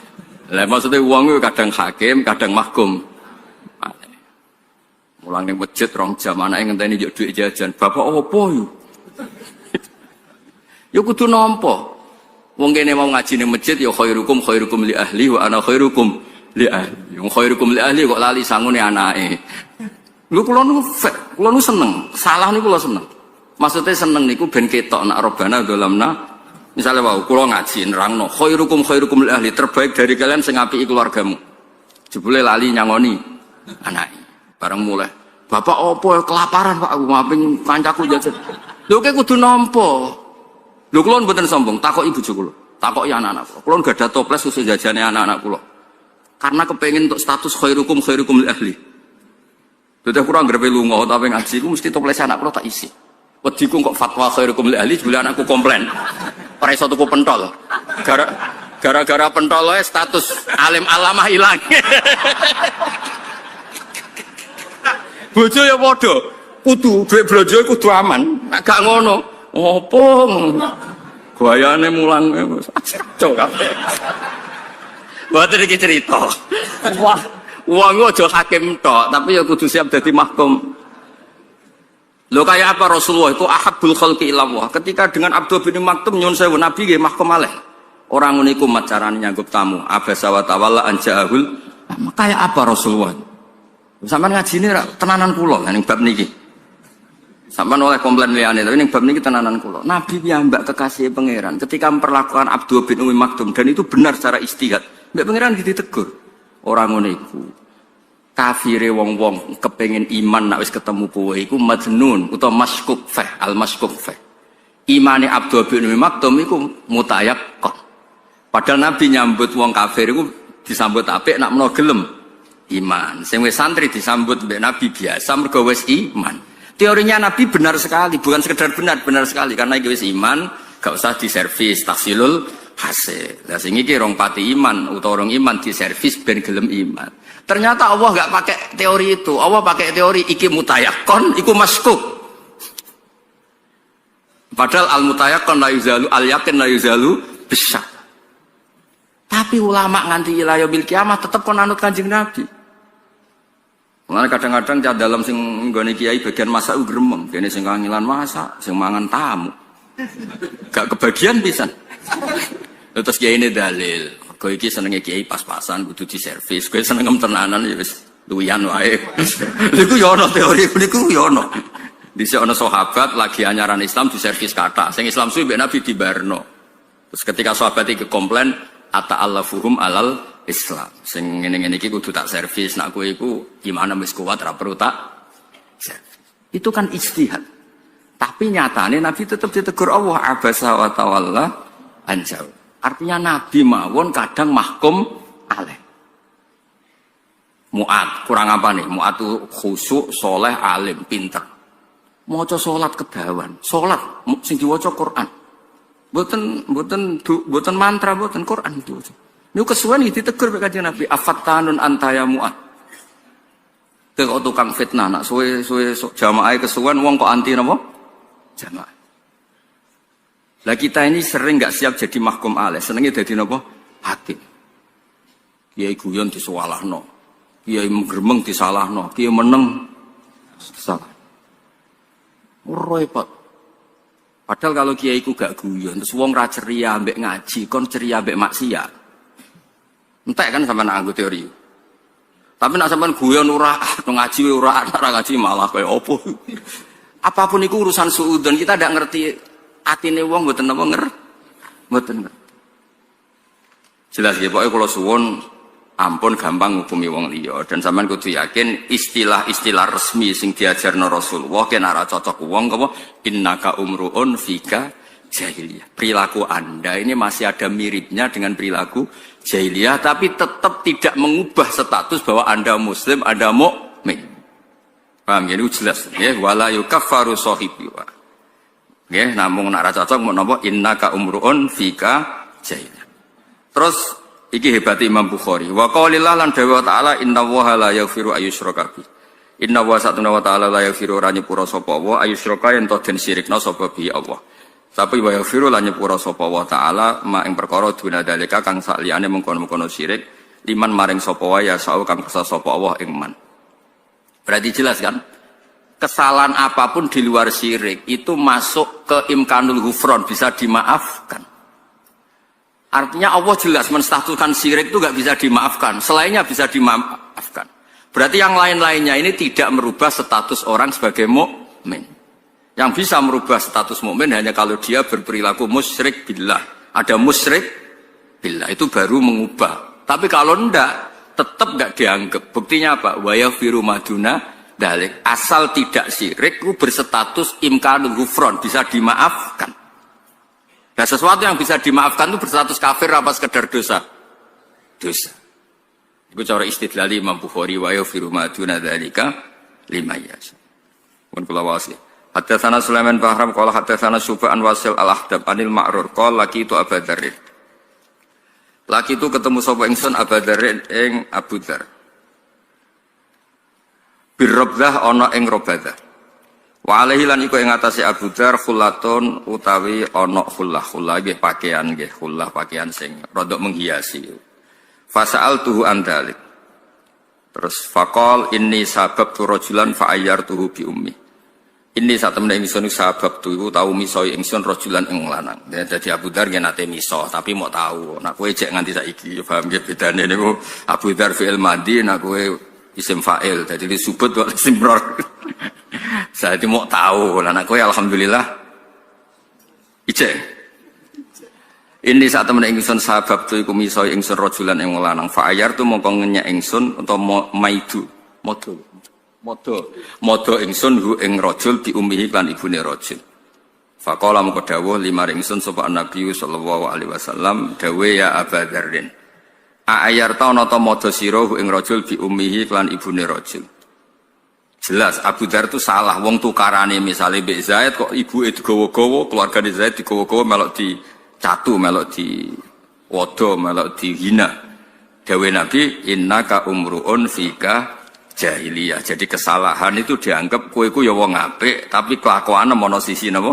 Lah maksudnya wong kadang hakim, kadang mahkum. Mulang ning masjid rong jam anake ngenteni njuk dhuwit jajan. Bapak opo yo? Yo kudu nampa. Wong kene mau ngaji ning masjid ya khairukum khairukum li ahli wa ana khairukum li ahli. Wong khairukum li ahli kok lali sangune anake. Lho kula nu seneng. Salah niku kula seneng. Maksudnya seneng niku ben ketok nak robana dolamna. Misale wau kula ngaji nerangno khairukum khairukum li ahli, terbaik dari kalian sing apiki keluargamu. Jebule lali nyangoni anake. Bareng mulai, bapak opo kelaparan pak aku ngaping kancaku jajan. Lho kowe kudu nampa. Lho kula mboten sombong, takoki bojo kula, takoki anak-anak kula. Kula gak ada toples khusus jajane anak-anak kula. Karena kepengin untuk status khairukum khairukum li ahli. Dadi kurang grepe lunga tapi ngaji ku mesti toples anak kula tak isi. Wediku kok fatwa khairukum li ahli jebule anakku komplain. Ora iso tuku pentol. Gara-gara pentol wae status alim alamah ilang. Bojo ya padha, kudu dhuwit blanja kudu aman. Nek gak ngono, opo? Gayane mulang cocok kabeh. Mboten iki cerita. Wah, wong aja hakim tok, tapi ya kudu siap dadi mahkum. Lho kaya apa Rasulullah itu ahabbul khalqi ilallah. Ketika dengan Abdul bin Maktum nyun sewu Nabi nggih mahkum aleh. Ora ngono iku macarane nyanggup tamu. Abasa wa tawalla anja'ahul. Kaya apa Rasulullah? Sampeyan ngajine ra tenanan kula ning bab niki. Sampeyan oleh komplain liyane tapi ning bab niki tenanan kula. Nabi piyambak kekasih pangeran ketika memperlakukan Abdul bin Maktum dan itu benar secara ijtihad. Mbek pangeran ditegur. Ora ngono iku. Kafire wong-wong kepengin iman nek wis ketemu kowe iku majnun utawa maskuk fa al-maskuk fa. Imane Abdul bin Maktum iku mutayaqqan. Padahal Nabi nyambut wong kafir iku disambut apik nek menawa gelem iman. Sing wis santri disambut mbek Nabi biasa mergo wis iman. Teorinya Nabi benar sekali, bukan sekedar benar sekali karena iki wis iman, gak usah diservis tahsilul hasil. Lah sing iki rong pati iman utawa rong iman diservis ben gelem iman. Ternyata Allah gak pakai teori itu. Allah pakai teori iki mutayaqqan, iku maskuk. Padahal al mutayaqqan la yuzalu, al yakin la yuzalu bisyak. Tapi ulama nganti ila yaumil kiamah tetep kon anut Kanjeng Nabi. Mulane kadang-kadang cah dalam sing nggone kiai bagian masak gremeng, kene sing kangilan masak, sing mangan tamu. Gak kebagian pisan. Terus kiai ini dalil, kowe iki senenge kiai pas-pasan kudu diservis, kowe seneng tenanan ya wis luwian wae. Niku ya ana teori niku ya ana. Dhisik ana sahabat lagi anyaran Islam diservis kathah, sing Islam suwi mbek Nabi dibarno. Terus ketika sahabat iki komplain ata'allafuhum alal Islam. Sing ngene-ngene iki kudu tak servis, nak kowe iku gimana wis kuat ora perlu tak servis. Itu kan ijtihad. Tapi nyatane Nabi tetap ditegur Allah abasa wa tawalla anjau. Artinya nabi mawon kadang mahkum alaih. Mu'ad, kurang apa nih? Mu'ad itu khusyuk, soleh, alim, pinter. Maca salat kedawan, salat sing diwaca Quran. Mboten mantra, mboten Quran diwaca. Niku kesuwen iki ditegur mek Kanjeng Nabi, afattanun anta ya Mu'ad. Kok tukang fitnah nak suwe jamaah kesuwen wong kok anti napa? Jamaah. Lah kita ini sering enggak siap jadi mahkum alaih, senenge dadi napa? Hakim. Kiai guyon disuwalahno. Kiai mgremeng disalahno, kiai meneng salah. Repot. Padahal kalau kiai ku gak guyon, terus wong ra ceria ambek ngaji, kon ceria ambek maksiat. Entek kan sampean nganggo teori. Tapi nak sampean guyon ora, ngaji ora ngaji malah kaya opo. Apapun itu urusan suudon, kita ndak ngerti atine wong mboten napa mboten ngerti. Jelas ya, pokoknya kalau suwon ampun gampang ngukumi wong liya dan sampean kudu yakin istilah-istilah resmi sing diajarno Rasulullah kena ora cocok wong apa innaka umruun fika jahiliyah. Perilaku Anda ini masih ada miripnya dengan perilaku jahiliyah tapi tetap tidak mengubah status bahwa Anda muslim, Anda mukmin. Paham ya, ini jelas ya, wala yukaffaru sahibi. Nggih, namung nek ora cocok menapa innaka umruun fika jahiliyah. Terus iki hebat Imam Bukhari. Wa qaulillah lan dawa ta'ala innallaha la yaghfiru ayyushraka bi. Innallaha satuna wa ta'ala la yaghfiru ra nyepura sapa wa ayyushraka yen to den sirikna sapa bi Allah. Tapi wa yaghfiru lan nyepura sapa wa ta'ala ma ing perkara duna dalika kang sakliyane mengkono-mengkono syirik liman maring sapa wa ya sa'u kang kersa sapa Allah ing man. Berarti jelas kan? Kesalahan apapun di luar syirik itu masuk ke imkanul ghufran, bisa dimaafkan. Artinya Allah jelas menstatuskan syirik itu gak bisa dimaafkan. Selainnya bisa dimaafkan. Berarti yang lain-lainnya ini tidak merubah status orang sebagai mukmin. Yang bisa merubah status mukmin hanya kalau dia berperilaku musyrik billah. Ada musyrik billah itu baru mengubah. Tapi kalau enggak, tetap gak dianggap. Buktinya apa? Wa yaghfiru maduna dalik. Asal tidak syirik itu berstatus imkanul ghufran, bisa dimaafkan. Nah, sesuatu yang bisa dimaafkan itu berstatus kafir apa sekedar dosa? Dosa. Itu cara istidlali Imam Bukhari wa yaghfiru ma duna dzalika liman yasha. Pun kula wasi. Hadatsana Sulaiman Bahram qala hadatsana Syu'ban Wasil Al-Ahdab Anil Ma'rur qala laki itu Abu Dzar. Laki itu ketemu sapa ingsun Abu Dzar ing Abu Dzar. Birrabdah ana ing Rabadzah. Wa alaihi lan iku ing atase Abu Dzar khullatun utawi ana khullah nggih pakaian nggih khullah pakaian sing rada menghiasi. Fasa'altuhu an dzalik. Terus faqal inni sababtu rajulan fa ayyartuhu bi ummi. Inni satemene ingsun sababtu iku tau misoi ingsun rajulan ing lanang. Dadi Abu Dzar nggih nate miso tapi mau tahu. Nek kowe cek nganti saiki ya paham nggih bedane niku Abu Dzar fi'il madhi nek kowe isim fa'il dadi disebut wa isim murad. Saya itu mau tahu, lah anakku ya alhamdulillah. Ije. Ini saat temen ingsun sahabat tu iku miso ingsun rajulan ing lanang. Fa ayar tu mongko ngenyek ingsun utawa maidu. Modo ingsun hu ing rajul bi ummihi lan ibune rajul. Faqala mongko dawuh limar ingsun sapa Nabi sallallahu alaihi wasallam dawe ya Abu Dzarrin. A ayar ta ana ta modo sira hu ing rajul bi ummihi lan ibune rajul. Jelas Abu Dzar itu salah wong tukarane misalnya Mbak Zaid kok ibuke digawa-gawa, keluarga Zaid digawa-gawa melok dicatu, melok di wodo, melok dihina. Dawe Nabi innaka umruun fika jahiliyah. Jadi kesalahan itu dianggap kowe iku ya wong apik tapi kelakuane ana sisi napa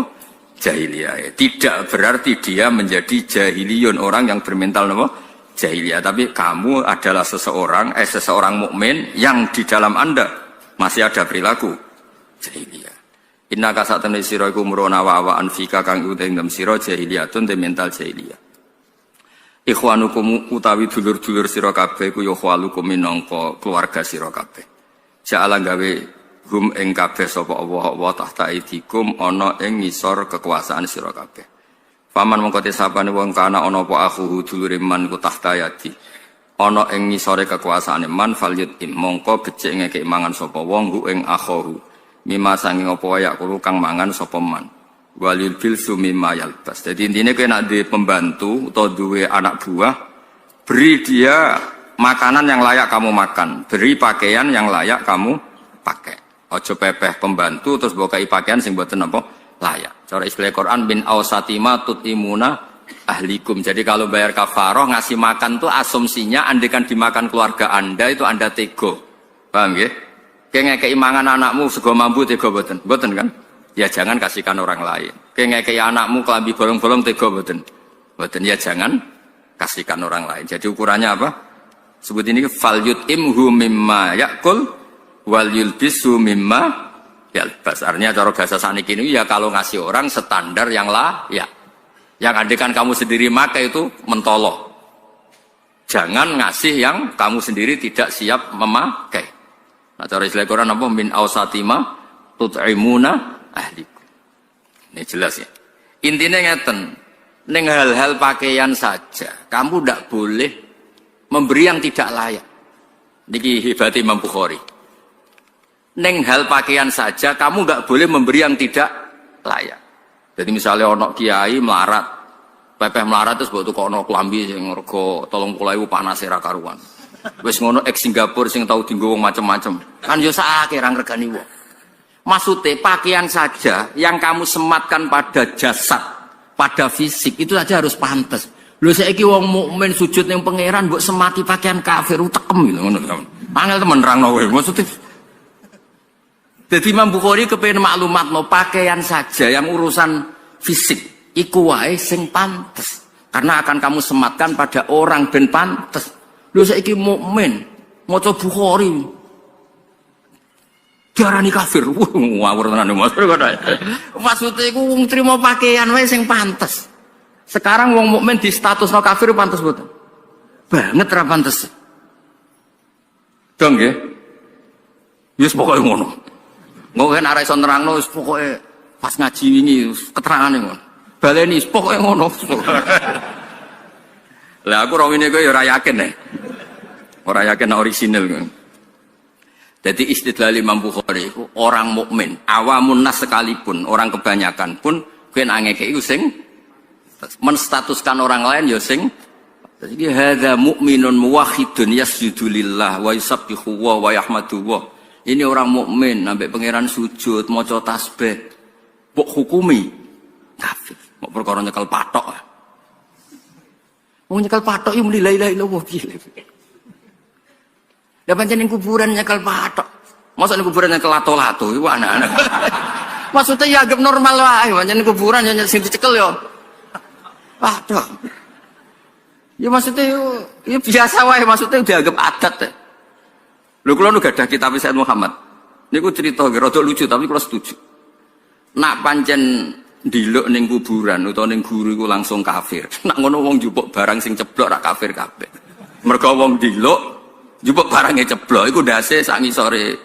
jahiliyah. Tidak berarti dia menjadi jahiliyun, orang yang bermental napa jahiliyah, tapi kamu adalah seseorang mukmin yang di dalam Anda masih ada perilaku jahiliyah. Inna kasatan sira iku mrona wa anfika kang uteng dem sira jahiliyatun te mental jahiliyah. Ikhwanukum utawi dulur-dulur sira kabeh iku ya khwalukum minangka keluarga sira kabeh. Ja'ala gawe hum ing kabeh sapa Allah wa tahta idikum ana ing ngisor kekuasaan sira kabeh. Paman mongko tesapane wong kana ana apa akhuhu dulure man ku tahta yadi. Ana ing ngisore kekuasaane man falyut im mongko becik ngekek mangan sapa wong hu ing akhahu mimma sanging apa wayak kulo kang mangan sapa man walil bilsu mimma yalbas. Jadi intinya kowe nek duwe pembantu atau duwe anak buah, beri dia makanan yang layak kamu makan, beri pakaian yang layak kamu pakai. Ojo pepeh pembantu terus bokai pakaian sing mboten apa layak. Cara istilah Quran bin ausatima tutimuna ahlikum. Jadi kalau bayar kafaroh ngasih makan tuh asumsinya andekan dimakan keluarga Anda itu Anda tego. Paham nggih? Kayak ngekei mangan anakmu sego mambu tego boten. Boten kan? Ya jangan kasihkan orang lain. Kayak ngekei anakmu kelambi bolong-bolong tego boten. Boten ya jangan kasihkan orang lain. Jadi ukurannya apa? Sebut ini fal yut'imhu mimma yakul wal yulbisu mimma yalbas. Artinya cara bahasa saniki ini ya kalau ngasih orang standar yang layak. Yang andekan kamu sendiri makai itu mentoloh. Jangan ngasih yang kamu sendiri tidak siap memakai. Nah, cara istilah Quran apa? Min ausatima tut'imuna ahlikum. Ini jelas ya. Intinya ngeten, ning hal-hal pakaian saja, kamu tidak boleh memberi yang tidak layak. Niki hebat Imam Bukhari. Ning hal pakaian saja, kamu nggak boleh memberi yang tidak layak. Jadi misalnya ono kiai melarat, pepeh melarat terus buat tukok ono klambi sing rego 30.000 panas ra karuan. Wis ngono eks Singapura sing tau dienggo wong macem-macem. Kan yo sakake ra ngregani wong. Maksudnya pakaian saja yang kamu sematkan pada jasad, pada fisik itu saja harus pantas. Lho saiki wong mukmin sujud ning pangeran mbok semati pakaian kafir utekem lho ngono. Angel temen nerangno kowe. Maksudnya jadi Imam Bukhari kepengen maklumat no pakaian saja yang urusan fisik iku wae sing pantes karena akan kamu sematkan pada orang ben pantes. Lho saiki mukmin maca Bukhari diarani kafir. Ngawur tenan Mas. Maksudnya iku wong trimo pakaian wae sing pantes. Sekarang wong mukmin di statusno kafir pantes mboten? Banget ra pantes. Dong nggih. Yes pokoke ngono. Ngono nek arek iso nerangno wis pokoke pas ngaji wingi keterangane ngono. Baleni pokoke ngono. Lah aku rawine kowe ya ora yakin nek. Ora yakin orisinal kan. Jadi istidlal Imam Bukhari itu orang mukmin, awamun nas sekalipun, orang kebanyakan pun kowe nak ngeke iku sing menstatuskan orang lain ya sing jadi hadza mukminun muwahhidun yasjudu lillah wa yusabbihu wa yahmadu wa. Ini orang mukmin sampai pangeran sujud maca tasbih. Mbok hukumi kafir. Mbok perkara nyekel patok. Wong nyekel patok yo muni la ilaha illallah piye. Lah pancen ning kuburan nyekel patok. Masa ning kuburan nyekel lato-lato iku anak-anak. Maksudnya ya anggap normal wae, pancen ning kuburan yo sing dicekel yo. Patok. Ya maksudnya yo biasa wae, maksudnya dianggap adat. Lho kula nu gadah kitab Sayyid Muhammad. Niku cerita rada lucu tapi kula setuju. Nak pancen ndiluk ning kuburan utawa ning guru iku langsung kafir. Nak ngono wong njupuk barang sing ceblok ra kafir kabeh. Mergo wong ndiluk njupuk barange ceblok iku ndase sak ngisore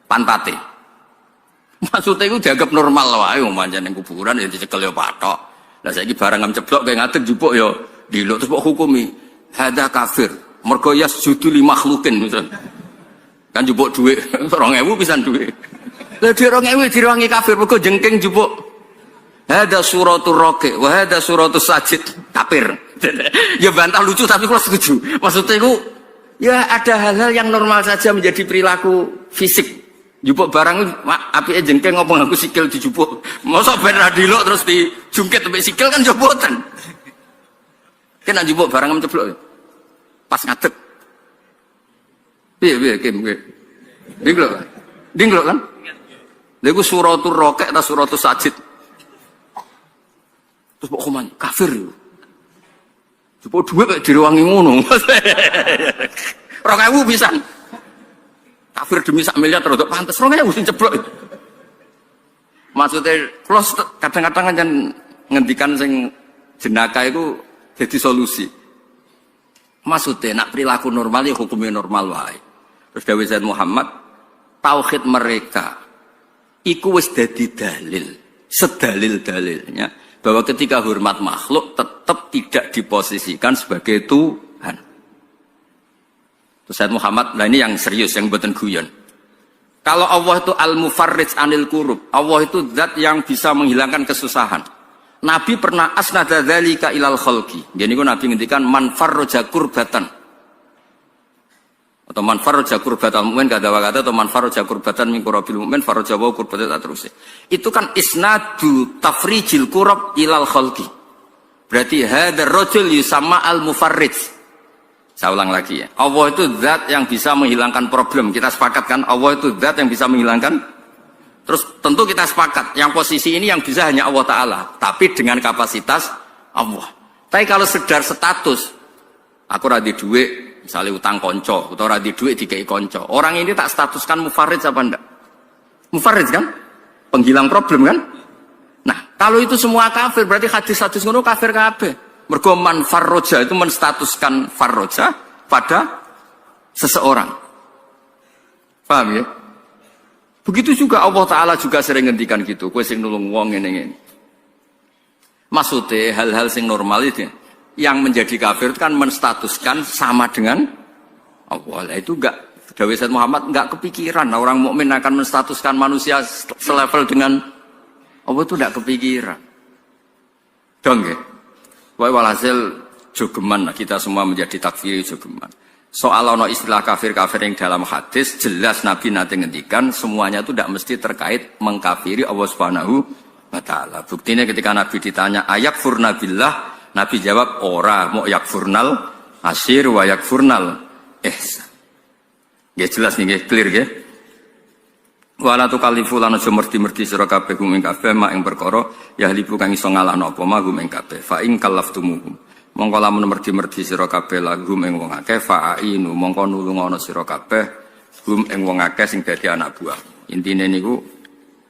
pantate. Maksudnya iku dianggap normal wae wong pancen ning kuburan ya dicekel ya patok. Lah saiki barang am ceblok kaya ngadeg njupuk ya ndiluk terus kok hukumi hadza kafir. Mergo yasjudu li makhlukin misalnya. Kan jupuk duit 2.000 pisan duit. Lah di 2.000 direwangi kafir mergo jengking jupuk. Hada suratul raqi wa hada suratul sajid kafir. Ya bantah lucu tapi kula setuju. Maksudnya itu ya ada hal-hal yang normal saja menjadi perilaku fisik. Jupuk barang apike jengking apa nganggo sikil dijupuk. Mosok ben ra dilok terus dijungkit sampai sikil kan yo boten. Kena jupuk barang menceblok. Pas ngadeg. Piye Kim kowe? Dinglok kan? Lha iku suratul raqi ta suratul sajid. Terus kok koman kafir yo. Jupuk dhuwit kok direwangi ngono. 2.000 pisan. Kafir demi sak miliar terus pantes 2.000 sing ceblok. Maksudnya kula kadang-kadang kan ngendikan sing jenaka iku dadi solusi. Maksudnya nak perilaku normal ya hukumnya normal wae. Terus dawuh Sayyid Muhammad, tauhid mereka iku wis dadi dalil, sedalil-dalilnya bahwa ketika hormat makhluk tetap tidak diposisikan sebagai Tuhan. Terus Sayyid Muhammad, nah ini yang serius, yang mboten guyon. Kalau Allah itu al-mufarrij anil kurub, Allah itu zat yang bisa menghilangkan kesusahan. Nabi pernah asnada dzalika ilal khalqi. Jadi Nabi ngendikan man farraja kurbatan. Atau man farraja kurbatan mukmin kada kata atau man farraja kurbatan min kurabil mukmin farraja wa kurbatan terus. Itu kan isnadu tafrijil kurab ilal khalqi. Berarti hadzal rajul yusamma al-mufarrij. Saya ulang lagi ya. Allah itu zat yang bisa menghilangkan problem. Kita sepakat kan? Allah itu zat yang bisa menghilangkan. Terus tentu kita sepakat. Yang posisi ini yang bisa hanya Allah Ta'ala. Tapi dengan kapasitas Allah. Tapi kalau sekedar status. Aku radi duit. Misalnya utang konco. Atau radi duit dikei konco. Orang ini tak statuskan mufarrid apa enggak? Mufarrid kan? Penghilang problem kan? Nah kalau itu semua kafir. Berarti hadis-hadis ngono kafir kabeh. Mergo man farroja itu menstatuskan farroja pada seseorang. Paham ya? Begitu juga Allah Ta'ala juga sering ngendikan gitu. Kowe sing nulung wong ngene-ngene. Maksudnya hal-hal sing normal itu yang menjadi kafir itu kan menstatuskan sama dengan Allah. Itu enggak, Dawei Said Muhammad enggak kepikiran orang mukmin akan menstatuskan manusia selevel dengan Allah, itu enggak kepikiran. Dong ya? Walhasil jogeman kita semua menjadi takfiri jogeman. Soal ono istilah kafir-kafir yang dalam hadis jelas Nabi nanti ngendikan semuanya itu tidak mesti terkait mengkafiri Allah Subhanahu wa taala. Buktinya ketika Nabi ditanya ayak furna billah, Nabi jawab ora mau yakfurnal asyir wa yakfurnal ihsan. Ya jelas nih, clear ya. Wala tukallifu lan aja merti-merti sira kabeh gum ing kabeh mak ing perkara ya libu kang iso ngalahno apa mak gum ing kabeh fa ing kallaftumuhum mongko lamun merti-merti sira kabeh gum ing wong akeh fa ainu mongko nulungono sira kabeh gum ing wong akeh sing dadi anak buah. Intine niku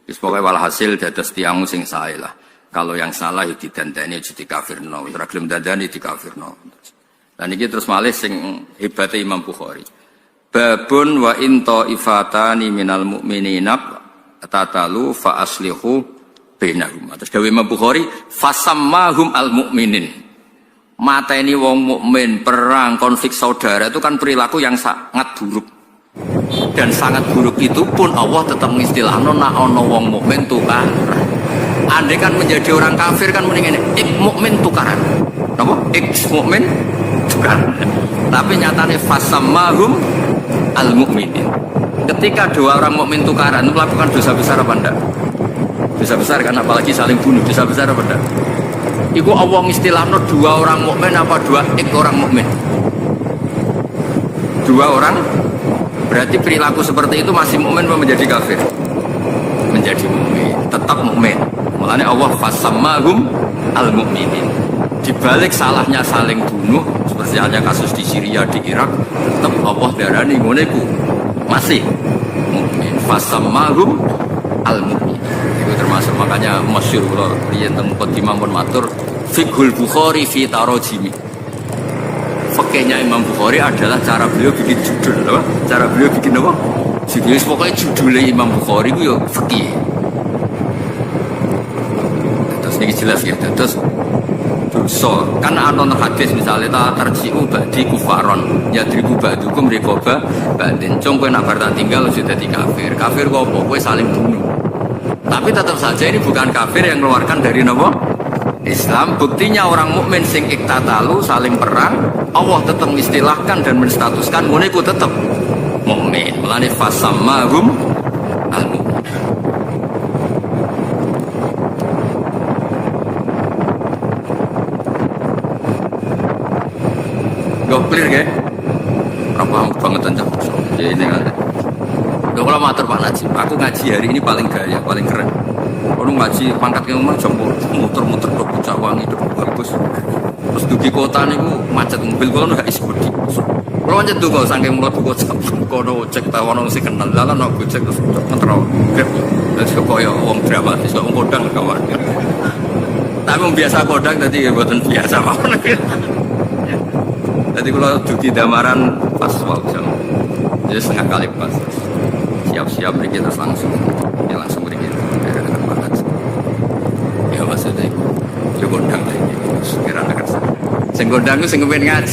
wis pokoke walhasil dados tiyangmu sing sae lah. Kalau yang salah ya didandani aja dikafirno, ora gelem dandani dikafirno. Lan iki terus malih sing hebate Imam Bukhari. Babun wa inta ifatani minal mu'minina tatalu fa aslihu bainahum. Terus dawuh Imam Bukhari fasammahum al mu'minin. Mateni wong mukmin perang konflik saudara itu kan perilaku yang sangat buruk. Dan sangat buruk itu pun Allah tetap mengistilahno nak ana wong mukmin tukar. Andai kan menjadi orang kafir kan mending ik mukmin tukaran. Napa? Ik mukmin tukaran. Tapi nyatane fasammahum al-mu'minin. Ketika dua orang mukmin tukaran melakukan dosa besar apa enggak? Dosa besar kan, apalagi saling bunuh, dosa besar apa enggak? Iku Allah istilahno dua orang mukmin apa dua orang mukmin? Dua orang. Berarti perilaku seperti itu masih mukmin atau menjadi kafir? Menjadi mukmin, tetap mukmin. Makanya Allah fasammahum al-mu'minin. Di balik salahnya saling bunuh, seperti halnya kasus di Syria, di Irak, tetap Allah darani ngene ku masih mukmin. Fasammahum al-mu'min. Itu termasuk makanya masyhur kula riyen teng Muqaddimah pun matur fiqhul Bukhari fi tarajimi. Fikihnya Imam Bukhari adalah cara beliau bikin judul, apa? Cara beliau bikin apa? Jadi pokoknya judulnya Imam Bukhari ku yo fikih. Terus ini jelas ya, terus dosa kan anon hadis misalnya ta terjiu badi kufaron ya dribu badukum rikoba badin cung kowe nak bar tinggal sudah dadi kafir. Kafir kok apa? Kowe saling bunuh. Tapi tetap saja ini bukan kafir yang mengeluarkan dari napa? Islam. Buktinya orang mukmin sing iktatalu saling perang, Allah tetap mengistilahkan dan menstatuskan ngene iku tetap mukmin. Mulane fasammahum al-mu'min. Gak clear ya? Paham banget aja. Ya ini kan. Kalau matur Pak Najib, aku ngaji hari ini paling gaya, paling keren. Kalau ngaji pangkat yang jempol, muter-muter dok Cawang itu bagus. Terus dugi kota nih macet mobil kalau nggak isi budi. Kalau macet tuh kalau saking mulut tuh kalau cek tawanan si kenal jalan aku cek terus kontrol grab. Terus kekoyo uang dramatis, uang kodang kawan. Tapi biasa kodang tadi buatan biasa apa Jadi kalau dugi damaran pas waktu jam, jadi setengah kali pas. Siap-siap beri terus langsung, ya langsung beri kita. Dekat banget. Ya maksudnya itu, ya gondang lagi. Sekiranya kan, sing gondang itu sing kepen ngaji.